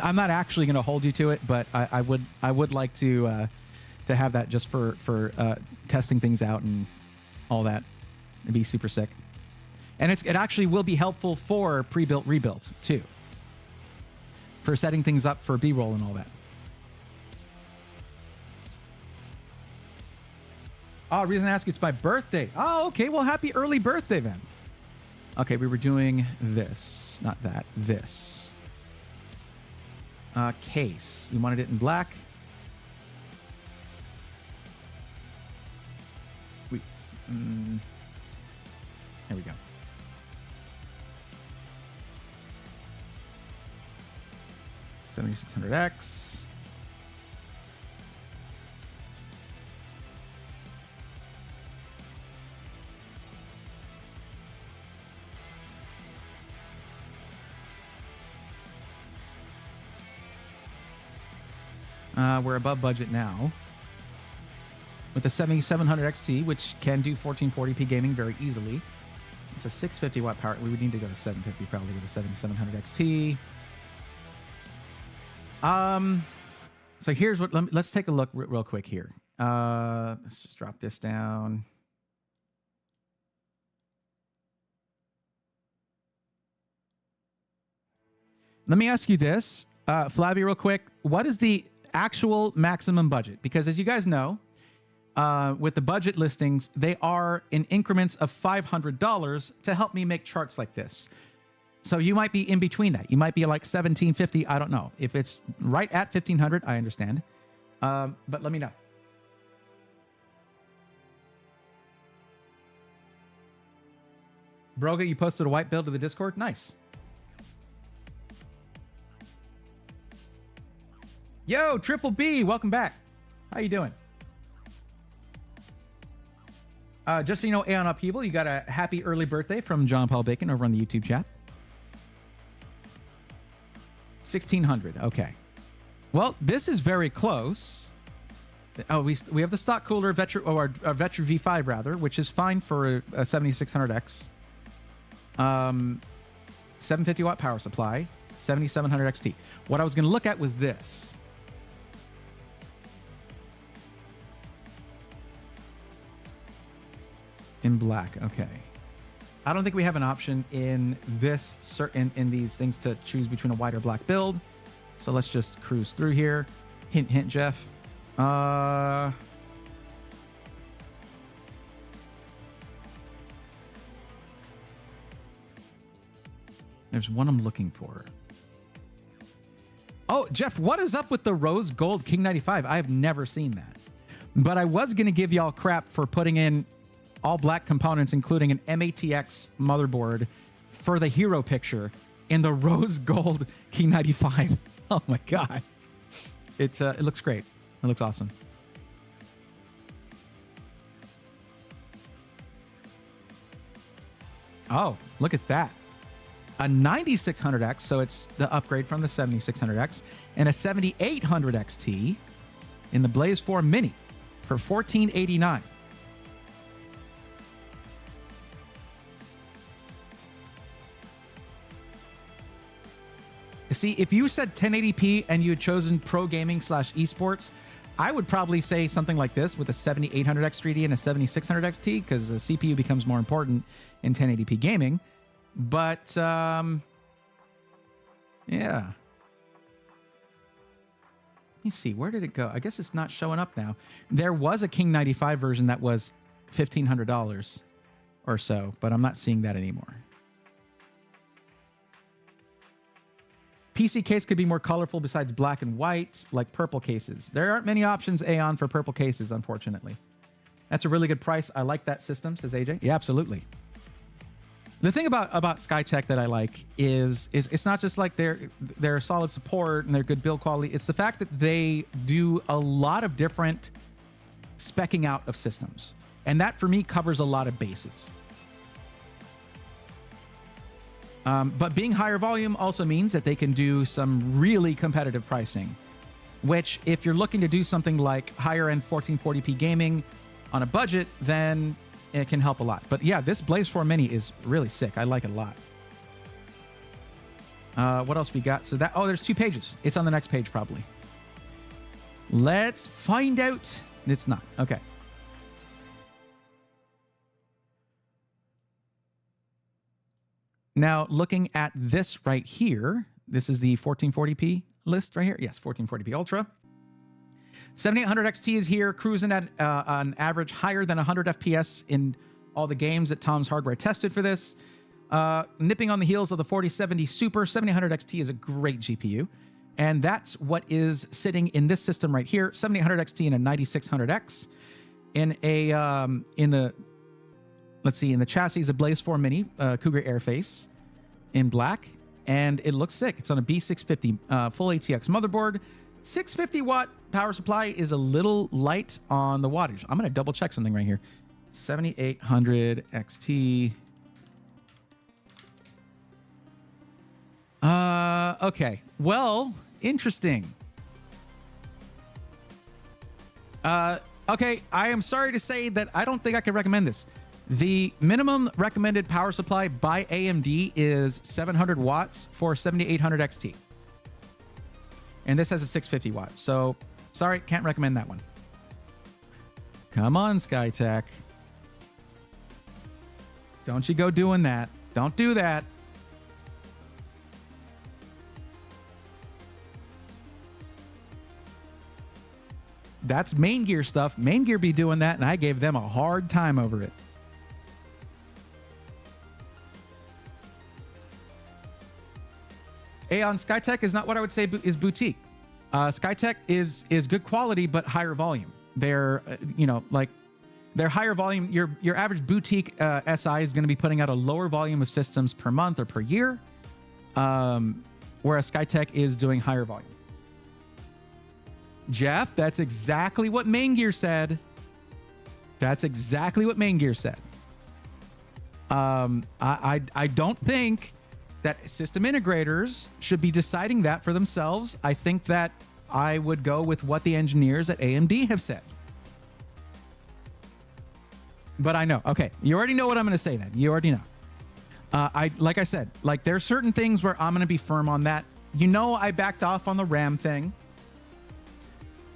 I'm not actually going to hold you to it, but I would like to have that just for testing things out and all that. It'd be super sick. And it actually will be helpful for pre-built rebuilds too, for setting things up for B-roll and all that. Oh, reason I ask, it's my birthday. Oh, okay. Well, happy early birthday then. Okay, we were doing this, not that. This. Case. You wanted it in black. There we go. $7,600X. We're above budget now. with the 7700 XT, which can do 1440p gaming very easily. It's a 650 watt power. We would need to go to 750 probably with the 7700 XT. So here's what, let's take a look real quick here. Let's just drop this down. Let me ask you this, Flabby, real quick. What is the actual maximum budget? Because as you guys know, with the budget listings, they are in increments of $500 to help me make charts like this. So you might be in between that. You might be like $1,750. I don't know. If it's right at $1,500, I understand. But let me know. Broga, you posted a white build to the Discord? Nice. Yo, Triple B, welcome back. How you doing? Just so you know, Aeon Upheaval, you got a happy early birthday from John Paul Bacon over on the YouTube chat. 1600. Okay. Well, this is very close. Oh, we have the stock cooler Vetra, or Vetra V5 rather, which is fine for a 7600X. 750 watt power supply, 7700 XT. What I was going to look at was this. In black. Okay. I don't think we have an option in this certain in these things to choose between a white or black build. So let's just cruise through here. Hint, hint, Jeff. There's one I'm looking for. Oh, Jeff, what is up with the rose gold King 95? I have never seen that. But I was going to give y'all crap for putting in all black components, including an MATX motherboard for the hero picture in the rose gold King 95. Oh my God. It looks great. It looks awesome. Oh, look at that. A 9600X, so it's the upgrade from the 7600X, and a 7800 XT in the Blaze 4 Mini for $1489. See, if you said 1080p and you had chosen pro gaming / esports, I would probably say something like this with a 7800X3D and a 7600 XT, because the CPU becomes more important in 1080p gaming. But, yeah. Let me see. Where did it go? I guess it's not showing up now. There was a King 95 version that was $1,500 or so, but I'm not seeing that anymore. PC case could be more colorful besides black and white, like purple cases. There aren't many options, Aeon, for purple cases, unfortunately. That's a really good price. I like that system, says AJ. Yeah, absolutely. The thing about Skytech that I like is it's not just like they're solid support and they're good build quality. It's the fact that they do a lot of different speccing out of systems. And that, for me, covers a lot of bases. But being higher volume also means that they can do some really competitive pricing, which if you're looking to do something like higher end 1440p gaming on a budget, then it can help a lot. But yeah, this Blaze 4 Mini is really sick. I like it a lot. What else we got? So that, oh, there's 2 pages. It's on the next page probably. Let's find out. It's not. Okay. Now, looking at this right here, this is the 1440p list right here. Yes, 1440p Ultra. 7800 XT is here, cruising at an average higher than 100 FPS in all the games that Tom's Hardware tested for this. Nipping on the heels of the 4070 Super, 7800 XT is a great GPU. And that's what is sitting in this system right here, 7800 XT and a 9600X. In the chassis is a Blaze 4 Mini Cougar Airface in black, and it looks sick. It's on a B650 full ATX motherboard. 650 watt power supply is a little light on the wattage. I'm going to double check something right here. 7800 XT. Okay. Well, interesting. Okay, I am sorry to say that I don't think I can recommend this. The minimum recommended power supply by AMD is 700 watts for 7800 XT. And this has a 650 watts. So, sorry, can't recommend that one. Come on, SkyTech. Don't you go doing that. Don't do that. That's Main Gear stuff. Main Gear be doing that, and I gave them a hard time over it. Aeon SkyTech is not what I would say is boutique. SkyTech is good quality, but higher volume. They're, they're higher volume. Your average boutique SI is going to be putting out a lower volume of systems per month or per year, whereas SkyTech is doing higher volume. Jeff, that's exactly what Main Gear said. That's exactly what Main Gear said. I don't think that system integrators should be deciding that for themselves. I think that I would go with what the engineers at AMD have said. But I know. Okay, you already know what I'm going to say then. You already know. Like I said, like there are certain things where I'm going to be firm on that. You know, I backed off on the RAM thing.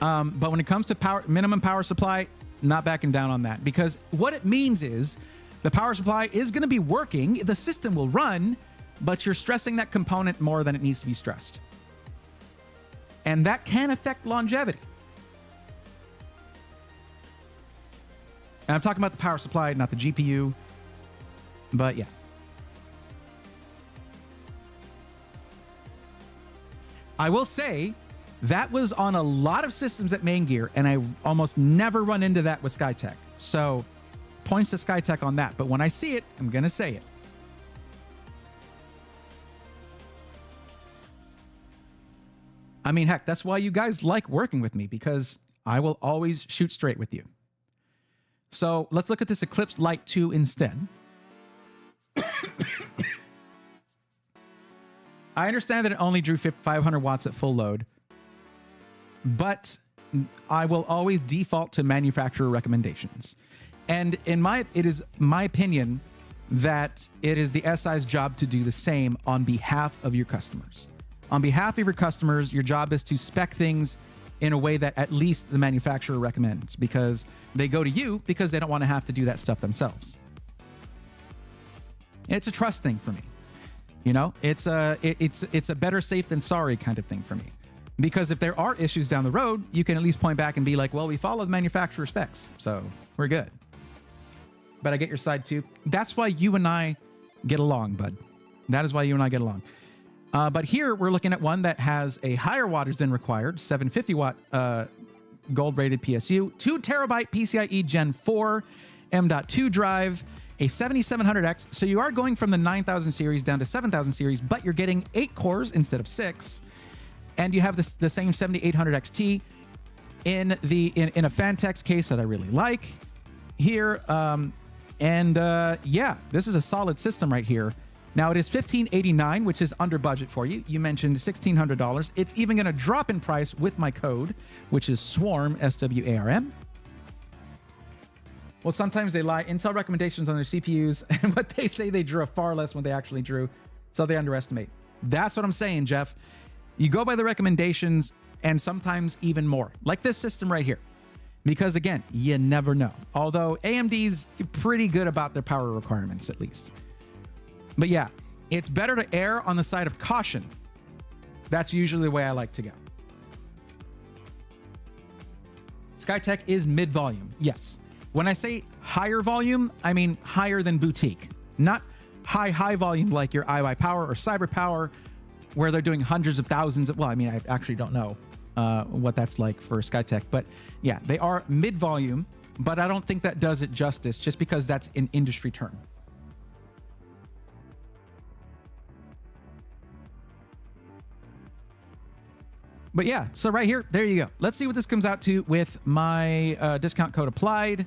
But when it comes to minimum power supply, not backing down on that, because what it means is the power supply is going to be working. The system will run, but you're stressing that component more than it needs to be stressed. And that can affect longevity. And I'm talking about the power supply, not the GPU. But yeah. I will say that was on a lot of systems at Main Gear, and I almost never run into that with SkyTech. So points to SkyTech on that. But when I see it, I'm going to say it. I mean, heck, that's why you guys like working with me, because I will always shoot straight with you. So let's look at this Eclipse Lite 2 instead. I understand that it only drew 500 watts at full load, but I will always default to manufacturer recommendations. And it is my opinion that it is the SI's job to do the same on behalf of your customers. On behalf of your customers, your job is to spec things in a way that at least the manufacturer recommends, because they go to you because they don't want to have to do that stuff themselves. It's a trust thing for me. You know, it's a better safe than sorry kind of thing for me. Because if there are issues down the road, you can at least point back and be like, well, we followed manufacturer specs, so we're good. But I get your side too. That's why you and I get along, bud. That is why you and I get along. But here we're looking at one that has a higher wattage than required, 750 watt gold rated PSU, 2 terabyte PCIe Gen 4 M.2 drive, a 7700X. So you are going from the 9000 series down to 7000 series, but you're getting 8 cores instead of 6. And you have the same 7800 XT in a Fantex case that I really like here. Yeah, this is a solid system right here. Now it is $1,589, which is under budget for you. You mentioned $1,600. It's even going to drop in price with my code, which is SWARM, SWARM. Well, sometimes they lie. Intel recommendations on their CPUs, and what they say they drew a far less when they actually drew, so they underestimate. That's what I'm saying, Jeff. You go by the recommendations, and sometimes even more, like this system right here. Because again, you never know. Although AMD's pretty good about their power requirements, at least. But yeah, it's better to err on the side of caution. That's usually the way I like to go. SkyTech is mid-volume, yes. When I say higher volume, I mean higher than boutique. Not high volume like your iWiPower or CyberPower, where they're doing hundreds of thousands of, well, I mean, I actually don't know what that's like for SkyTech. But yeah, they are mid-volume, but I don't think that does it justice just because that's an industry term. But yeah, so right here, there you go. Let's see what this comes out to with my discount code applied.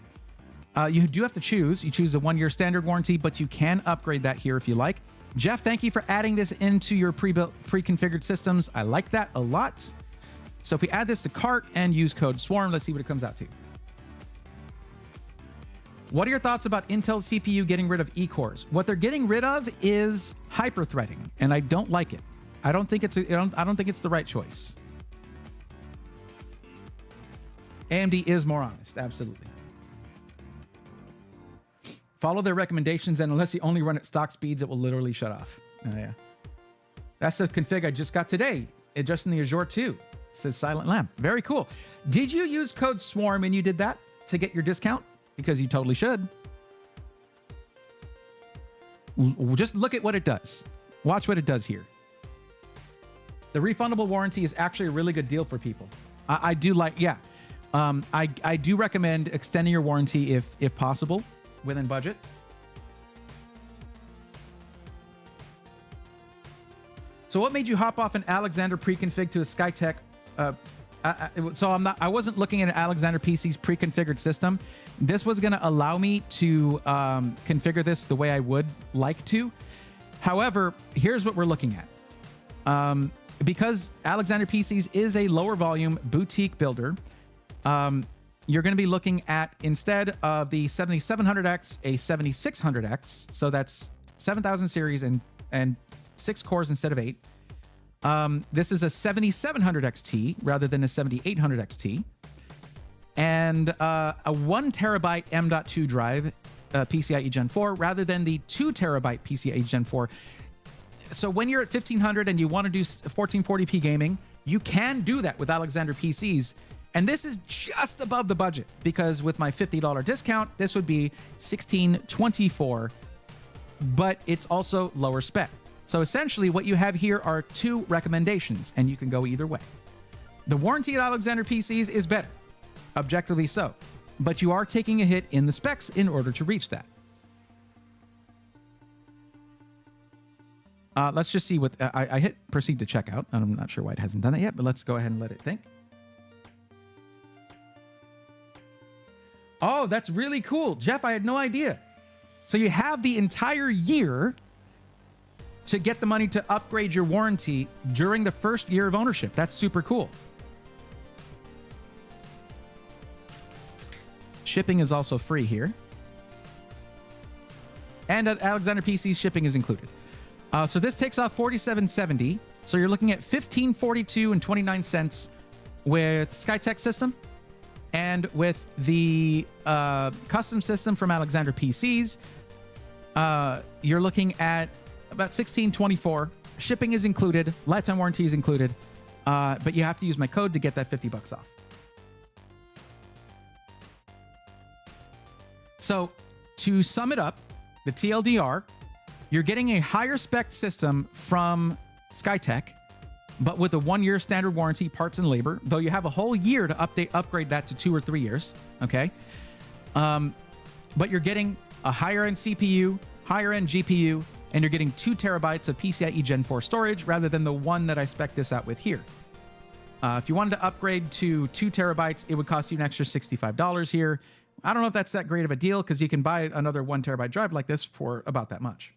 You do have to choose. You choose a 1-year standard warranty, but you can upgrade that here if you like. Jeff, thank you for adding this into your pre-built, pre-configured systems. I like that a lot. So if we add this to cart and use code SWARM, let's see what it comes out to. What are your thoughts about Intel CPU getting rid of E-cores? What they're getting rid of is hyper-threading, and I don't like it. I don't think it's the right choice. AMD is more honest, absolutely. Follow their recommendations, and unless you only run at stock speeds, it will literally shut off. Oh, yeah. That's the config I just got today, just in the Azure 2. It says Silent Lamp. Very cool. Did you use code SWARM and you did that to get your discount? Because you totally should. Just look at what it does. Watch what it does here. The refundable warranty is actually a really good deal for people. I do like, yeah. I do recommend extending your warranty if possible, within budget. So what made you hop off an Alexander pre-config to a Skytech? I wasn't looking at an Alexander PC's pre-configured system. This was going to allow me to configure this the way I would like to. However, here's what we're looking at. Because Alexander PCs is a lower volume boutique builder, you're going to be looking at, instead of the 7700X, a 7600X. So that's 7000 series and 6 cores instead of 8. This is a 7700 XT rather than a 7800 XT. And a 1 terabyte M.2 drive, PCIe Gen 4, rather than the 2 terabyte PCIe Gen 4. So when you're at 1500 and you want to do 1440p gaming, you can do that with Alexander PCs. And this is just above the budget, because with my $50 discount, this would be $1624, but it's also lower spec. So essentially what you have here are 2 recommendations, and you can go either way. The warranty at Alexander PCs is better, objectively so, but you are taking a hit in the specs in order to reach that. Let's just see what I hit proceed to checkout. I'm not sure why it hasn't done that yet, but let's go ahead and let it think. Oh, that's really cool. Jeff, I had no idea. So you have the entire year to get the money to upgrade your warranty during the first year of ownership. That's super cool. Shipping is also free here. And at Alexander PC's, shipping is included. So this takes off $47.70. So you're looking at $15.42.29 with Skytech system. And with the custom system from Alexander PCs, you're looking at about $16.24. Shipping is included. Lifetime warranty is included. But you have to use my code to get that $50 off. So to sum it up, the TLDR, you're getting a higher spec system from Skytech, but with a 1-year standard warranty, parts and labor, though you have a whole year to upgrade that to 2 or 3 years, okay? But you're getting a higher-end CPU, higher-end GPU, and you're getting 2 terabytes of PCIe Gen 4 storage rather than the 1 that I spec this out with here. If you wanted to upgrade to 2 terabytes, it would cost you an extra $65 here. I don't know if that's that great of a deal, because you can buy another 1 terabyte drive like this for about that much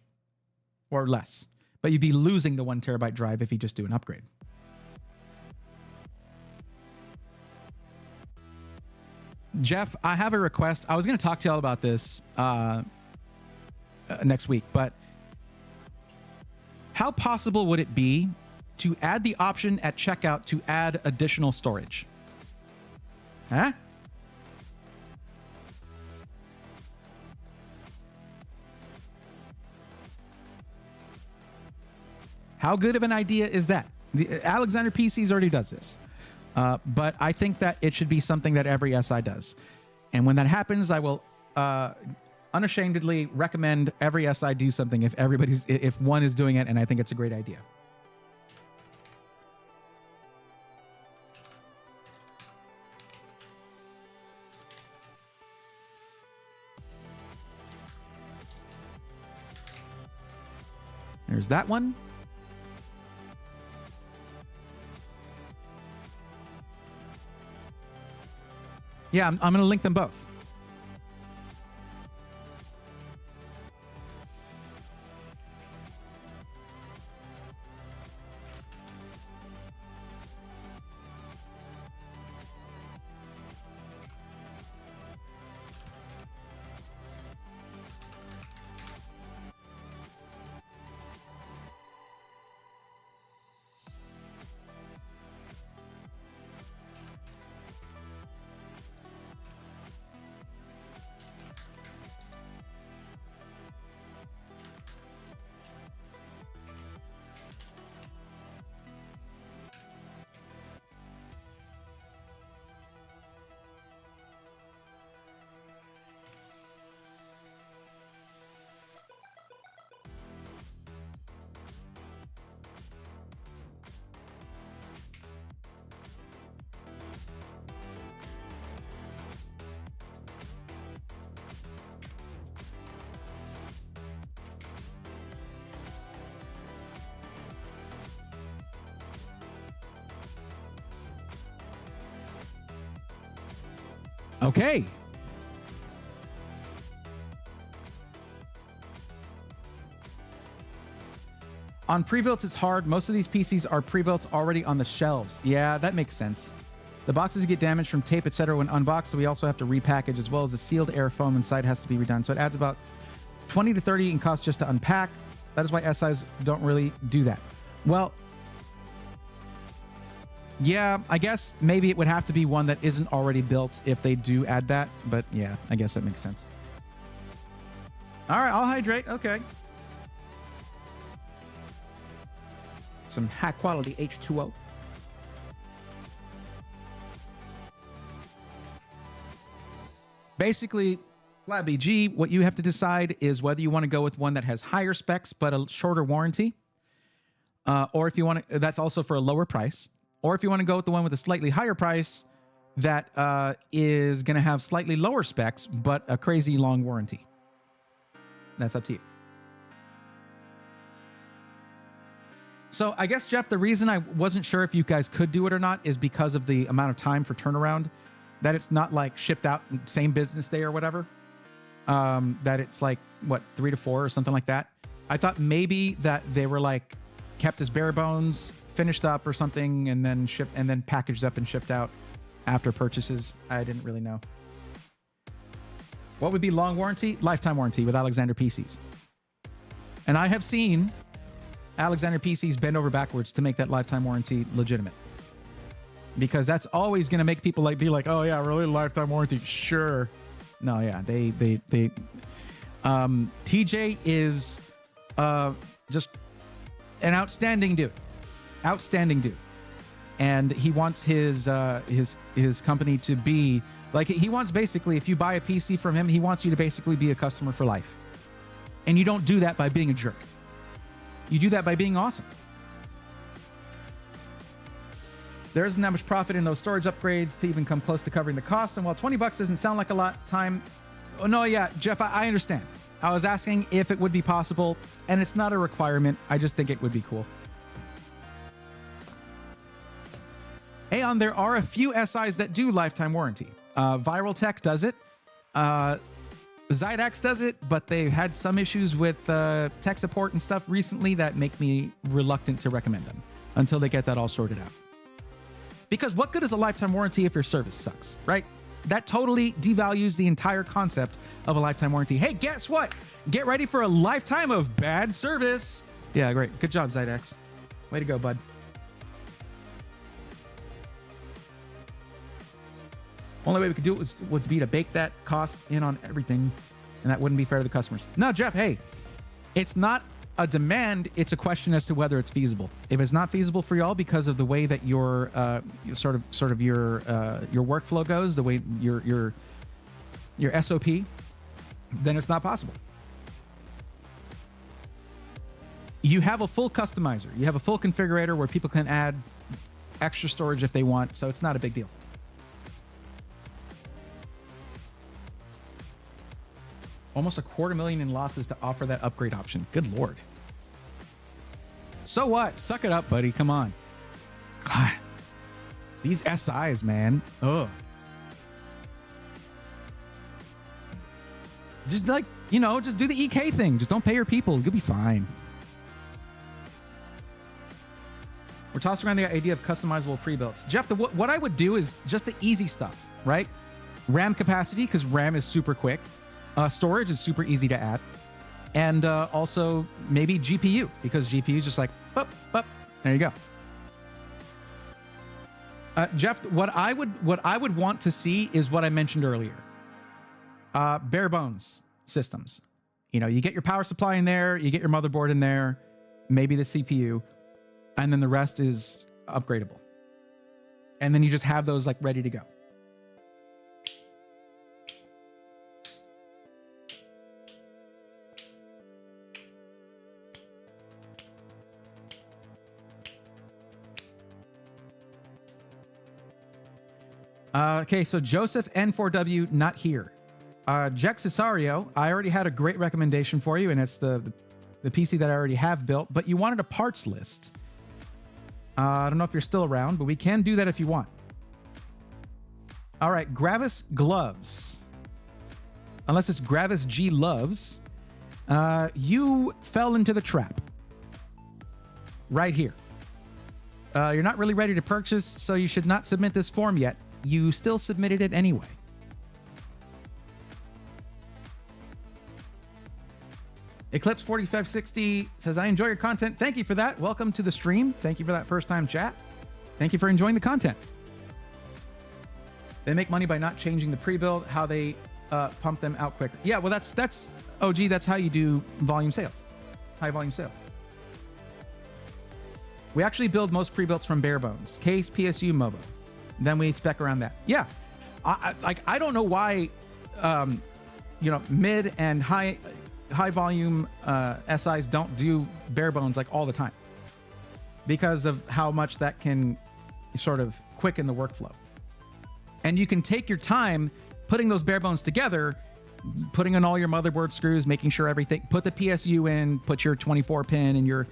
or less. But you'd be losing the 1 terabyte drive if you just do an upgrade. Jeff, I have a request. I was going to talk to y'all about this next week, but how possible would it be to add the option at checkout to add additional storage? Huh? How good of an idea is that? The Alexander PCs already does this. But I think that it should be something that every SI does. And when that happens, I will unashamedly recommend every SI do something if one is doing it, and I think it's a great idea. There's that one. Yeah, I'm going to link them both. Okay. On pre-builts, it's hard. Most of these PCs are pre-built already on the shelves. Yeah, that makes sense. The boxes get damaged from tape, etc. when unboxed, so we also have to repackage, as well as the sealed air foam inside has to be redone. So it adds about 20 to 30 in cost just to unpack. That is why SIs don't really do that. Well, yeah, I guess maybe it would have to be one that isn't already built if they do add that. But yeah, I guess that makes sense. All right, I'll hydrate. Okay. Some high quality H2O. Basically, FWIW, what you have to decide is whether you want to go with one that has higher specs but a shorter warranty, or if you want to, that's also for a lower price, or if you want to go with the one with a slightly higher price that is going to have slightly lower specs but a crazy long warranty. That's up to you. So I guess, Jeff, the reason I wasn't sure if you guys could do it or not is because of the amount of time for turnaround, that it's not like shipped out same business day or whatever. That it's like, what, 3 to 4 or something like that. I thought maybe that they were like kept as bare bones, finished up or something, and then shipped and then packaged up and shipped out after purchases. I didn't really know. What would be long warranty? Lifetime warranty with Alexander PCs. And I have seen Alexander PCs bend over backwards to make that lifetime warranty legitimate. Because that's always going to make people like be like, oh yeah, really, lifetime warranty? Sure. No, yeah, TJ is just an outstanding dude. Outstanding dude. And he wants his company to be like, he wants basically, if you buy a PC from him, he wants you to basically be a customer for life. And you don't do that by being a jerk. You do that by being awesome. There isn't that much profit in those storage upgrades to even come close to covering the cost. And while $20 doesn't sound like a lot, time... Oh, no, yeah, Jeff, I understand. I was asking if it would be possible, and it's not a requirement. I just think it would be cool. Aeon, there are a few SIs that do lifetime warranty. Viral Tech does it. Zydax does it, but they've had some issues with tech support and stuff recently that make me reluctant to recommend them until they get that all sorted out. Because what good is a lifetime warranty if your service sucks, right? That totally devalues the entire concept of a lifetime warranty. Hey, guess what? Get ready for a lifetime of bad service. Yeah, great. Good job, Zydax. Way to go, bud. Only way we could do it would be to bake that cost in on everything, and that wouldn't be fair to the customers. No, Jeff, hey, it's not a demand, it's a question as to whether it's feasible. If it's not feasible for y'all because of the way that your sort of your workflow goes, the way your SOP, then it's not possible. You have a full customizer. You have a full configurator where people can add extra storage if they want, so it's not a big deal. Almost $250,000 in losses to offer that upgrade option. Good Lord. So what? Suck it up, buddy. Come on. God. These SIs, man. Ugh. Just like, just do the EK thing. Just don't pay your people. You'll be fine. We're tossing around the idea of customizable pre-builts. Jeff, what I would do is just the easy stuff, right? RAM capacity, because RAM is super quick. Storage is super easy to add. And also maybe GPU, because GPU is just like, boop, boop. There you go. Jeff, what I would want to see is what I mentioned earlier. Bare bones systems. You get your power supply in there, you get your motherboard in there, maybe the CPU, and then the rest is upgradable. And then you just have those like ready to go. Okay, so Joseph N4W not here. Jack Cesario, I already had a great recommendation for you, and it's the PC that I already have built, but you wanted a parts list. I don't know if you're still around, but we can do that if you want. All right, Gravis Gloves. Unless it's Gravis G Loves, you fell into the trap. Right here. You're not really ready to purchase, so you should not submit this form yet. You still submitted it anyway. Eclipse 4560 says, I enjoy your content. Thank you for that. Welcome to the stream. Thank you for that first time chat. Thank you for enjoying the content. They make money by not changing the pre-build, how they pump them out quicker. Yeah, well, that's OG. That's how you do volume sales, high volume sales. We actually build most pre-builts from bare bones, case, PSU, MOBO. Then we spec around that. Yeah, I don't know why, mid and high volume SIs don't do bare bones like all the time, because of how much that can sort of quicken the workflow. And you can take your time putting those bare bones together, putting in all your motherboard screws, making sure everything, put the PSU in, put your 24 pin and your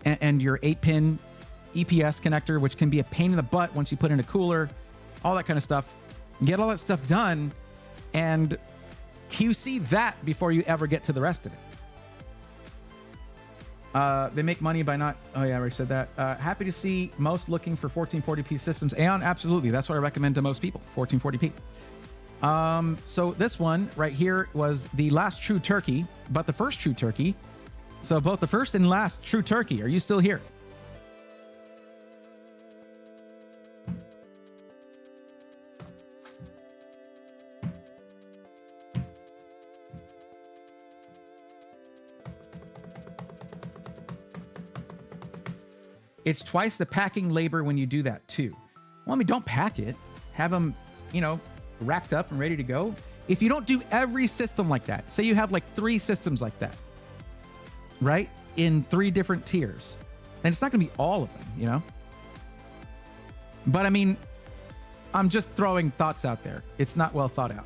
8-pin EPS connector, which can be a pain in the butt once you put in a cooler, all that kind of stuff. Get all that stuff done and QC that before you ever get to the rest of it. They make money by not... Oh, yeah, I already said that. Happy to see most looking for 1440p systems. Aeon, absolutely. That's what I recommend to most people, 1440p. So this one right here was the last true turkey, but the first true turkey. So both the first and last true turkey. Are you still here? It's twice the packing labor when you do that too. Well, I mean, don't pack it. Have them, racked up and ready to go. If you don't do every system like that, say you have like 3 systems like that, right? In 3 different tiers, then it's not gonna be all of them, But I mean, I'm just throwing thoughts out there. It's not well thought out.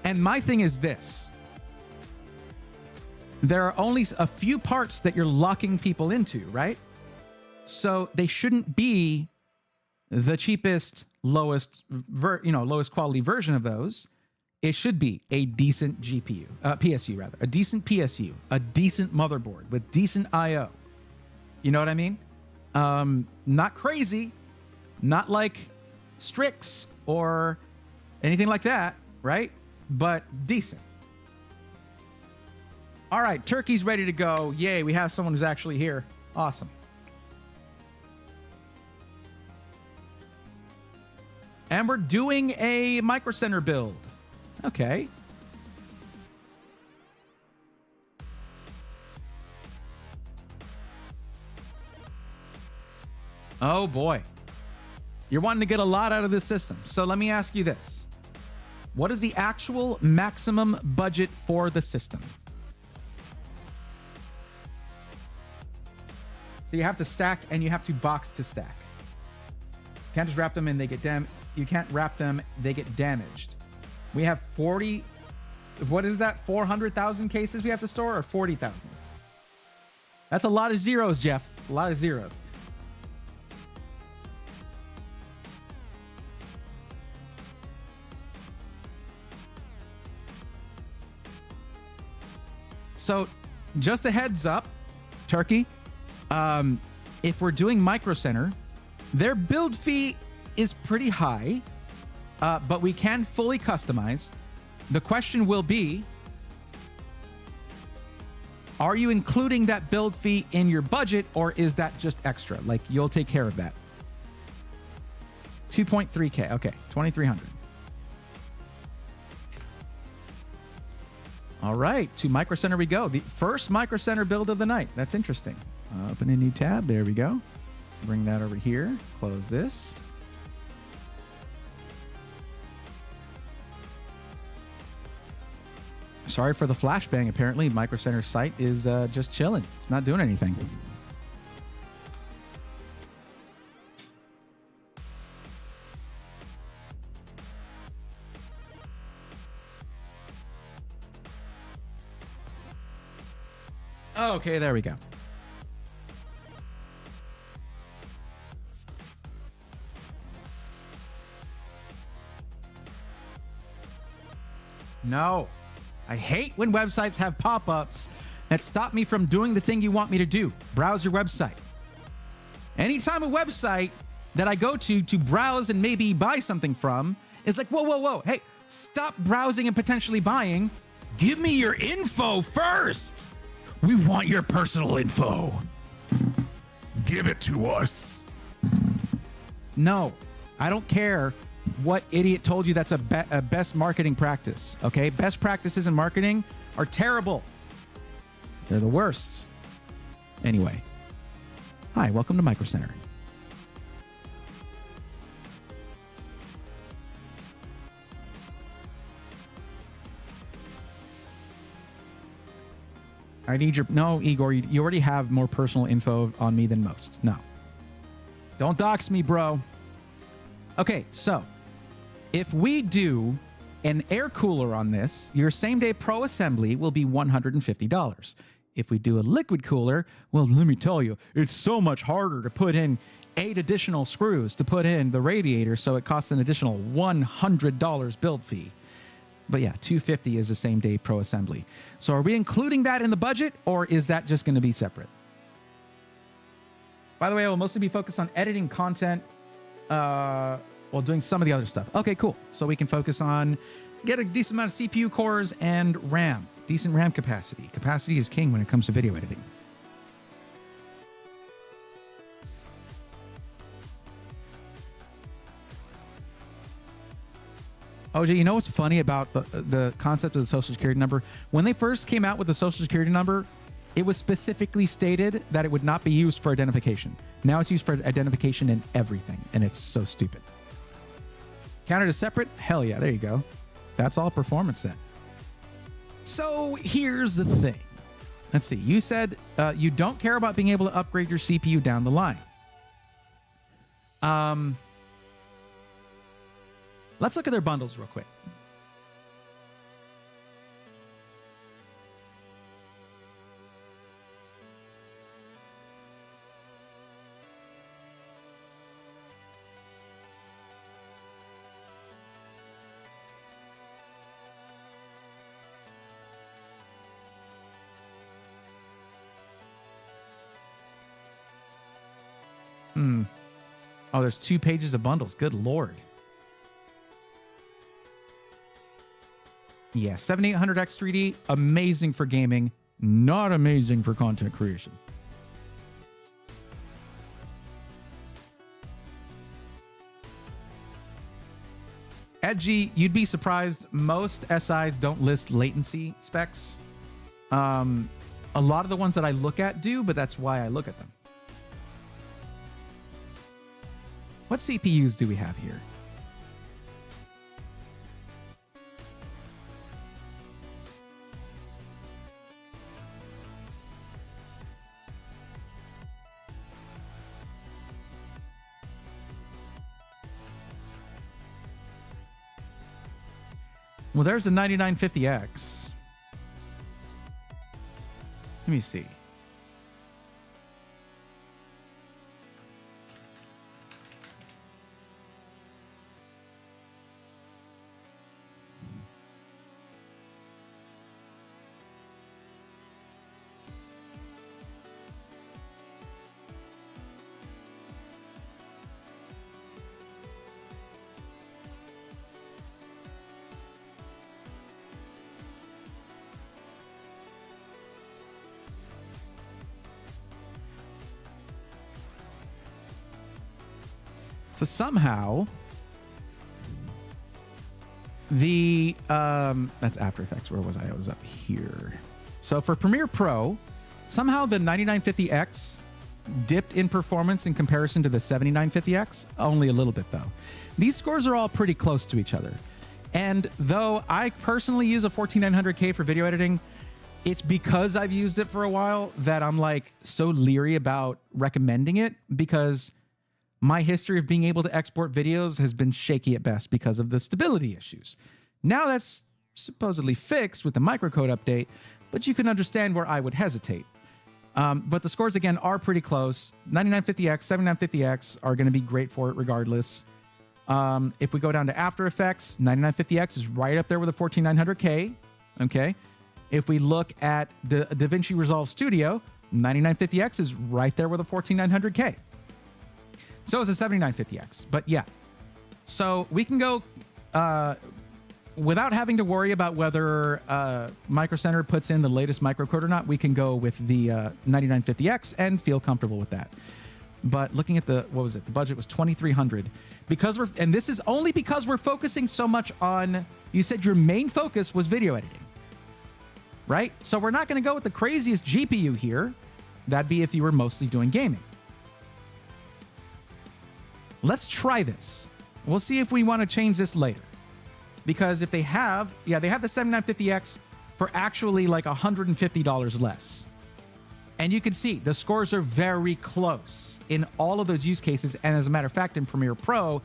And my thing is this. There are only a few parts that you're locking people into, right? So they shouldn't be the cheapest, lowest quality version of those. It should be a decent GPU, PSU rather, a decent PSU, a decent motherboard with decent IO. You know what I mean? Not crazy, not like Strix or anything like that, right? But decent. All right, turkey's ready to go. Yay, we have someone who's actually here. Awesome. And we're doing a Micro Center build. Okay. Oh boy. You're wanting to get a lot out of this system. So let me ask you this. What is the actual maximum budget for the system? So you have to stack and you have to box to stack. You can't just wrap them in, they get you can't wrap them, they get damaged. We have 40, what is that? 400,000 cases we have to store, or 40,000? That's a lot of zeros, Jeff. A lot of zeros. So just a heads up, Turkey, if we're doing Micro Center, their build fee is pretty high, but we can fully customize. The question will be, are you including that build fee in your budget, or is that just extra? Like, you'll take care of that. 2.3K. Okay, 2,300. All right, to Micro Center we go. The first Micro Center build of the night. That's interesting. Open a new tab. There we go. Bring that over here. Close this. Sorry for the flashbang. Apparently, Micro Center's site is just chilling. It's not doing anything. Okay, there we go. No. I hate when websites have pop-ups that stop me from doing the thing you want me to do. Browse your website. Anytime a website that I go to browse and maybe buy something from is like, whoa, whoa, whoa. Hey, stop browsing and potentially buying. Give me your info first. We want your personal info. Give it to us. No, I don't care what idiot told you that's a best marketing practice, okay? Best practices in marketing are terrible. They're the worst. Anyway. Hi, welcome to Micro Center. I need your... No, Igor, you already have more personal info on me than most. No. Don't dox me, bro. Okay, so if we do an air cooler on this, your same-day Pro assembly will be $150. If we do a liquid cooler, well, let me tell you, it's so much harder to put in 8 additional screws to put in the radiator, so it costs an additional $100 build fee. But yeah, $250 is the same-day Pro assembly. So are we including that in the budget, or is that just going to be separate? By the way, I will mostly be focused on editing content while doing some of the other stuff. Okay, cool. So we can focus on get a decent amount of CPU cores and RAM. Decent RAM capacity. Capacity is king when it comes to video editing. OJ, you know what's funny about the concept of the social security number? When they first came out with the social security number, it was specifically stated that it would not be used for identification. Now it's used for identification in everything, and it's so stupid. Counted as separate? Hell yeah, there you go. That's all performance then. So here's the thing. Let's see. You said you don't care about being able to upgrade your CPU down the line. Let's look at their bundles real quick. Oh, there's 2 pages of bundles. Good Lord. Yeah, 7800X 3D, amazing for gaming, not amazing for content creation. Edgy, you'd be surprised. Most SIs don't list latency specs. A lot of the ones that I look at do, but that's why I look at them. What CPUs do we have here? Well, there's a 9950X. Let me see. So somehow the that's After Effects. Where was I? I was up here. So for Premiere Pro, somehow the 9950X dipped in performance in comparison to the 7950X, only a little bit though. These scores are all pretty close to each other. And though I personally use a 14900K for video editing, it's because I've used it for a while that I'm like so leery about recommending it, because my history of being able to export videos has been shaky at best because of the stability issues. Now that's supposedly fixed with the microcode update, but you can understand where I would hesitate. But the scores, again, are pretty close. 9950X, 7950X are going to be great for it regardless. If we go down to After Effects, 9950X is right up there with the 14900K. Okay. If we look at the DaVinci Resolve Studio, 9950X is right there with a 14900K. So is a 7950X. But yeah, so we can go without having to worry about whether Micro Center puts in the latest microcode or not. We can go with the 9950X and feel comfortable with that. But looking at the, what was it? The budget was 2,300 because and this is only because we're focusing so much on, you said your main focus was video editing, right? So we're not going to go with the craziest GPU here. That'd be if you were mostly doing gaming. Let's try this. We'll see if we want to change this later. Because if they have, yeah, they have the 7950X for actually like $150 less. And you can see the scores are very close in all of those use cases. And as a matter of fact, in Premiere Pro,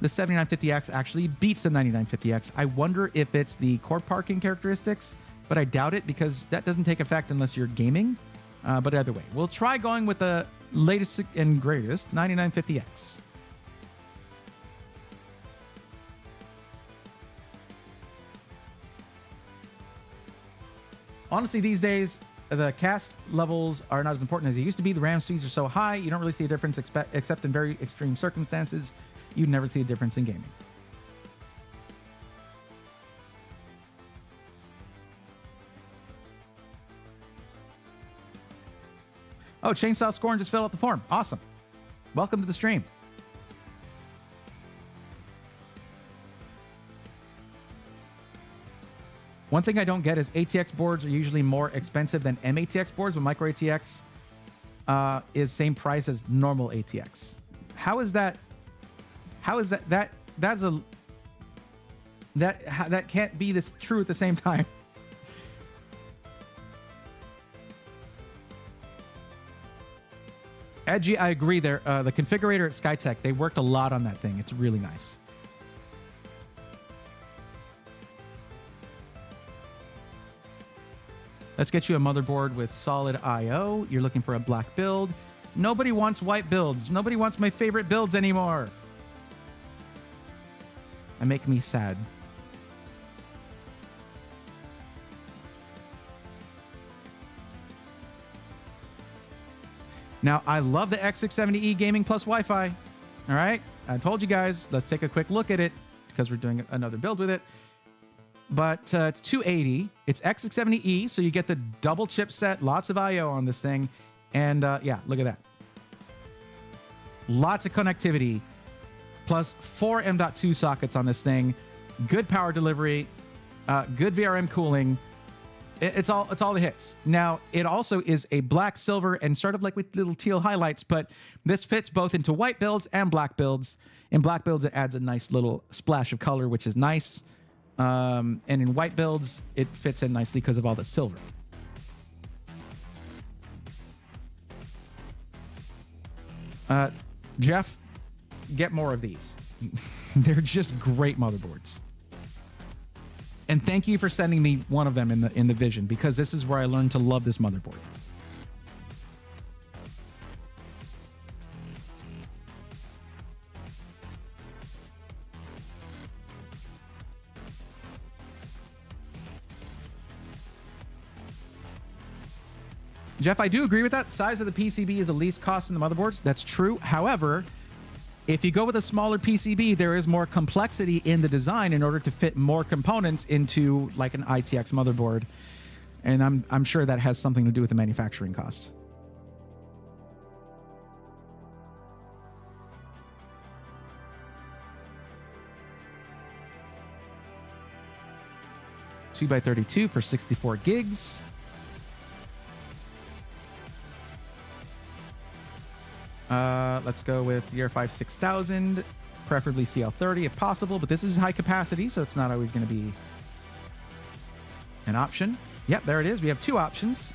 the 7950X actually beats the 9950X. I wonder if it's the core parking characteristics, but I doubt it because that doesn't take effect unless you're gaming. But either way, we'll try going with the latest and greatest 9950X. Honestly, these days, the cast levels are not as important as they used to be. The RAM speeds are so high, you don't really see a difference except in very extreme circumstances. You'd never see a difference in gaming. Oh, Chainsaw Scorn just filled out the form. Awesome. Welcome to the stream. One thing I don't get is ATX boards are usually more expensive than MATX boards, but micro ATX is same price as normal ATX. How is that? How is that? That can't be this true at the same time. Edgy, I agree there. The configurator at Skytech, they worked a lot on that thing. It's really nice. Let's get you a motherboard with solid I/O. You're looking for a black build. Nobody wants white builds. Nobody wants my favorite builds anymore. That make me sad. Now, I love the X670E Gaming Plus Wi-Fi. All right? I told you guys, let's take a quick look at it because we're doing another build with it. But it's 280. It's X670E, so you get the double chipset, lots of I/O on this thing. And yeah, look at that. Lots of connectivity, plus 4 M.2 sockets on this thing. Good power delivery, good VRM cooling. It's all the hits. Now, it also is a black, silver, and sort of like with little teal highlights, but this fits both into white builds and black builds. In black builds, it adds a nice little splash of color, which is nice. And in white builds, it fits in nicely because of all the silver. Jeff, get more of these. They're just great motherboards. And thank you for sending me one of them in the Vision, because this is where I learned to love this motherboard. Jeff, I do agree with that. Size of the PCB is the least cost in the motherboards. That's true. However, if you go with a smaller PCB, there is more complexity in the design in order to fit more components into like an ITX motherboard. And I'm sure that has something to do with the manufacturing cost. Two by 32 for 64 gigs. Let's go with the R5 6000, preferably CL30 if possible, but this is high capacity, so it's not always going to be an option. Yep, there it is. We have two options.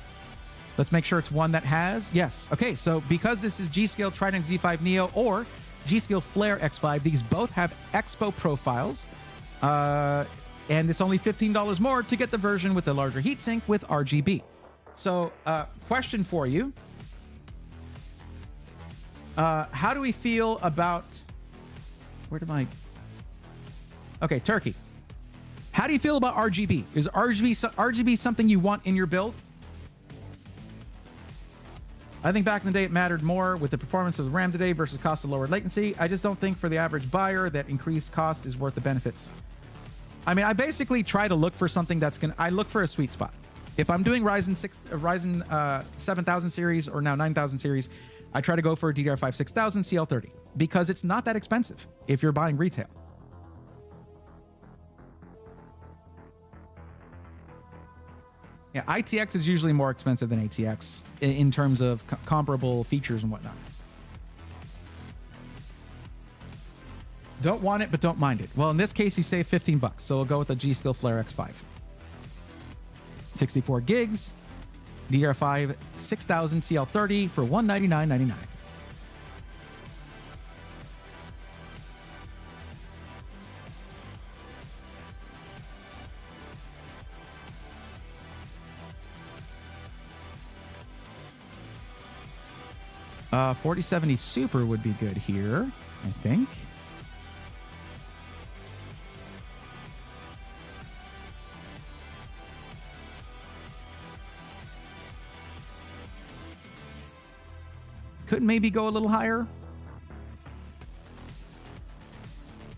Let's make sure it's one that has, yes. Okay, so because this is G.Skill Trident Z5 Neo or G.Skill Flare X5, these both have Expo profiles, and it's only $15 more to get the version with the larger heatsink with RGB. So, question for you. How do we feel about, where did my Okay, Turkey. How do you feel about RGB? Is RGB something you want in your build? I think back in the day it mattered more with the performance of the RAM today versus cost of lower latency. I just don't think for the average buyer that increased cost is worth the benefits. I mean, I basically try to look for something I look for a sweet spot. If I'm doing Ryzen 7000 series or now 9000 series, I try to go for a DDR5 6000 CL30 because it's not that expensive if you're buying retail. Yeah, ITX is usually more expensive than ATX in terms of comparable features and whatnot. Don't want it, but don't mind it. Well, in this case, he saved $15, so we'll go with the G-Skill Flare X5. 64 gigs, DDR5 6000 CL30 for $199.99. Uh, 4070 Super would be good here, I think. Could maybe go a little higher,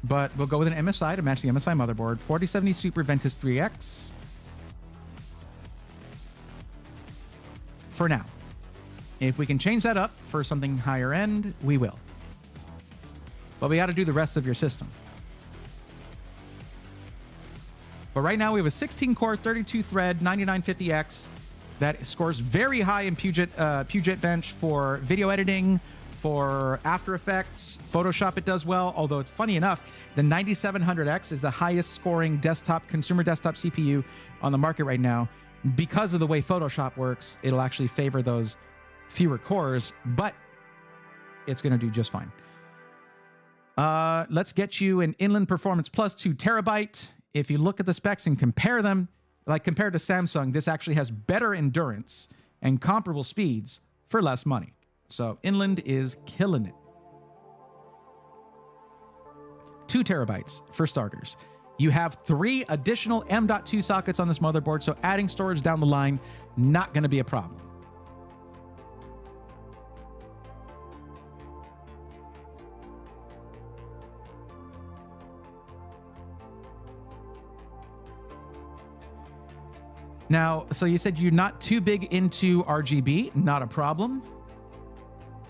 but we'll go with an MSI to match the MSI motherboard. 4070 Super Ventus 3X for now. If we can change that up for something higher end, we will. But we got to do the rest of your system. But right now we have a 16-core, 32-thread, 9950X that scores very high in Puget Bench for video editing, for After Effects, Photoshop it does well. Although, funny enough, the 9700X is the highest scoring consumer desktop CPU on the market right now. Because of the way Photoshop works, it'll actually favor those fewer cores, but it's going to do just fine. Let's get you an Inland Performance Plus 2 terabyte. If you look at the specs and compare them, like compared to Samsung, this actually has better endurance and comparable speeds for less money. So Inland is killing it. 2 terabytes for starters. You have 3 additional M.2 sockets on this motherboard, so adding storage down the line, not going to be a problem. Now, so you said you're not too big into RGB, not a problem.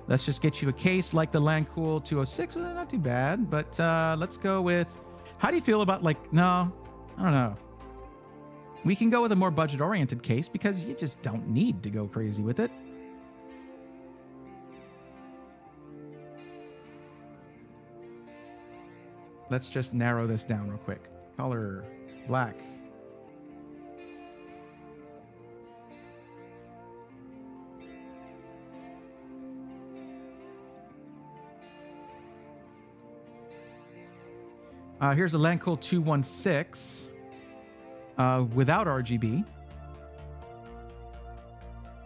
Let's just get you a case like the Landcool 206. Well, not too bad, but let's go with, how do you feel about no, I don't know. We can go with a more budget-oriented case because you just don't need to go crazy with it. Let's just narrow this down real quick. Color black. Here's the Landcool 216 without RGB.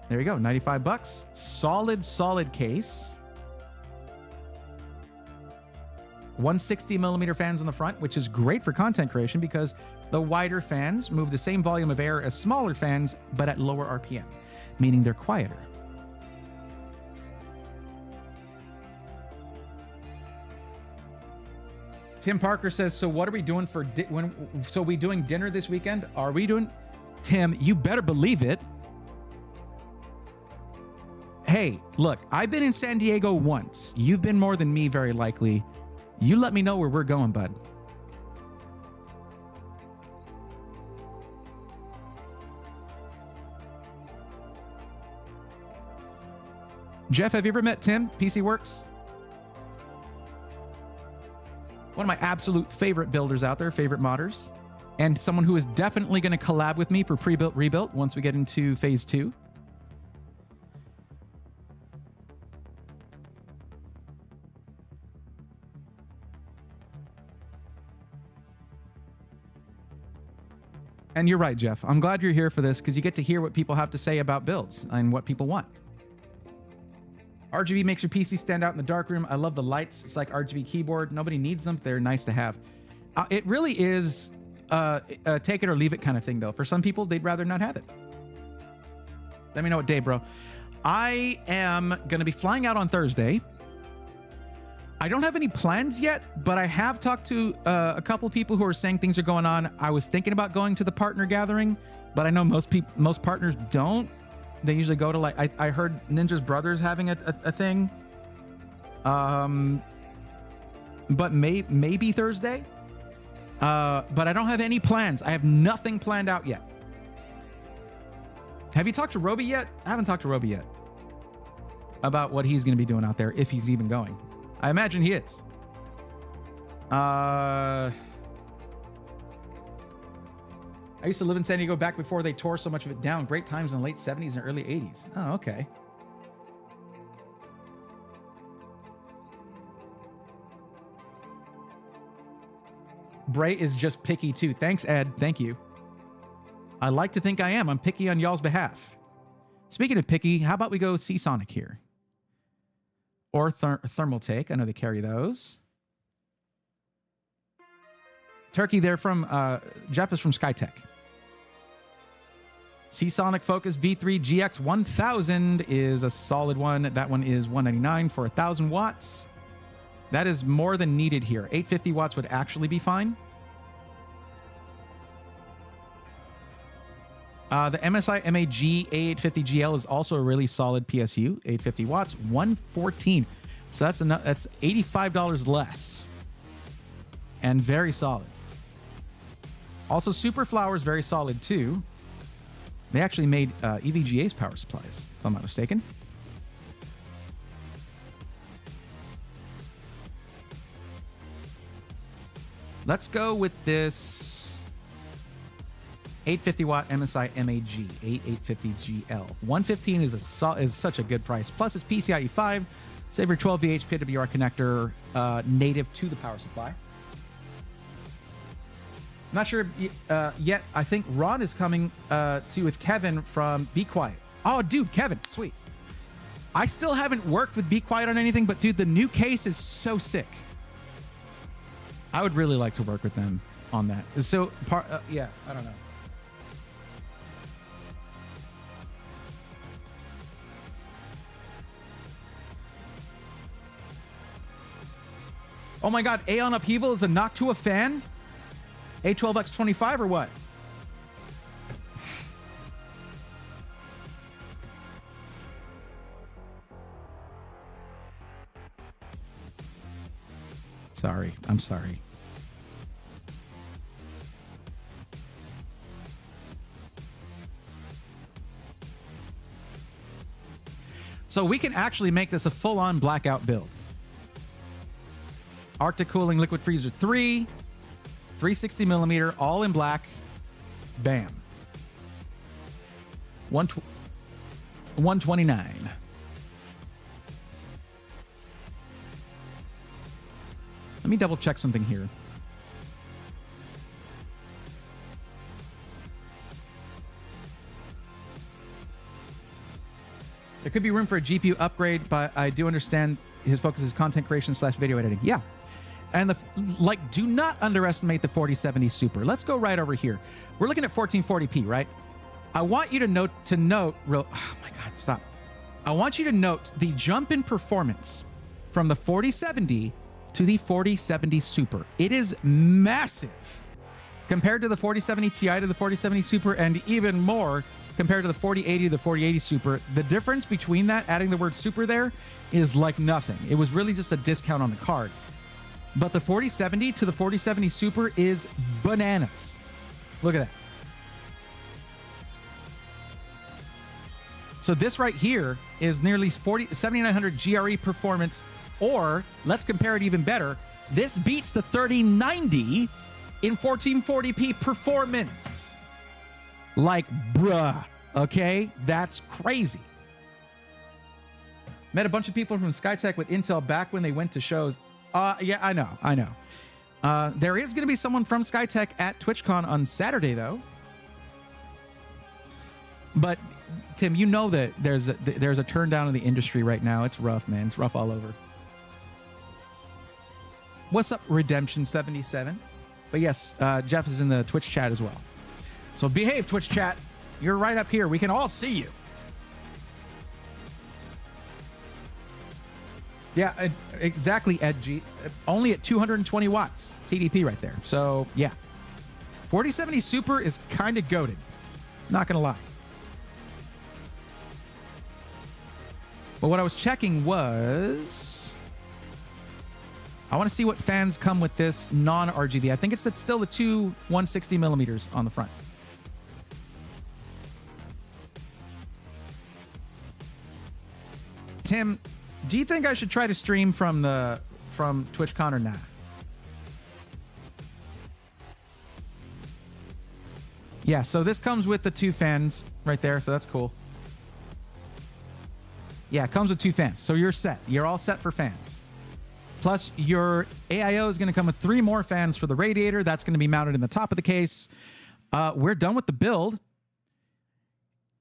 There you go, $95. Solid case. 160 millimeter fans on the front, which is great for content creation because the wider fans move the same volume of air as smaller fans, but at lower RPM, meaning they're quieter. Tim Parker says, so what are we doing for so we doing dinner this weekend? Are we doing? Tim, you better believe it. Hey, look, I've been in San Diego once. You've been more than me, very likely. You let me know where we're going, bud. Jeff, have you ever met Tim, PC Works? One of my absolute favorite builders out there, favorite modders, and someone who is definitely going to collab with me for pre-built, rebuilt once we get into phase 2. And you're right, Jeff. I'm glad you're here for this because you get to hear what people have to say about builds and what people want. RGB makes your PC stand out in the darkroom. I love the lights. It's like RGB keyboard. Nobody needs them. They're nice to have. It really is a take it or leave it kind of thing, though. For some people, they'd rather not have it. Let me know what day, bro. I am going to be flying out on Thursday. I don't have any plans yet, but I have talked to a couple people who are saying things are going on. I was thinking about going to the partner gathering, but I know most partners don't. They usually go to, like, I heard Ninja's brother's having a thing. But maybe Thursday. But I don't have any plans. I have nothing planned out yet. Have you talked to Roby yet? I haven't talked to Roby yet about what he's going to be doing out there, if he's even going. I imagine he is. I used to live in San Diego back before they tore so much of it down. Great times in the late 70s and early 80s. Oh, okay. Bray is just picky too. Thanks, Ed. Thank you. I like to think I am. I'm picky on y'all's behalf. Speaking of picky, how about we go Seasonic here? Or Thermal Take. I know they carry those. Turkey, they're from, Jeff is from Skytech. Seasonic Focus V3 GX 1000 is a solid one. That one is $199 for 1,000 watts. That is more than needed here. 850 watts would actually be fine. The MSI MAG A850GL is also a really solid PSU. 850 watts, $114. So that's $85 less. And very solid. Also, Super Flower is very solid too. They actually made EVGA's power supplies, if I'm not mistaken. Let's go with this 850 watt MSI MAG A850GL. 115 is such a good price. Plus, it's PCIe 5, Saber 12VH PWR connector, native to the power supply. I'm not sure yet. I think Ron is coming with Kevin from Be Quiet. Oh, dude, Kevin, sweet. I still haven't worked with Be Quiet on anything, but dude, the new case is so sick. I would really like to work with them on that. So, yeah, I don't know. Oh my God, Aeon Upheaval is a Noctua fan? A12X25 or what? Sorry, I'm sorry. So we can actually make this a full-on blackout build. Arctic Cooling Liquid Freezer 3, 360 millimeter, all in black. Bam. 129. Let me double check something here. There could be room for a GPU upgrade, but I do understand his focus is content creation / video editing. Yeah. And do not underestimate the 4070 Super. Let's go right over here. We're looking at 1440p, right? I want you to note oh my God, stop. I want you to note the jump in performance from the 4070 to the 4070 Super. It is massive compared to the 4070 Ti to the 4070 Super, and even more compared to the 4080 to the 4080 Super. The difference between that, adding the word Super there, is like nothing. It was really just a discount on the card. But the 4070 to the 4070 Super is bananas. Look at that. So this right here is nearly 7900 GRE performance, or let's compare it even better. This beats the 3090 in 1440p performance. Like, bruh, okay? That's crazy. Met a bunch of people from Skytech with Intel back when they went to shows. Yeah, I know. There is going to be someone from Skytech at TwitchCon on Saturday, though. But Tim, you know that there's a turn down in the industry right now. It's rough, man. It's rough all over. What's up, Redemption 77? But yes, Jeff is in the Twitch chat as well. So behave, Twitch chat. You're right up here. We can all see you. Yeah, exactly, Ed G. Only at 220 watts TDP right there. So yeah, 4070 Super is kind of goated. Not gonna lie. But what I was checking was, I want to see what fans come with this non-RGB. I think it's still the two 160 millimeters on the front. Tim, do you think I should try to stream from TwitchCon or not? Yeah, so this comes with the two fans right there, so that's cool. Yeah, it comes with two fans, so you're set. You're all set for fans. Plus, your AIO is going to come with 3 more fans for the radiator. That's going to be mounted in the top of the case. We're done with the build.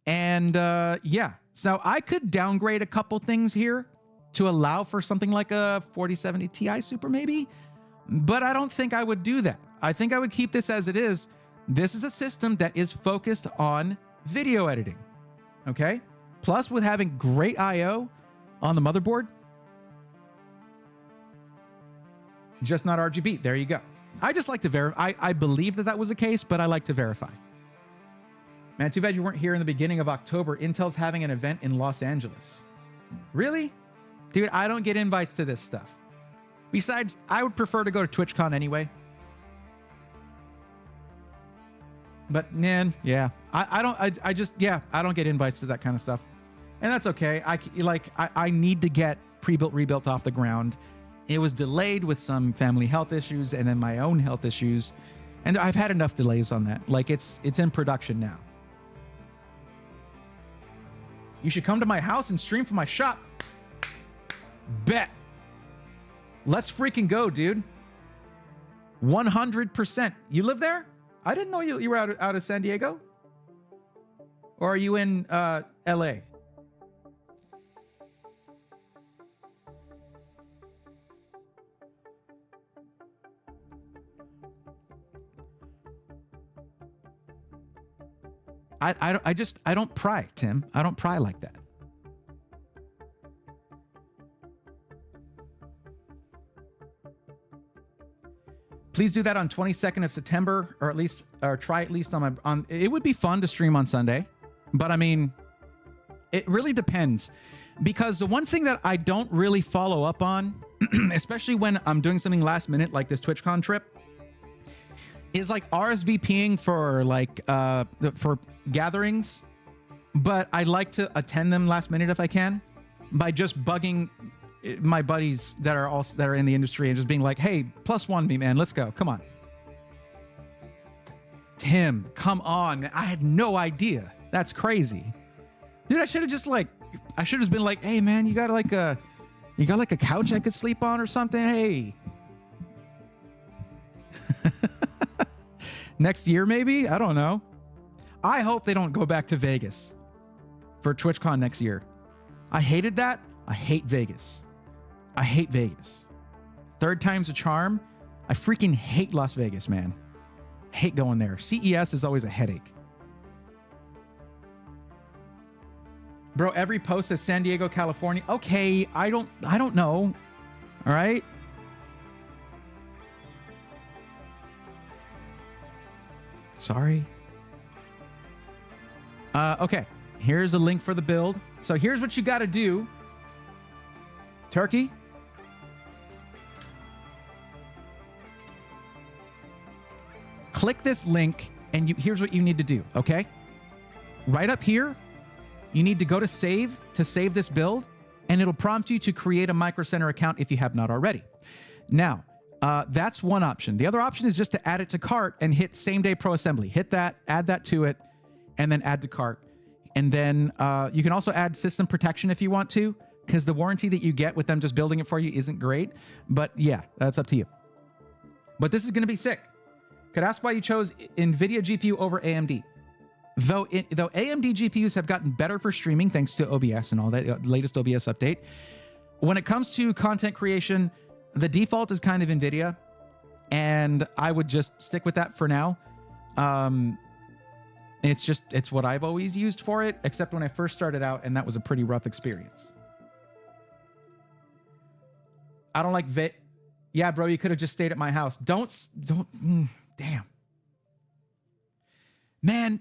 And yeah, so I could downgrade a couple things here to allow for something like a 4070 Ti Super maybe, but I don't think I would do that. I think I would keep this as it is. This is a system that is focused on video editing, okay? Plus, with having great I/O on the motherboard, just not RGB. There you go. I just like to verify. I believe that was the case, but I like to verify. Man, too bad you weren't here in the beginning of October. Intel's having an event in Los Angeles. Really? Dude, I don't get invites to this stuff. Besides, I would prefer to go to TwitchCon anyway. But man, yeah, I don't get invites to that kind of stuff. And that's okay. I need to get pre-built, rebuilt off the ground. It was delayed with some family health issues and then my own health issues. And I've had enough delays on that. Like it's in production now. You should come to my house and stream from my shop. Bet. Let's freaking go, dude. 100%. You live there? I didn't know you were out of San Diego. Or are you in LA? I don't pry, Tim. I don't pry like that. Please do that on 22nd of September, or try at least on it would be fun to stream on Sunday, but I mean, it really depends, because the one thing that I don't really follow up on, especially when I'm doing something last minute like this TwitchCon trip, is like RSVPing for gatherings, but I like to attend them last minute if I can, by just bugging my buddies that are in the industry and just being like, hey, +1 me, man, let's go, come on. Tim, come on, I had no idea. That's crazy, dude. I should have just been like, hey man, you got like a couch I could sleep on or something? Hey. Next year, maybe? I don't know. I hope they don't go back to Vegas for TwitchCon next year. I hated that. I hate Vegas. I hate Vegas. Third time's a charm. I freaking hate Las Vegas, man. Hate going there. CES is always a headache. Bro, every post says San Diego, California. Okay, I don't know. All right. Sorry. Okay, here's a link for the build. So here's what you got to do. Turkey. Click this link and here's what you need to do, okay? Right up here, you need to go to save this build, and it'll prompt you to create a Micro Center account if you have not already. Now, that's one option. The other option is just to add it to cart and hit same day pro assembly. Hit that, add that to it, and then add to cart. And then you can also add system protection if you want to, because the warranty that you get with them just building it for you isn't great. But yeah, that's up to you. But this is going to be sick. Could ask why you chose NVIDIA GPU over AMD. Though AMD GPUs have gotten better for streaming thanks to OBS and all that, latest OBS update. When it comes to content creation, the default is kind of NVIDIA. and I would just stick with that for now. It's what I've always used for it, except when I first started out, and that was a pretty rough experience. I don't like yeah, bro, you could have just stayed at my house. Damn. Man.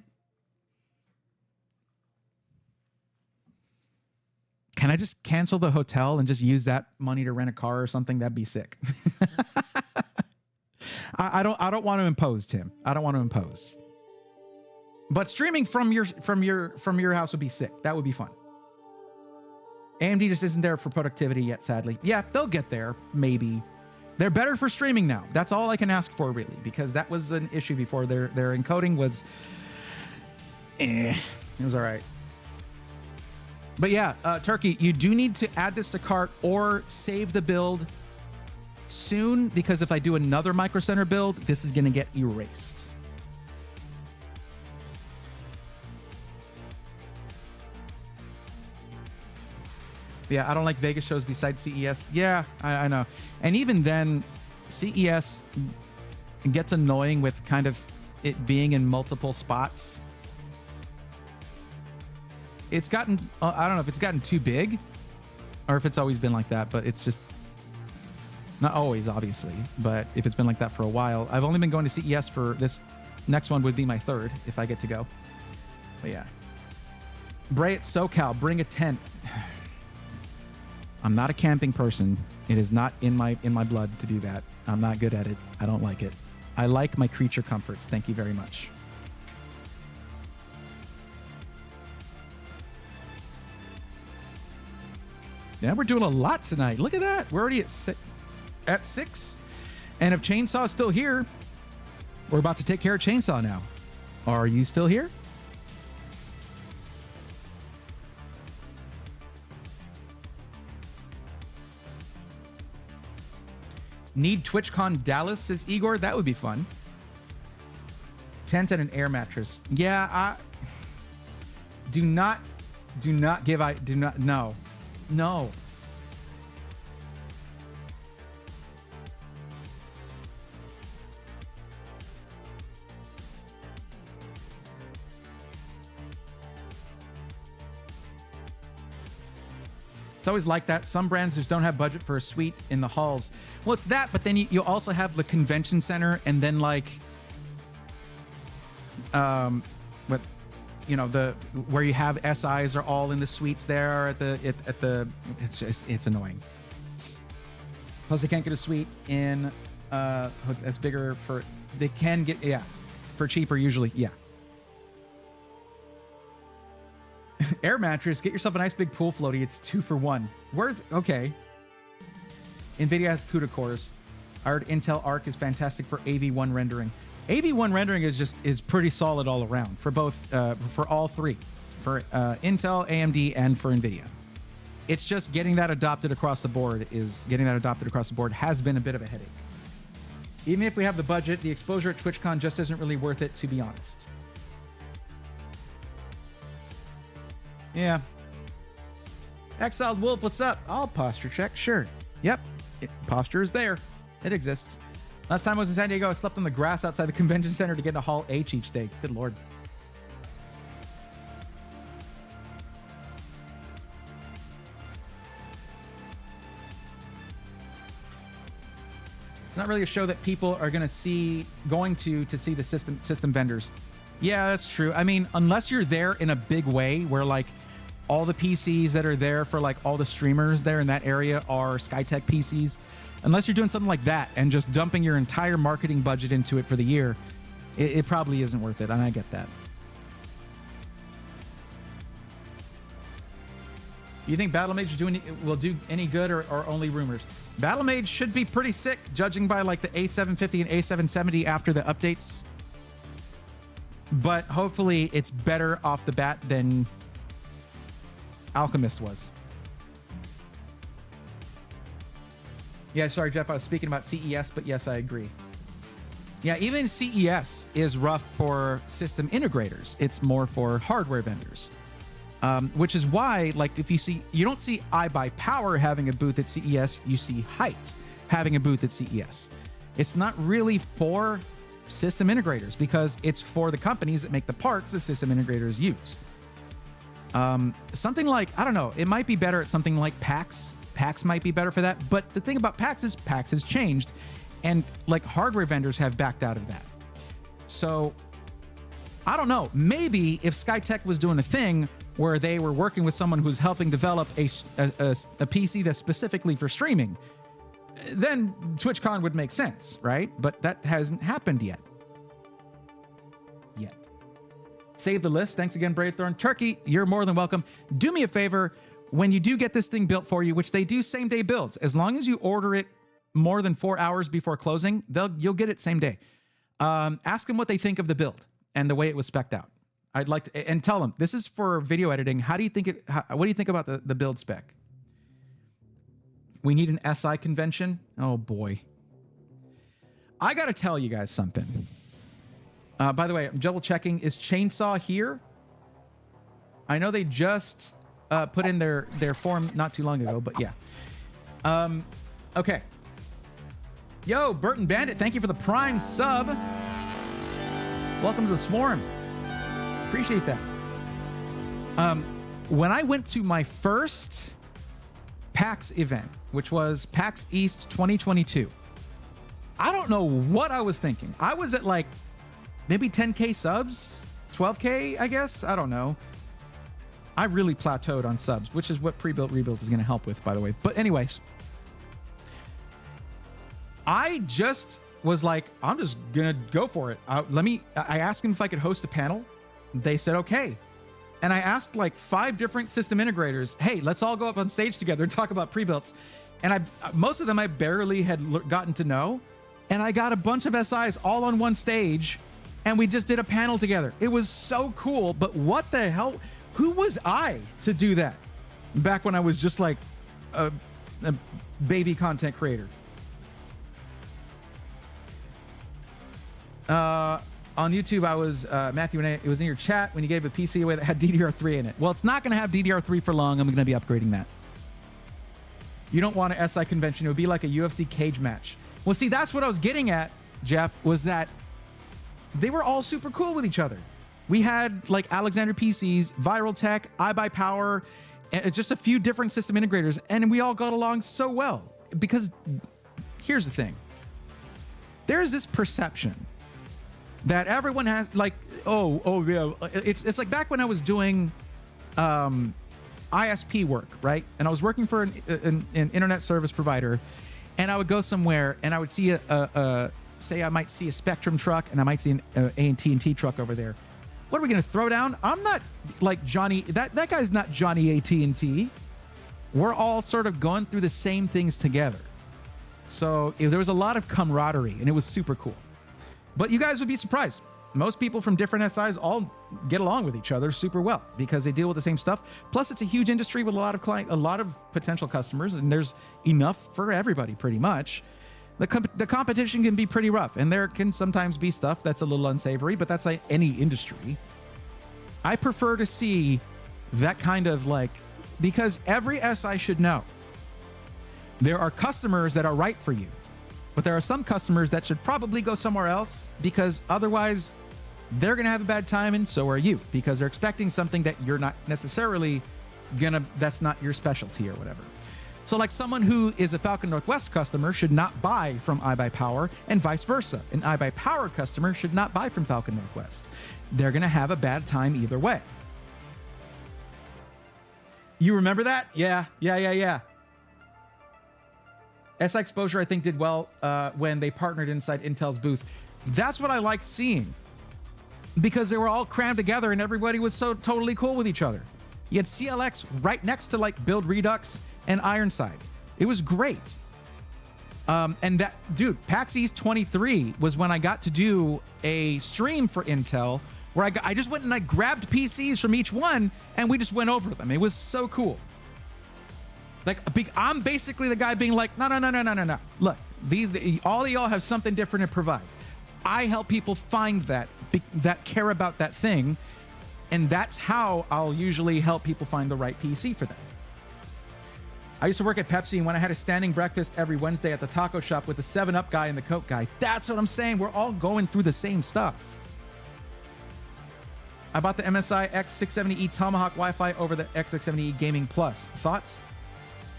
Can I just cancel the hotel and just use that money to rent a car or something? That'd be sick. I don't want to impose, Tim. I don't want to impose. But streaming from your house would be sick. That would be fun. AMD just isn't there for productivity yet, sadly. Yeah, they'll get there, maybe. They're better for streaming now. That's all I can ask for, really, because that was an issue before. Their encoding was, it was all right. But yeah, Turkey, you do need to add this to cart or save the build soon, because if I do another Micro Center build, this is going to get erased. Yeah, I don't like Vegas shows besides CES. Yeah, I know. And even then, CES gets annoying with kind of it being in multiple spots. It's gotten, I don't know if it's gotten too big or if it's always been like that, but it's just not always, obviously. But if it's been like that for a while, I've only been going to CES for this. Next one would be my third if I get to go. But yeah. Bray at SoCal, bring a tent. I'm not a camping person. It is not in my blood to do that. I'm not good at it. I don't like it. I like my creature comforts. Thank you very much. Yeah, we're doing a lot tonight. Look at that. We're already at 6. And if Chainsaw's still here, we're about to take care of Chainsaw now. Are you still here? Need TwitchCon Dallas, says Igor. That would be fun. Tent and an air mattress. Yeah, no. It's always like that. Some brands just don't have budget for a suite in the halls. Well, it's that, but then you also have the convention center, and then like, what, you know, the where you have SIs are all in the suites there at the. It's annoying. Plus, they can't get a suite in that's bigger for. They can get for cheaper usually. Yeah. Air mattress, get yourself a nice big pool floaty. It's 2 for 1. Okay. NVIDIA has CUDA cores. I heard Intel Arc is fantastic for AV1 rendering. AV1 rendering is pretty solid all around for both, for all three, for Intel, AMD, and for NVIDIA. It's just getting that adopted across the board has been a bit of a headache. Even if we have the budget, the exposure at TwitchCon just isn't really worth it, to be honest. Yeah. Exiled Wolf, what's up? I'll posture check. Sure. Yep. Posture is there. It exists. Last time I was in San Diego, I slept on the grass outside the convention center to get into Hall H each day. Good Lord. It's not really a show that people are going to see the system vendors. Yeah, that's true. I mean, unless you're there in a big way where like all the PCs that are there for like all the streamers there in that area are Skytech PCs, unless you're doing something like that and just dumping your entire marketing budget into it for the year, it probably isn't worth it. And I get that. Do you think Battle Mage will do any good or only rumors? Battle Mage should be pretty sick, judging by like the A750 and A770 after the updates. But hopefully it's better off the bat than Alchemist was. Yeah, sorry, Jeff. I was speaking about CES, but yes, I agree. Yeah, even CES is rough for system integrators. It's more for hardware vendors, which is why, like, you don't see iBuyPower having a booth at CES. You see Height having a booth at CES. It's not really for system integrators because it's for the companies that make the parts that system integrators use. Something like, I don't know, it might be better at something like PAX. PAX might be better for that. But the thing about PAX is PAX has changed, and like hardware vendors have backed out of that. So I don't know. Maybe if SkyTech was doing a thing where they were working with someone who's helping develop a PC that's specifically for streaming, then TwitchCon would make sense, right? But that hasn't happened yet. Save the list. Thanks again, Braidthorn. Turkey, you're more than welcome. Do me a favor. When you do get this thing built for you, which they do same-day builds, as long as you order it more than 4 hours before closing, you'll get it same day. Ask them what they think of the build and the way it was spec'd out. I'd like to, and tell them, this is for video editing. How do you think what do you think about the build spec? We need an SI convention. Oh boy. I got to tell you guys something. By the way, I'm double checking. Is Chainsaw here? I know they just put in their form not too long ago, but yeah. Okay. Yo, Burton Bandit, thank you for the Prime sub. Welcome to the Swarm. Appreciate that. When I went to my first PAX event, which was PAX East 2022, I don't know what I was thinking. I was at like maybe 10K subs, 12K, I guess. I don't know. I really plateaued on subs, which is what pre-built rebuild is going to help with, by the way. But anyways, I just was like, I'm just going to go for it. I asked them if I could host a panel. They said, okay. And I asked like 5 different system integrators, hey, let's all go up on stage together and talk about pre-builts. And most of them I barely had gotten to know. And I got a bunch of SIs all on one stage, and we just did a panel together. It was so cool, but what the hell? Who was I to do that back when I was just like a baby content creator? On YouTube, I was, Matthew, it was in your chat when you gave a PC away that had DDR3 in it. Well, it's not going to have DDR3 for long. I'm going to be upgrading that. You don't want an SI convention. It would be like a UFC cage match. Well, see, that's what I was getting at, Jeff, was that they were all super cool with each other. We had like Alexander PCs, Viral Tech, iBuyPower, just a few different system integrators, and we all got along so well. Because here's the thing. There's this perception that everyone has, like, oh yeah. It's like back when I was doing ISP work, right? And I was working for an internet service provider, and I would go somewhere and I would see say I might see a Spectrum truck and I might see an AT&T truck over there. What are we going to throw down? I'm not like Johnny. That guy's not Johnny AT&T. We're all sort of going through the same things together. So there was a lot of camaraderie, and it was super cool. But you guys would be surprised. Most people from different SIs all get along with each other super well because they deal with the same stuff. Plus, it's a huge industry with a lot of potential customers, and there's enough for everybody pretty much. The competition can be pretty rough, and there can sometimes be stuff that's a little unsavory, but that's like any industry. I prefer to see that kind of like, because every SI should know there are customers that are right for you, but there are some customers that should probably go somewhere else because otherwise they're going to have a bad time, and so are you, because they're expecting something that you're not necessarily that's not your specialty or whatever. So like someone who is a Falcon Northwest customer should not buy from iBuyPower, and vice versa. An iBuyPower customer should not buy from Falcon Northwest. They're going to have a bad time either way. You remember that? Yeah. SI Exposure, I think, did well when they partnered inside Intel's booth. That's what I liked seeing, because they were all crammed together and everybody was so totally cool with each other. You had CLX right next to like Build Redux and Ironside. It was great. And that, dude, PAX East 23 was when I got to do a stream for Intel where I just went and I grabbed PCs from each one and we just went over them. It was so cool. Like, I'm basically the guy being like, no. Look, all of y'all have something different to provide. I help people find that care about that thing, and that's how I'll usually help people find the right PC for them. I used to work at Pepsi, and when I had a standing breakfast every Wednesday at the taco shop with the 7-Up guy and the Coke guy, that's what I'm saying. We're all going through the same stuff. I bought the MSI X670E Tomahawk Wi-Fi over the X670E Gaming Plus. Thoughts?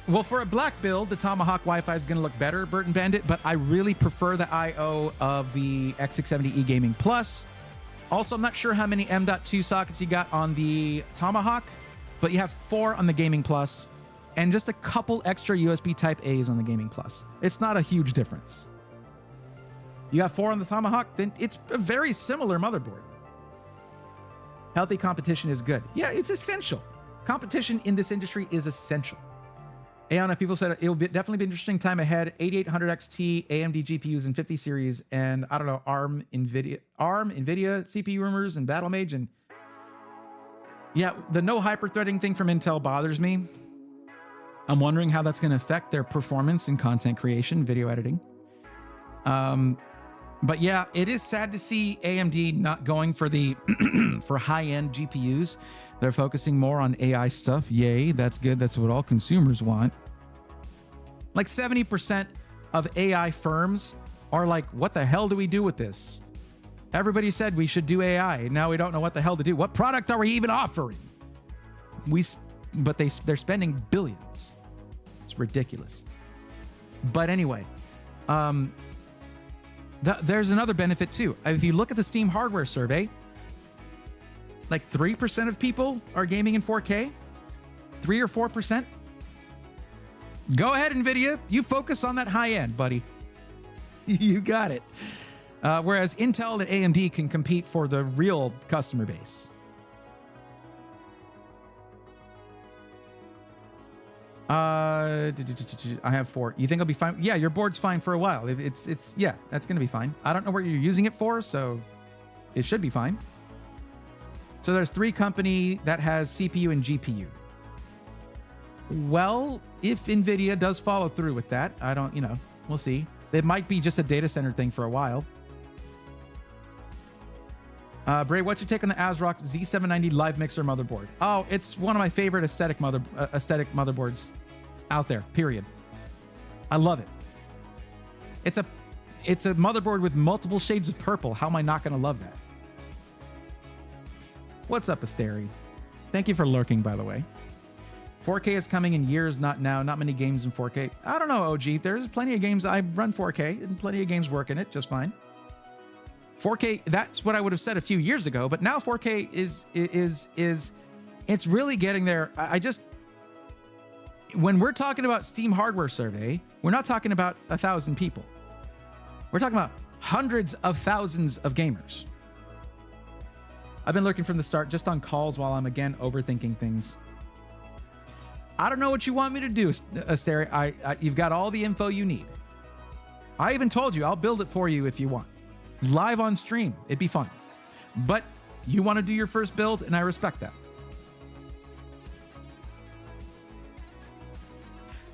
Well, for a black build, the Tomahawk Wi-Fi is going to look better, Burton Bandit, but I really prefer the I/O of the X670E Gaming Plus. Also, I'm not sure how many M.2 sockets you got on the Tomahawk, but you have 4 on the Gaming Plus and just a couple extra USB Type A's on the Gaming Plus. It's not a huge difference. You got 4 on the Tomahawk, then it's a very similar motherboard. Healthy competition is good. Yeah, it's essential. Competition in this industry is essential. Aeon, people said it will definitely be an interesting time ahead. 8800 XT, AMD GPUs in 50 series, and I don't know, ARM, NVIDIA CPU rumors, and Battlemage, and yeah, the no hyper-threading thing from Intel bothers me. I'm wondering how that's going to affect their performance in content creation, video editing. But yeah, it is sad to see AMD not going for the for high-end GPUs. They're focusing more on AI stuff. Yay, that's good. That's what all consumers want. Like 70% of AI firms are like, what the hell do we do with this? Everybody said we should do AI. Now we don't know what the hell to do. What product are we even offering? But they're spending billions. It's ridiculous. But anyway, there's another benefit too. If you look at the Steam hardware survey, like 3% of people are gaming in 4K. 3 or 4%. Go ahead, NVIDIA. You focus on that high end, buddy. You got it. Whereas Intel and AMD can compete for the real customer base. I have 4. You think I'll be fine? Yeah, your board's fine for a while. Yeah, that's going to be fine. I don't know what you're using it for, so it should be fine. So there's 3 company that has CPU and GPU. Well, if NVIDIA does follow through with that, I don't, we'll see. It might be just a data center thing for a while. Bray, what's your take on the ASRock Z790 live mixer motherboard? Oh, it's one of my favorite aesthetic motherboards out there, period. I love it. It's a motherboard with multiple shades of purple. How am I not going to love that? What's up, Asteri? Thank you for lurking, by the way. 4K is coming in years, not now. Not many games in 4K. I don't know, OG. There's plenty of games. I run 4K and plenty of games work in it just fine. 4K, that's what I would have said a few years ago, but now 4K is it's really getting there. When we're talking about Steam hardware survey, we're not talking about 1,000 people. We're talking about hundreds of thousands of gamers. I've been lurking from the start, just on calls while I'm again overthinking things. I don't know what you want me to do, Asteri. You've got all the info you need. I even told you I'll build it for you if you want. Live on stream. It'd be fun. But you want to do your first build, and I respect that.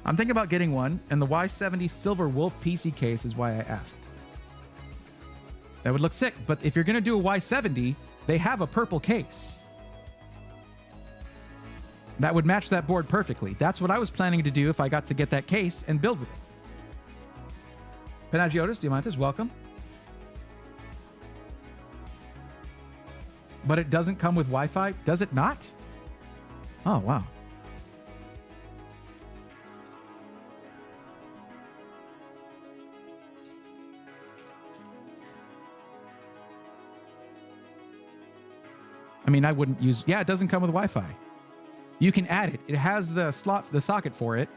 I'm thinking about getting one, and the Y70 Silver Wolf PC case is why I asked. That would look sick, but if you're going to do a Y70, they have a purple case. That would match that board perfectly. That's what I was planning to do if I got to get that case and build with it. Panagiotis Diamantis, welcome. But it doesn't come with Wi-Fi? Does it not? Oh, wow. I mean, I wouldn't use... Yeah, it doesn't come with Wi-Fi. You can add it. It has the socket for it,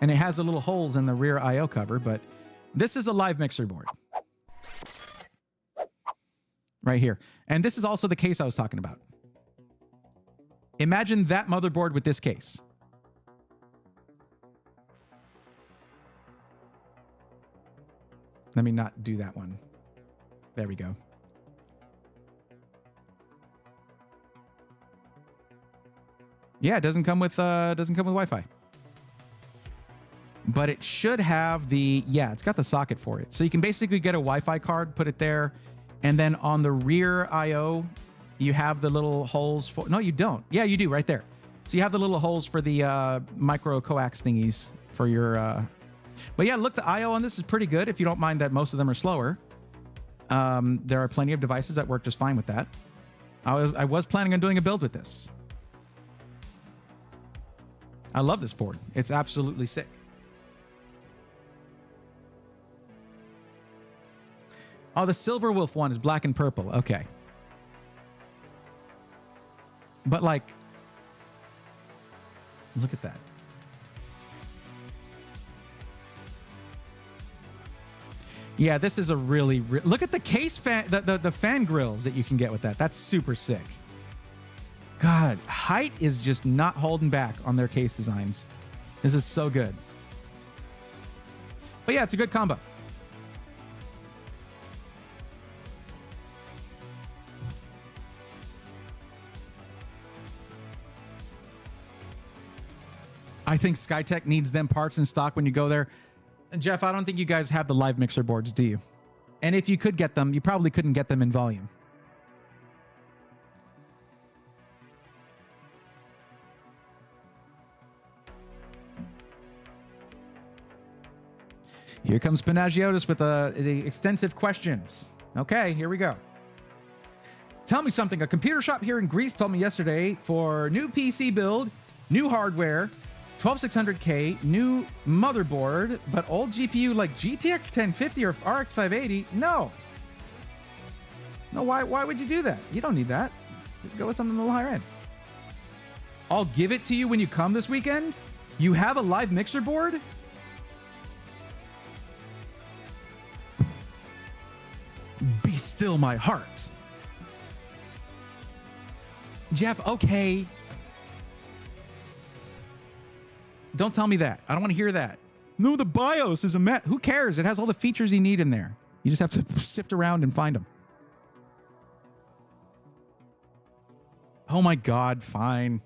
and it has the little holes in the rear I/O cover, but this is a live mixer board. Right here. And this is also the case I was talking about. Imagine that motherboard with this case. Let me not do that one. There we go. Yeah, it doesn't come with Wi-Fi. But it should have the, yeah, it's got the socket for it. So you can basically get a Wi-Fi card, put it there, and then on the rear I/O, you have the little holes for, no, you don't. Yeah, you do right there. So you have the little holes for the micro coax thingies for your. But yeah, look, the I/O on this is pretty good. If you don't mind that most of them are slower, there are plenty of devices that work just fine with that. I was planning on doing a build with this. I love this board. It's absolutely sick. Oh, the Silver Wolf one is black and purple. Okay. But like, look at that. Yeah, this is a really look at the case fan, the fan grills that you can get with that. That's super sick. God, height is just not holding back on their case designs. This is so good. But yeah, it's a good combo. I think Skytech needs them parts in stock when you go there. And Jeff, I don't think you guys have the live mixer boards, do you? And if you could get them, you probably couldn't get them in volume. Here comes Panagiotis with the extensive questions. Okay, here we go. Tell me something. A computer shop here in Greece told me yesterday for new PC build, new hardware, 12600K, new motherboard, but old GPU like GTX 1050 or RX 580. No, why would you do that? You don't need that. Just go with something a little higher end. I'll give it to you when you come this weekend. You have a live mixer board? Be still my heart. Jeff, okay. Don't tell me that. I don't want to hear that. No, the BIOS is a met. Who cares? It has all the features you need in there. You just have to sift around and find them. Oh my God, fine.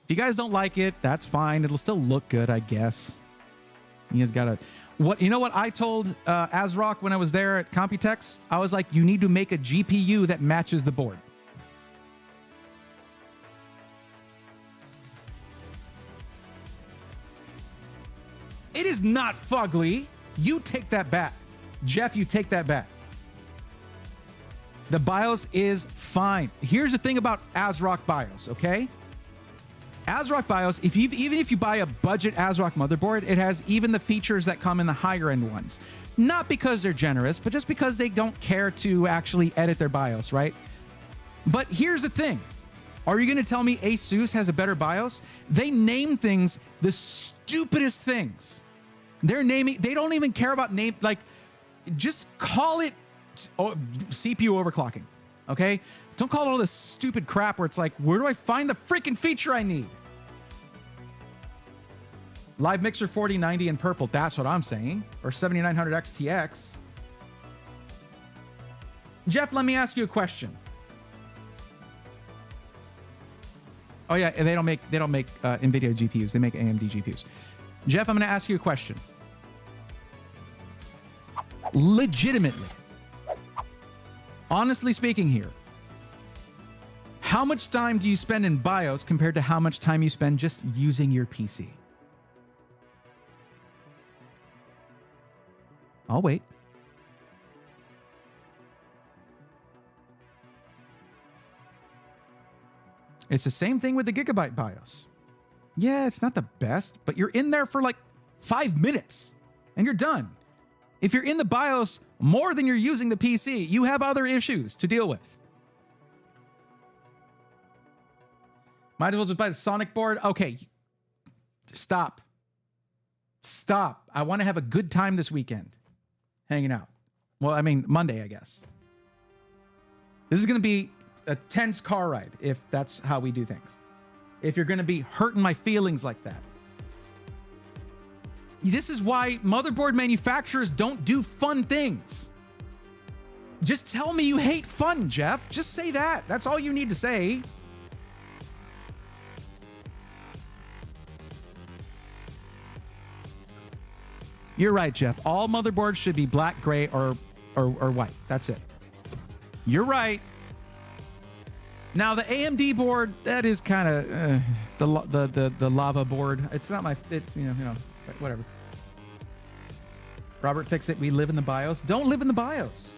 If you guys don't like it, that's fine. It'll still look good, I guess. You guys gotta... What, you know what I told ASRock when I was there at Computex? I was like, you need to make a GPU that matches the board. It is not fugly. You take that back. Jeff, you take that back. The BIOS is fine. Here's the thing about ASRock BIOS, okay? ASRock BIOS, even if you buy a budget ASRock motherboard, it has even the features that come in the higher end ones. Not because they're generous, but just because they don't care to actually edit their BIOS, right? But here's the thing. Are you going to tell me ASUS has a better BIOS? They name things the stupidest things. They're naming, they don't even care about name, like, just call it CPU overclocking, okay? Don't call it all this stupid crap where it's like, where do I find the freaking feature I need? Live Mixer 4090 in purple, that's what I'm saying. Or 7900 XTX. Jeff, let me ask you a question. Oh yeah, they don't make NVIDIA GPUs, they make AMD GPUs. Jeff, I'm going to ask you a question. Legitimately, honestly speaking here, how much time do you spend in BIOS compared to how much time you spend just using your PC? I'll wait. It's the same thing with the Gigabyte BIOS. Yeah, it's not the best, but you're in there for like 5 minutes and you're done. If you're in the BIOS more than you're using the PC, you have other issues to deal with. Might as well just buy the Sonic board. Okay, stop. Stop. I want to have a good time this weekend hanging out. Well, I mean, Monday, I guess. This is going to be a tense car ride if that's how we do things. If you're going to be hurting my feelings like that. This is why motherboard manufacturers don't do fun things. Just tell me you hate fun, Jeff. Just say that. That's all you need to say. You're right, Jeff. All motherboards should be black, gray, or white. That's it. You're right. Now, the AMD board, that is kind of... the lava board. It's not my. It's whatever. Robert, fix it. We live in the BIOS. Don't live in the BIOS.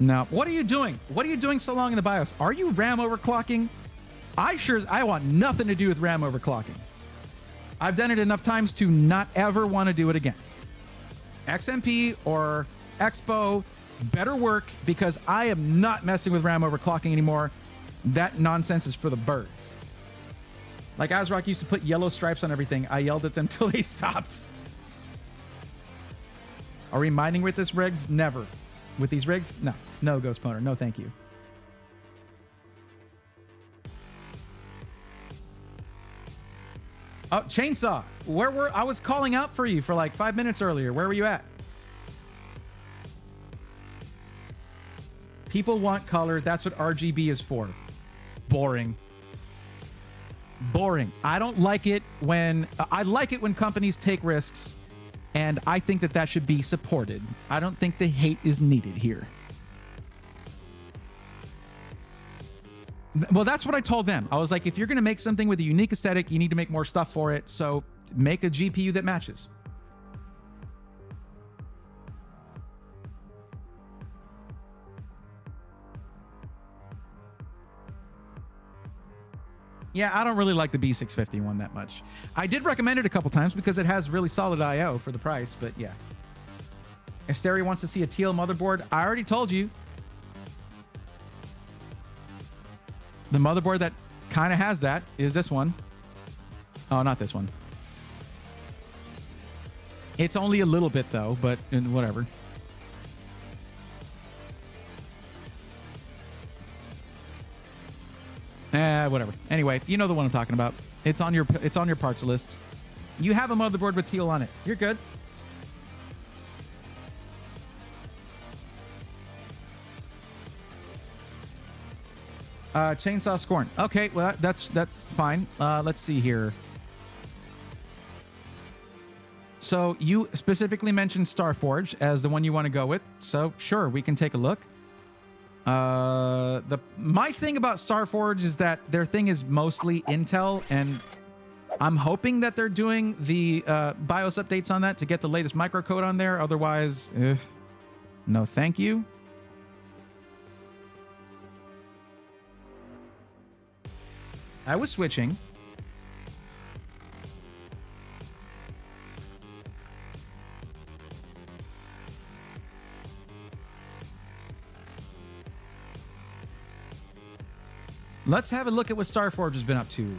Now, what are you doing? What are you doing so long in the BIOS? Are you RAM overclocking? I want nothing to do with RAM overclocking. I've done it enough times to not ever want to do it again. XMP or Expo better work because I am not messing with RAM overclocking anymore. That nonsense is for the birds. Like Azrock used to put yellow stripes on everything. I yelled at them till they stopped. Are we mining with this rigs? Never. With these rigs? No. No, Ghost Poner. No, thank you. Oh, Chainsaw. I was calling out for you for like 5 minutes earlier. Where were you at? People want color. That's what RGB is for. Boring. Boring. I don't like it when... I like it when companies take risks, and I think that should be supported. I don't think the hate is needed here. Well, that's what I told them. I was like, if you're going to make something with a unique aesthetic, you need to make more stuff for it. So make a GPU that matches. Yeah, I don't really like the B650 one that much. I did recommend it a couple times because it has really solid I/O for the price, but yeah. Asteria wants to see a teal motherboard. I already told you. The motherboard that kind of has that is this one. Oh, not this one. It's only a little bit though, but whatever. Whatever. Anyway, you know the one I'm talking about. It's on your parts list. You have a motherboard with teal on it. You're good. Chainsaw Scorn. Okay, well that's fine. Let's see here. So you specifically mentioned Starforge as the one you want to go with. So sure, we can take a look. My thing about Starforge is that their thing is mostly Intel, and I'm hoping that they're doing the BIOS updates on that to get the latest microcode on there. Otherwise, no thank you. I was switching. Let's have a look at what Starforge has been up to.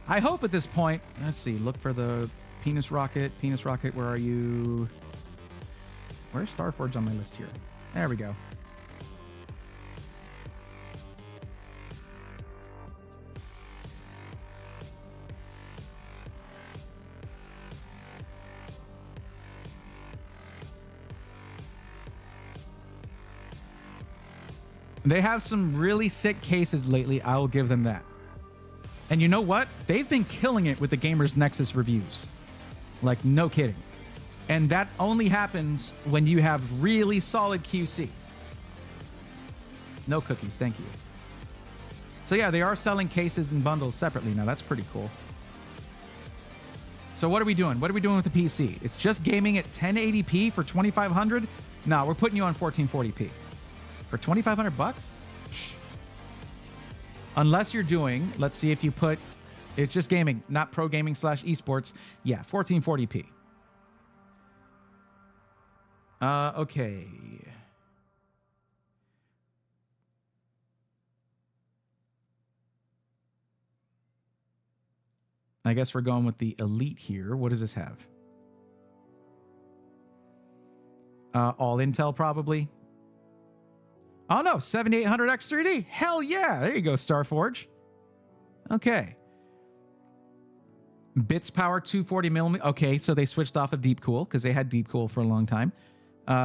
I hope at this point, let's see, look for the Penis Rocket. Penis Rocket, where are you? Where's Starforge on my list here? There we go. They have some really sick cases lately. I will give them that. And you know what? They've been killing it with the Gamers Nexus reviews. Like, no kidding. And that only happens when you have really solid QC. No cookies, thank you. So yeah, they are selling cases and bundles separately now. That's pretty cool. So what are we doing? What are we doing with the PC? It's just gaming at 1080p for 2500? No, we're putting you on 1440p. For 2,500 bucks? Unless you're doing, let's see if you put, it's just gaming, not pro gaming / esports. Yeah, 1440p. Okay. I guess we're going with the Elite here. What does this have? All Intel probably. Oh no, 7800X 3D. Hell yeah. There you go, Starforge. Okay. Bits power 240 millimeter. Okay, so they switched off of Deep Cool because they had Deep Cool for a long time.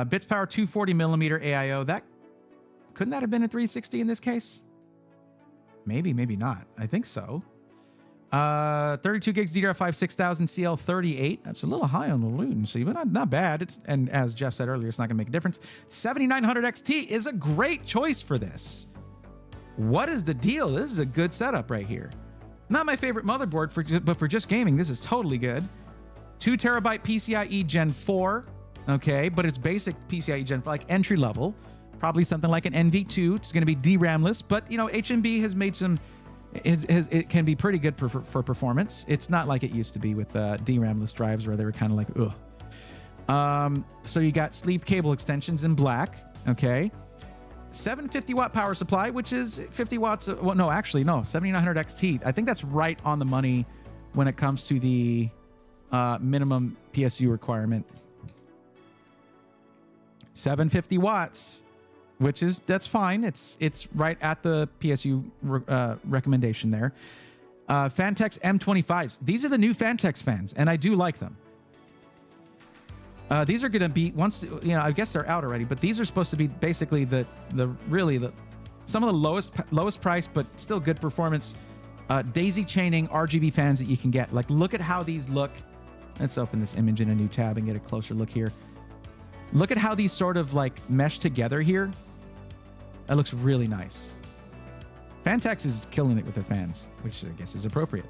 Bits power 240 millimeter AIO. Couldn't that have been a 360 in this case? Maybe, maybe not. I think so. 32 gigs DDR5 6000 CL38. That's a little high on the latency, but not bad. And as Jeff said earlier, it's not going to make a difference. 7900 XT is a great choice for this. What is the deal? This is a good setup right here. Not my favorite motherboard, but for just gaming, this is totally good. 2 terabyte PCIe Gen 4. Okay, but it's basic PCIe Gen 4, like entry level. Probably something like an NV2. It's going to be DRAMless, but you know, HMB has made some. It can be pretty good for performance. It's not like it used to be with DRAMless drives where they were kind of like, ugh. So you got sleeve cable extensions in black. Okay. 750 watt power supply, which is 50 watts. Well, no, actually, no, 7900 XT. I think that's right on the money when it comes to the minimum PSU requirement. 750 watts, which is, that's fine. It's right at the PSU recommendation there. Fantex M25s. These are the new Fantex fans, and I do like them. These are going to be, once, you know, I guess they're out already, but these are supposed to be basically some of the lowest price, but still good performance, daisy chaining RGB fans that you can get. Like, look at how these look. Let's open this image in a new tab and get a closer look here. Look at how these sort of like mesh together here. That looks really nice. Fantex is killing it with their fans, which I guess is appropriate.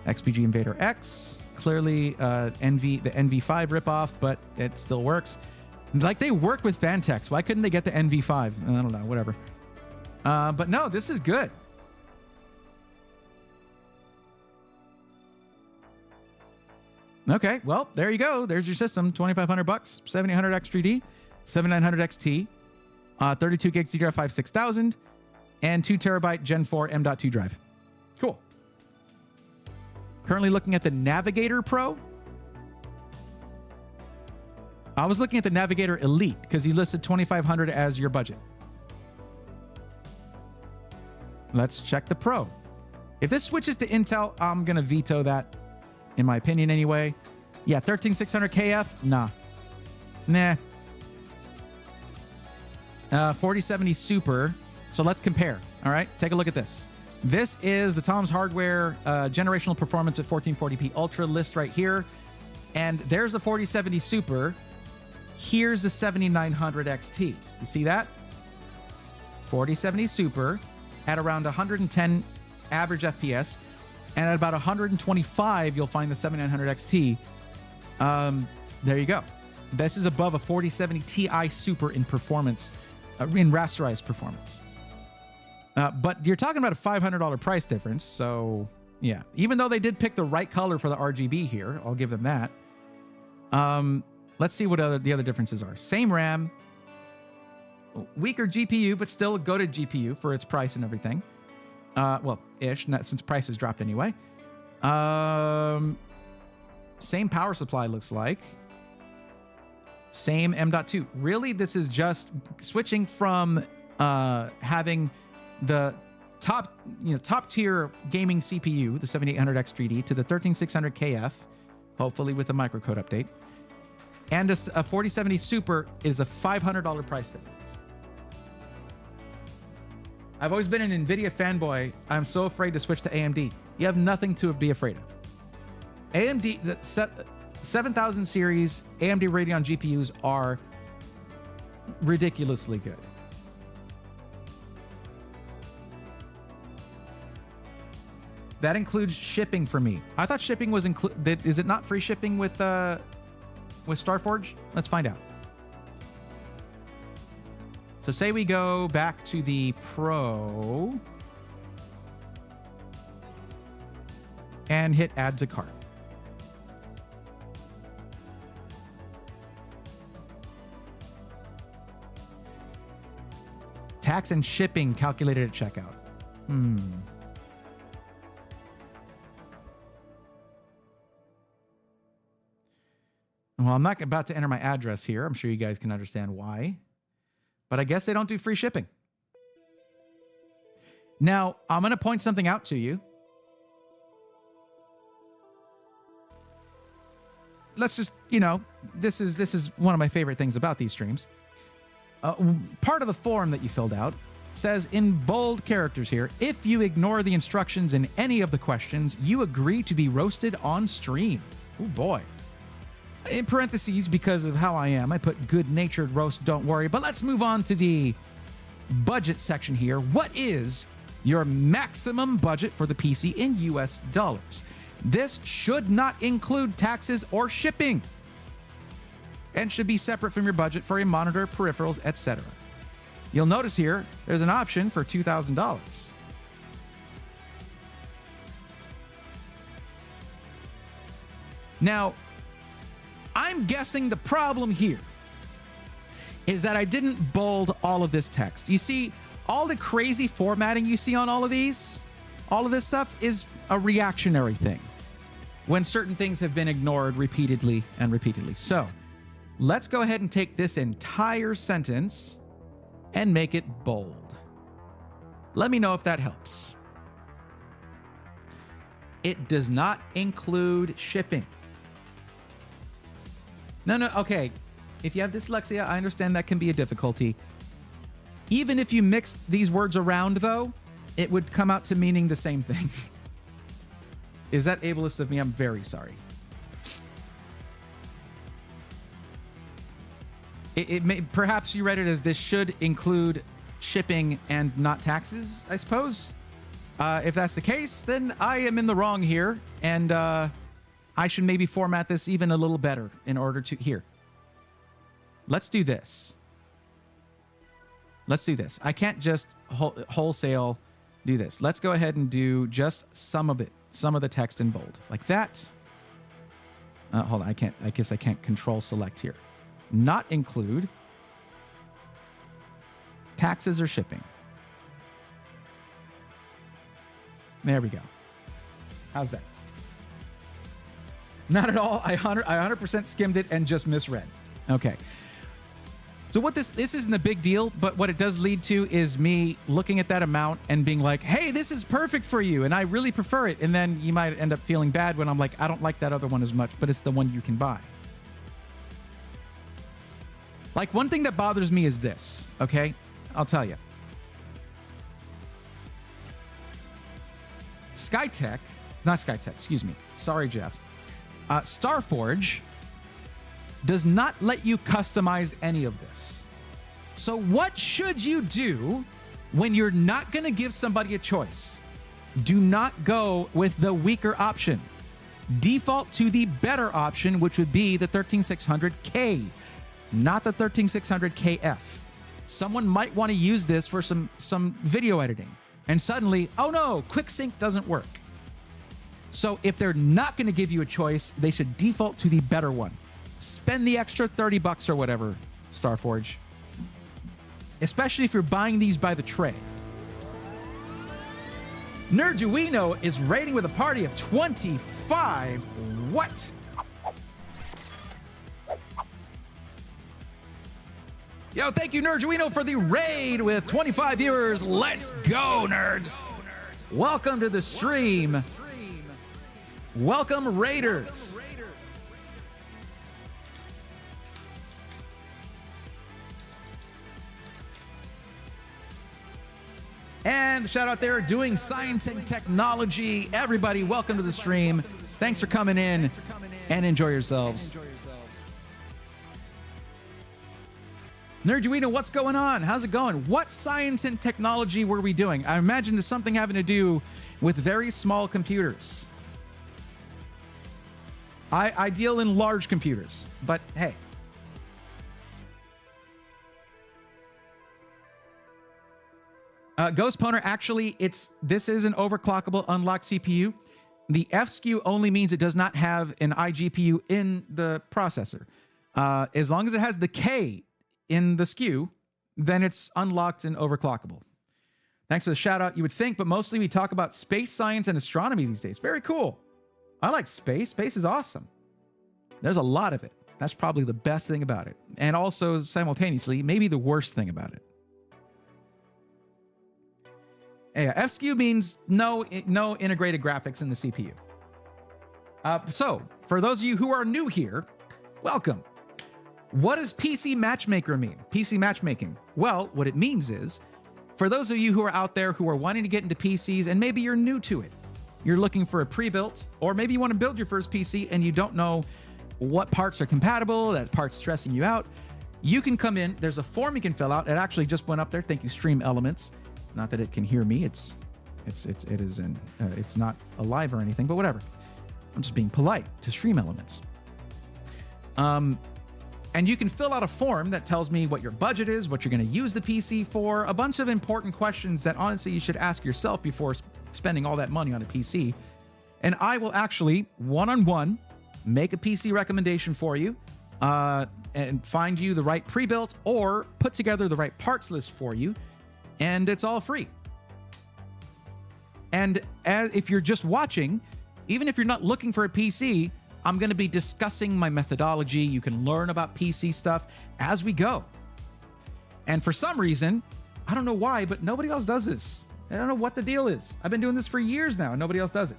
XPG Invader X, clearly the NV5 ripoff, but it still works. Like, they work with Fantex. Why couldn't they get the NV5? I don't know, whatever. But no, this is good. Okay, well, there you go. There's your system. $2,500, 7800 X3D, 7900 XT, 32 gigs DDR5 6000, and 2 terabyte Gen 4 M.2 drive. Cool. Currently looking at the Navigator Pro. I was looking at the Navigator Elite because he listed 2500 as your budget. Let's check the Pro. If this switches to Intel, I'm going to veto that, in my opinion anyway. Yeah, 13600 KF? Nah. 4070 Super. So let's compare. All right, take a look at this. This is the Tom's Hardware generational performance at 1440p Ultra list right here. And there's the 4070 Super. Here's the 7900 XT. You see that? 4070 Super at around 110 average FPS. And at about 125, you'll find the 7900 XT. There you go. This is above a 4070 Ti Super in performance, in rasterized performance. But you're talking about a $500 price difference. So, yeah. Even though they did pick the right color for the RGB here, I'll give them that. Let's see what the other differences are. Same RAM. Weaker GPU, but still a goated GPU for its price and everything. Well, ish, not, since price has dropped anyway. Same power supply looks like. Same M.2. Really, this is just switching from having the top tier gaming CPU, the 7800 X3D, to the 13600 KF, hopefully with a microcode update. And a 4070 Super is a $500 price difference. I've always been an NVIDIA fanboy. I'm so afraid to switch to AMD. You have nothing to be afraid of. AMD, the 7000 series AMD Radeon GPUs are ridiculously good. That includes shipping for me. I thought shipping was included. Is it not free shipping with Starforge? Let's find out. So say we go back to the Pro and hit add to cart. Tax and shipping calculated at checkout. Well, I'm not about to enter my address here. I'm sure you guys can understand why. But I guess they don't do free shipping. Now, I'm going to point something out to you. Let's just, this is one of my favorite things about these streams. Part of the form that you filled out says in bold characters here, if you ignore the instructions in any of the questions, you agree to be roasted on stream. Oh boy. In parentheses, because of how I am, I put good-natured roast, don't worry. But let's move on to the budget section here. What is your maximum budget for the PC in US dollars? This should not include taxes or shipping and should be separate from your budget for a monitor, peripherals, etc. You'll notice here, there's an option for $2,000. Now, I'm guessing the problem here is that I didn't bold all of this text. You see, all the crazy formatting you see on all of these, all of this stuff is a reactionary thing when certain things have been ignored repeatedly and repeatedly. So let's go ahead and take this entire sentence and make it bold. Let me know if that helps. It does not include shipping. No, okay. If you have dyslexia, I understand that can be a difficulty. Even if you mix these words around, though, it would come out to meaning the same thing. Is that ableist of me? I'm very sorry. It may, perhaps you read it as this should include shipping and not taxes, I suppose. If that's the case, then I am in the wrong here, and I should maybe format this even a little better in order to... Here. Let's do this. Let's do this. I can't just wholesale do this. Let's go ahead and do just some of it. Some of the text in bold. Like that. Hold on. I guess I can't control select here. Not include taxes or shipping. There we go. How's that? Not at all. I 100% skimmed it and just misread. Okay. So what this isn't a big deal, but what it does lead to is me looking at that amount and being like, hey, this is perfect for you, and I really prefer it. And then you might end up feeling bad when I'm like, I don't like that other one as much, but it's the one you can buy. Like, one thing that bothers me is this, okay? I'll tell you. Not Skytech, excuse me. Sorry, Jeff. Starforge does not let you customize any of this. So what should you do when you're not going to give somebody a choice? Do not go with the weaker option. Default to the better option, which would be the 13600K, not the 13600KF. Someone might want to use this for some video editing, and suddenly, oh no, QuickSync doesn't work. So if they're not going to give you a choice, they should default to the better one. Spend the extra $30 or whatever, Starforge. Especially if you're buying these by the tray. Nerduino is raiding with a party of 25. What? Yo, thank you, Nerduino, for the raid with 25 viewers. Let's go, nerds. Welcome to the stream. Welcome, raiders. And shout out there, doing science and technology. Everybody, welcome to the stream. Thanks for coming in and enjoy yourselves. Nerduino, what's going on? How's it going? What science and technology were we doing? I imagine it's something having to do with very small computers. I deal in large computers, but hey. Ghost Poner, actually, this is an overclockable unlocked CPU. The FSKU only means it does not have an iGPU in the processor. As long as it has the K in the SKU, then it's unlocked and overclockable. Thanks for the shout out. You would think, but mostly we talk about space science and astronomy these days. Very cool. I like space. Space is awesome. There's a lot of it. That's probably the best thing about it. And also, simultaneously, maybe the worst thing about it. Yeah, FSKU means no integrated graphics in the CPU. So, for those of you who are new here, welcome. What does PC Matchmaker mean? PC Matchmaking. Well, what it means is For those of you who are out there who are wanting to get into PCs and maybe you're new to it, you're looking for a pre-built, or maybe you want to build your first PC and you don't know what parts are compatible, that part's stressing you out, you can come in. There's a form you can fill out. It actually just went up there. Thank you, Stream Elements. Not that it can hear me. It's not alive or anything, but whatever. I'm just being polite to Stream Elements. And you can fill out a form that tells me what your budget is, what you're going to use the PC for, a bunch of important questions that honestly you should ask yourself before spending all that money on a PC. And I will actually one-on-one make a PC recommendation for you and find you the right pre-built or put together the right parts list for you. And it's all free. And if you're just watching, even if you're not looking for a PC, I'm going to be discussing my methodology. You can learn about PC stuff as we go. And for some reason, I don't know why, but nobody else does this. I don't know what the deal is. I've been doing this for years now and nobody else does it.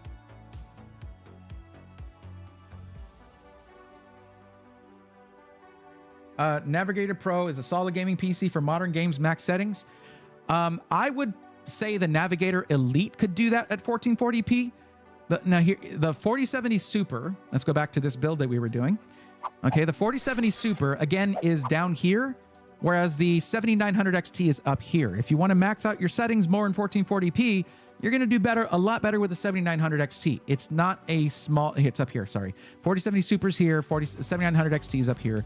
Navigator Pro is a solid gaming PC for modern games max settings. I would say the Navigator Elite could do that at 1440p. Now here, the 4070 Super, let's go back to this build that we were doing. Okay, the 4070 Super, again, is down here, whereas the 7900 XT is up here. If you want to max out your settings more in 1440p, you're going to do better, a lot better with the 7900 XT. It's not a small, it's up here, sorry. 4070 Super's here, 7900 XT is up here.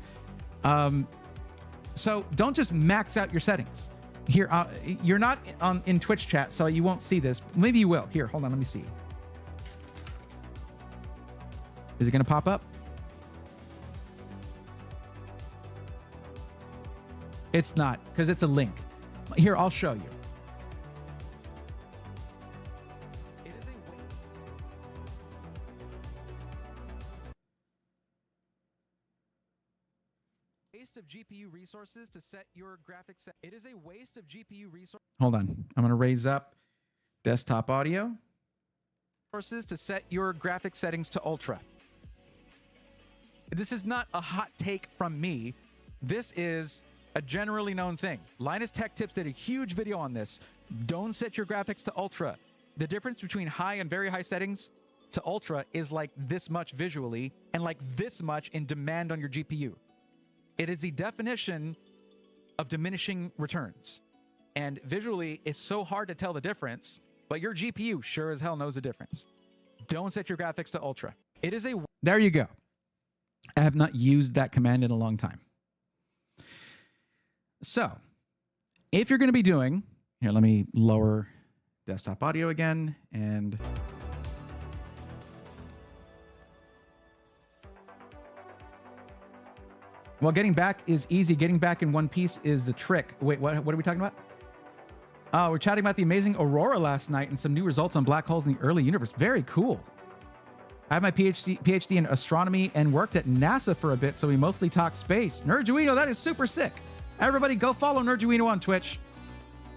So don't just max out your settings. Here, you're not in Twitch chat, so you won't see this. Maybe you will. Here, hold on, let me see. Is it going to pop up? It's not, because it's a link. Here, I'll show you. It is a waste of GPU resources to set your graphics. It is a waste of GPU resources. Hold on. I'm going to raise up desktop audio. Resources to set your graphics settings to ultra. This is not a hot take from me. This is a generally known thing. Linus Tech Tips did a huge video on this. Don't set your graphics to ultra. The difference between high and very high settings to ultra is like this much visually and like this much in demand on your GPU. It is the definition of diminishing returns. And visually, it's so hard to tell the difference, but your GPU sure as hell knows the difference. Don't set your graphics to ultra. It is a... There you go. I have not used that command in a long time. So, if you're going to be doing... Here, let me lower desktop audio again, and... Well, getting back is easy. Getting back in one piece is the trick. Wait, what are we talking about? We're chatting about the amazing Aurora last night and some new results on black holes in the early universe. Very cool. I have my PhD in astronomy and worked at NASA for a bit, so we mostly talk space. Nerduino, that is super sick. Everybody go follow Nerduino on Twitch.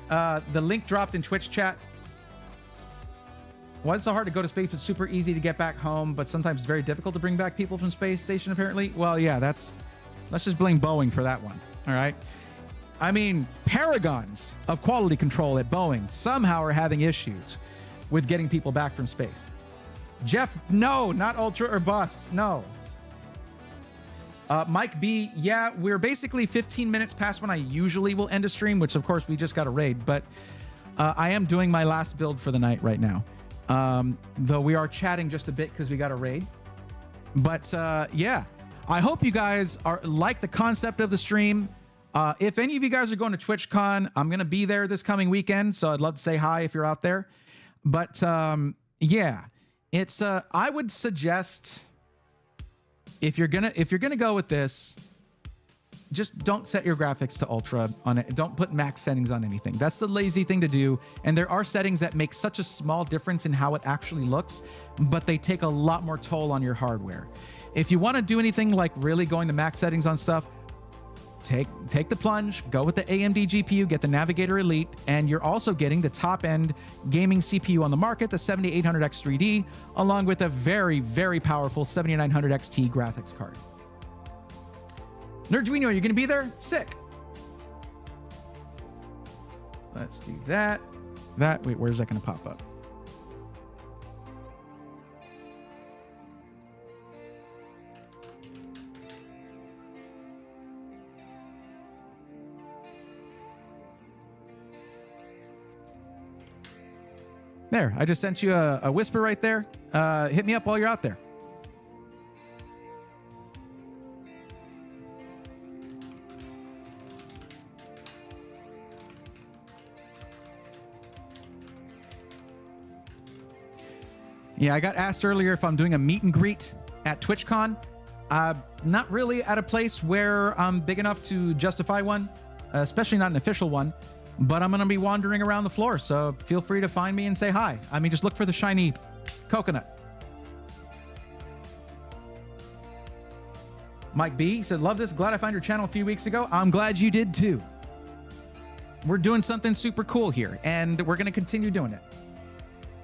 The link dropped in Twitch chat. Why is it so hard to go to space? It's super easy to get back home, but sometimes it's very difficult to bring back people from space station, apparently. Well, yeah, let's just blame Boeing for that one, all right? I mean, paragons of quality control at Boeing somehow are having issues with getting people back from space. Jeff, no, not ultra or bust, no. Mike B, yeah, we're basically 15 minutes past when I usually will end a stream, which of course we just got a raid, but I am doing my last build for the night right now. Though we are chatting just a bit because we got a raid. But yeah, I hope you guys like the concept of the stream. If any of you guys are going to TwitchCon, I'm going to be there this coming weekend, so I'd love to say hi if you're out there. But yeah, it's I would suggest if you're gonna go with this, just don't set your graphics to ultra on it. Don't put max settings on anything. That's the lazy thing to do. And there are settings that make such a small difference in how it actually looks, but they take a lot more toll on your hardware. If you want to do anything like really going to max settings on stuff, take the plunge, go with the AMD GPU, get the Navigator Elite, and you're also getting the top-end gaming CPU on the market, the 7800X3D, along with a very, very powerful 7900 XT graphics card. Nerduino, are you going to be there? Sick. Let's do that. Wait, where's that going to pop up? There, I just sent you a whisper right there. Hit me up while you're out there. Yeah, I got asked earlier if I'm doing a meet and greet at TwitchCon. Not really at a place where I'm big enough to justify one, especially not an official one. But I'm going to be wandering around the floor, so feel free to find me and say hi. I mean, just look for the shiny coconut. Mike B said, love this. Glad I found your channel a few weeks ago. I'm glad you did too. We're doing something super cool here, and we're going to continue doing it.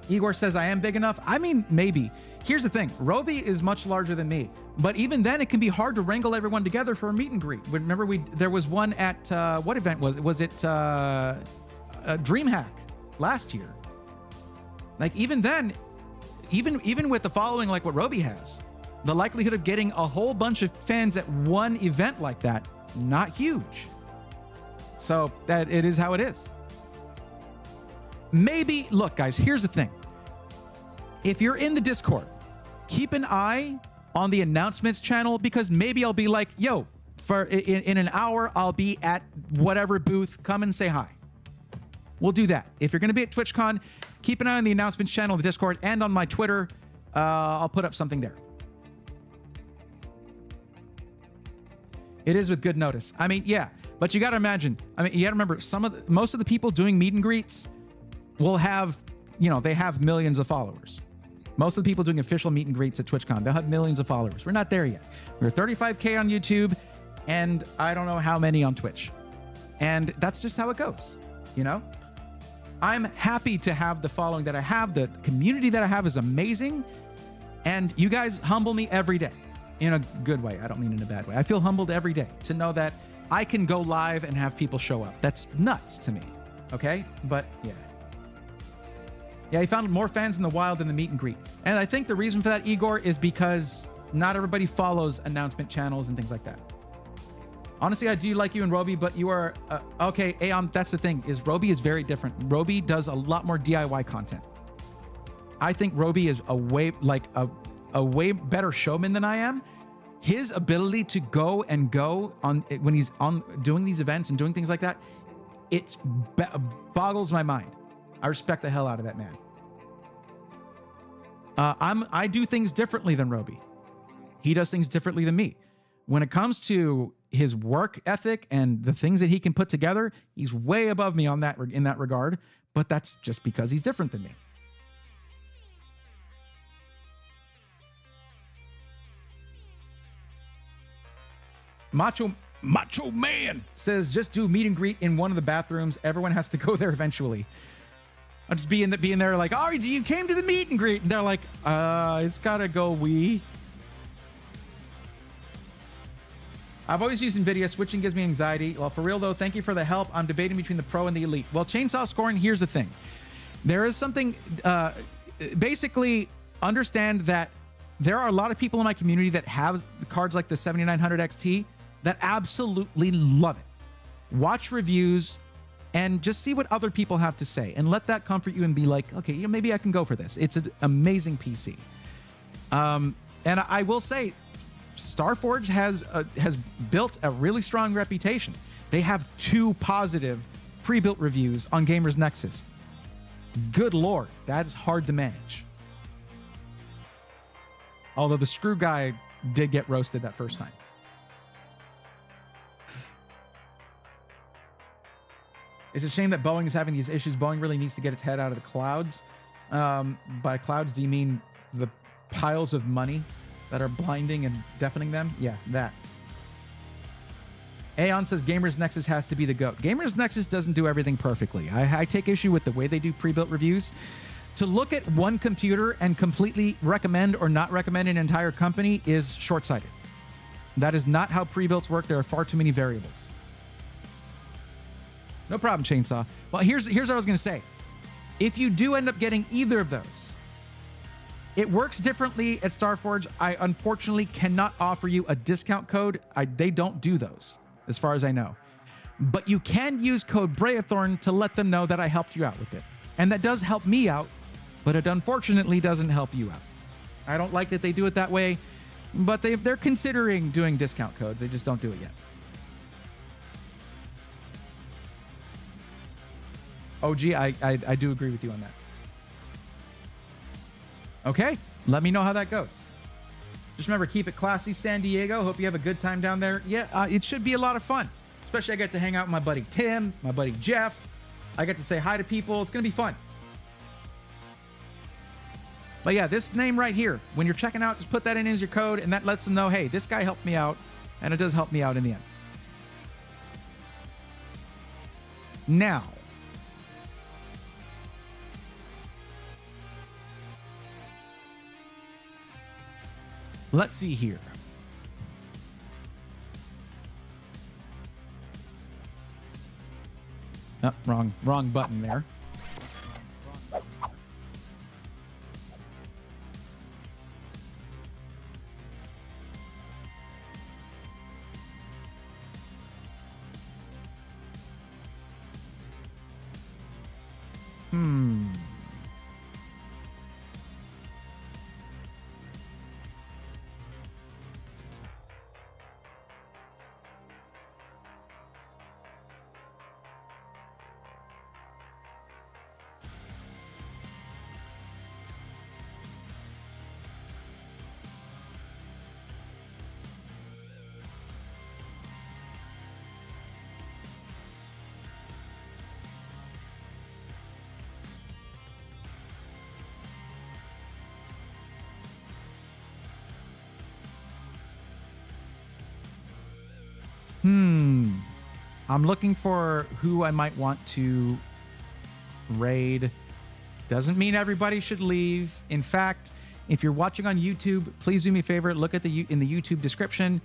Igor says, I am big enough. I mean, maybe. Here's the thing. Roby is much larger than me. But even then, it can be hard to wrangle everyone together for a meet and greet. Remember, there was one at, what event was it? Was it DreamHack last year? Like, even then, even with the following like what Roby has, the likelihood of getting a whole bunch of fans at one event like that, not huge. So that it is how it is. Maybe, look, guys, here's the thing. If you're in the Discord, keep an eye on the announcements channel, because maybe I'll be like, yo, in an hour, I'll be at whatever booth. Come and say hi. We'll do that. If you're going to be at TwitchCon, keep an eye on the announcements channel, the Discord, and on my Twitter. I'll put up something there. It is with good notice. I mean, yeah, but you got to imagine. I mean, you got to remember, most of the people doing meet and greets will have, they have millions of followers. Most of the people doing official meet and greets at TwitchCon, they'll have millions of followers. We're not there yet. We're 35K on YouTube, and I don't know how many on Twitch. And that's just how it goes, I'm happy to have the following that I have. The community that I have is amazing. And you guys humble me every day in a good way. I don't mean in a bad way. I feel humbled every day to know that I can go live and have people show up. That's nuts to me. Okay? But yeah. Yeah, he found more fans in the wild than the meet and greet. And I think the reason for that, Igor, is because not everybody follows announcement channels and things like that. Honestly, I do like you and Roby, but you are... okay, Aeon, that's the thing, is Roby is very different. Roby does a lot more DIY content. I think Roby is a way better showman than I am. His ability to go on when he's on doing these events and doing things like that, it boggles my mind. I respect the hell out of that man. I do things differently than Roby. He does things differently than me. When it comes to his work ethic and the things that he can put together, he's way above me in that regard. But that's just because he's different than me. Macho Man says, just do meet and greet in one of the bathrooms. Everyone has to go there eventually. I'll just be in there like, oh, you came to the meet and greet. And they're like, it's gotta go wee. I've always used NVIDIA. Switching gives me anxiety. Well, for real though, thank you for the help. I'm debating between the Pro and the Elite. Well, chainsaw scoring, here's the thing. There is something, basically understand that there are a lot of people in my community that have cards like the 7900 XT that absolutely love it. Watch reviews and just see what other people have to say and let that comfort you and be like, okay, maybe I can go for this. It's an amazing PC. And I will say, Starforge has built a really strong reputation. They have 2 positive pre-built reviews on Gamers Nexus. Good Lord, that is hard to manage. Although the screw guy did get roasted that first time. It's a shame that Boeing is having these issues. Boeing really needs to get its head out of the clouds. By clouds, do you mean the piles of money that are blinding and deafening them? Yeah, that. Aeon says Gamers Nexus has to be the GOAT. Gamers Nexus doesn't do everything perfectly. I take issue with the way they do pre-built reviews. To look at one computer and completely recommend or not recommend an entire company is short-sighted. That is not how pre-builts work. There are far too many variables. No problem, Chainsaw. Well, here's what I was going to say. If you do end up getting either of those, it works differently at Starforge. I unfortunately cannot offer you a discount code. They don't do those, as far as I know. But you can use code Breathorn to let them know that I helped you out with it. And that does help me out, but it unfortunately doesn't help you out. I don't like that they do it that way, but they're considering doing discount codes. They just don't do it yet. OG, I do agree with you on that. Okay, let me know how that goes. Just remember, keep it classy, San Diego. Hope you have a good time down there. Yeah, it should be a lot of fun. Especially I get to hang out with my buddy Tim, my buddy Jeff. I get to say hi to people. It's going to be fun. But yeah, this name right here, when you're checking out, just put that in as your code, and that lets them know, hey, this guy helped me out, and it does help me out in the end. Now, let's see here. Oh, wrong button there. I'm looking for who I might want to raid. Doesn't mean everybody should leave. In fact, if you're watching on YouTube, please do me a favor, look at in the YouTube description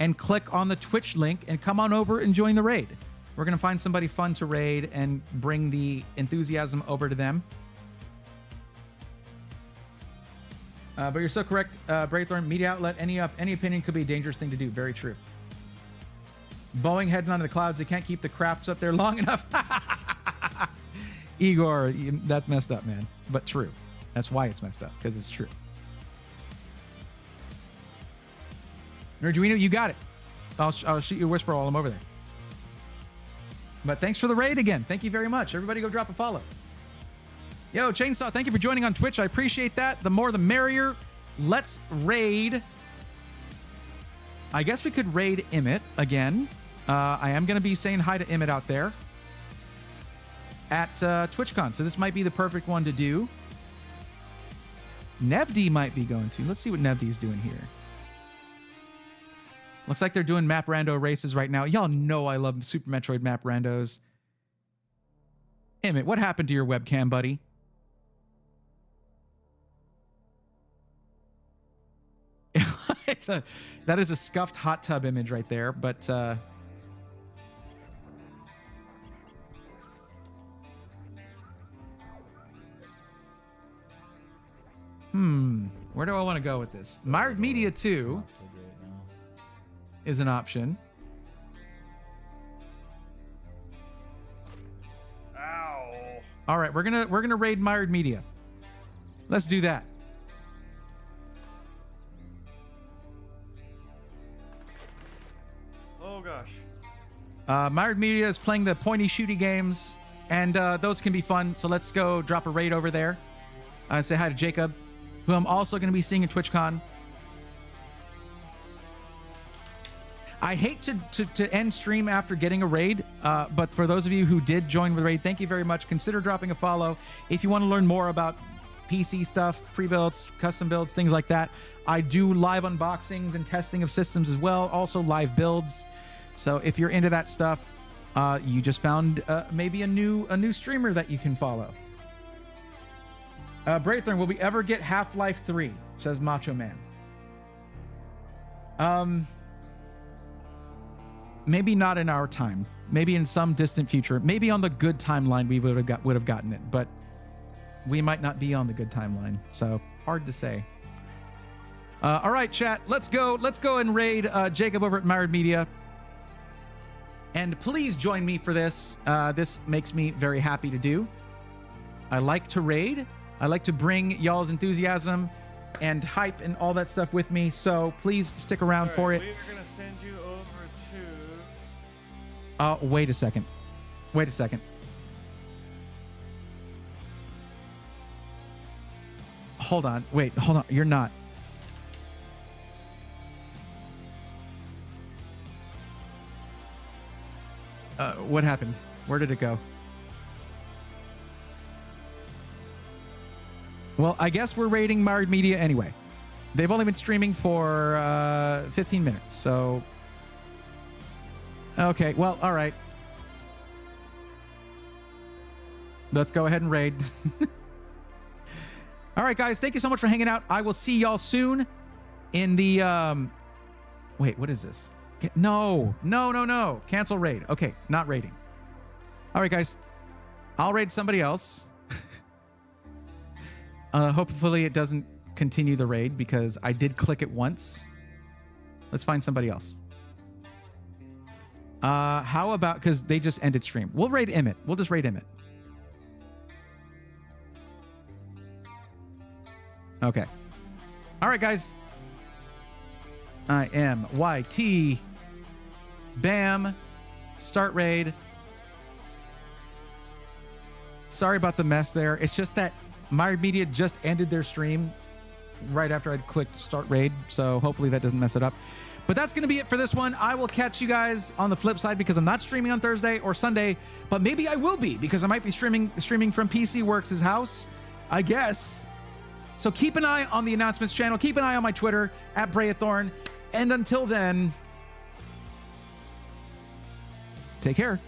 and click on the Twitch link and come on over and join the raid. We're going to find somebody fun to raid and bring the enthusiasm over to them. But you're so correct, Braithorn, media outlet, any opinion could be a dangerous thing to do. Very true. Boeing heading onto the clouds. They can't keep the crafts up there long enough. Igor, that's messed up, man. But true. That's why it's messed up, because it's true. Nerduino, you got it. I'll shoot you a whisper while I'm over there. But thanks for the raid again. Thank you very much. Everybody go drop a follow. Yo, Chainsaw, thank you for joining on Twitch. I appreciate that. The more the merrier. Let's raid. I guess we could raid Emmett again. I am going to be saying hi to Emmett out there at TwitchCon. So this might be the perfect one to do. Nevd might be going to. Let's see what Nevd is doing here. Looks like they're doing map rando races right now. Y'all know I love Super Metroid map randos. Emmett, what happened to your webcam, buddy? That is a scuffed hot tub image right there, but where do I want to go with this? Mired Media 2 is an option. Ow. All right, we're gonna raid Mired Media. Let's do that. Oh gosh. Mired Media is playing the pointy shooty games, and those can be fun. So let's go drop a raid over there and say hi to Jacob, who I'm also going to be seeing at TwitchCon. I hate to end stream after getting a raid, but for those of you who did join the raid, thank you very much. Consider dropping a follow if you want to learn more about PC stuff, pre-builds, custom builds, things like that. I do live unboxings and testing of systems as well, also live builds. So if you're into that stuff, you just found maybe a new streamer that you can follow. Braithorn, will we ever get Half-Life 3? Says Macho Man. maybe not in our time, maybe in some distant future, maybe on the good timeline we would have gotten it, but we might not be on the good timeline, so hard to say. All right, chat, let's go and raid Jacob over at Myriad Media. And please join me for this. This makes me very happy to do. I like to raid. I like to bring y'all's enthusiasm and hype and all that stuff with me. So please stick around for it. We are going to send you over to... Wait a second. Wait a second. Hold on. Wait, hold on. You're not. What happened? Where did it go? Well, I guess we're rating Myriad Media anyway. They've only been streaming for 15 minutes, so... Okay, well, all right. Let's go ahead and raid. All right, guys, thank you so much for hanging out. I will see y'all soon in the... Wait, what is this? No. Cancel raid. Okay, not raiding. All right, guys. I'll raid somebody else. Hopefully it doesn't continue the raid because I did click it once. Let's find somebody else. How about, because they just ended stream. We'll raid Emmett. We'll just raid Emmett. Okay. All right, guys. I am YT. Bam. Start raid. Sorry about the mess there. It's just that Myriad Media just ended their stream right after I'd clicked start raid. So hopefully that doesn't mess it up. But that's going to be it for this one. I will catch you guys on the flip side because I'm not streaming on Thursday or Sunday, but maybe I will be because I might be streaming from PC Works' house, I guess. So keep an eye on the announcements channel. Keep an eye on my Twitter at Brayathorn. And until then, take care.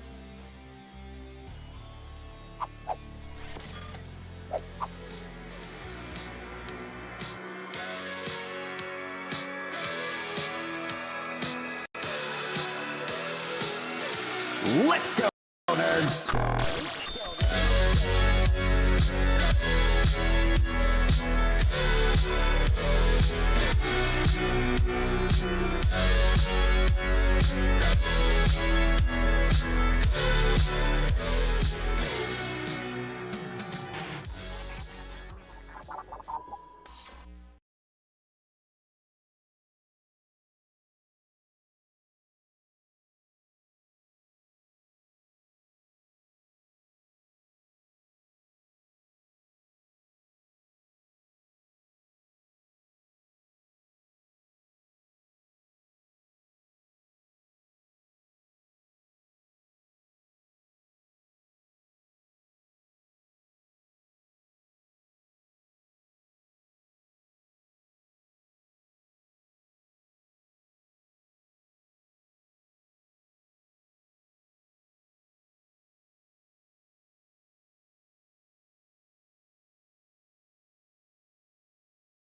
Let's go, nerds!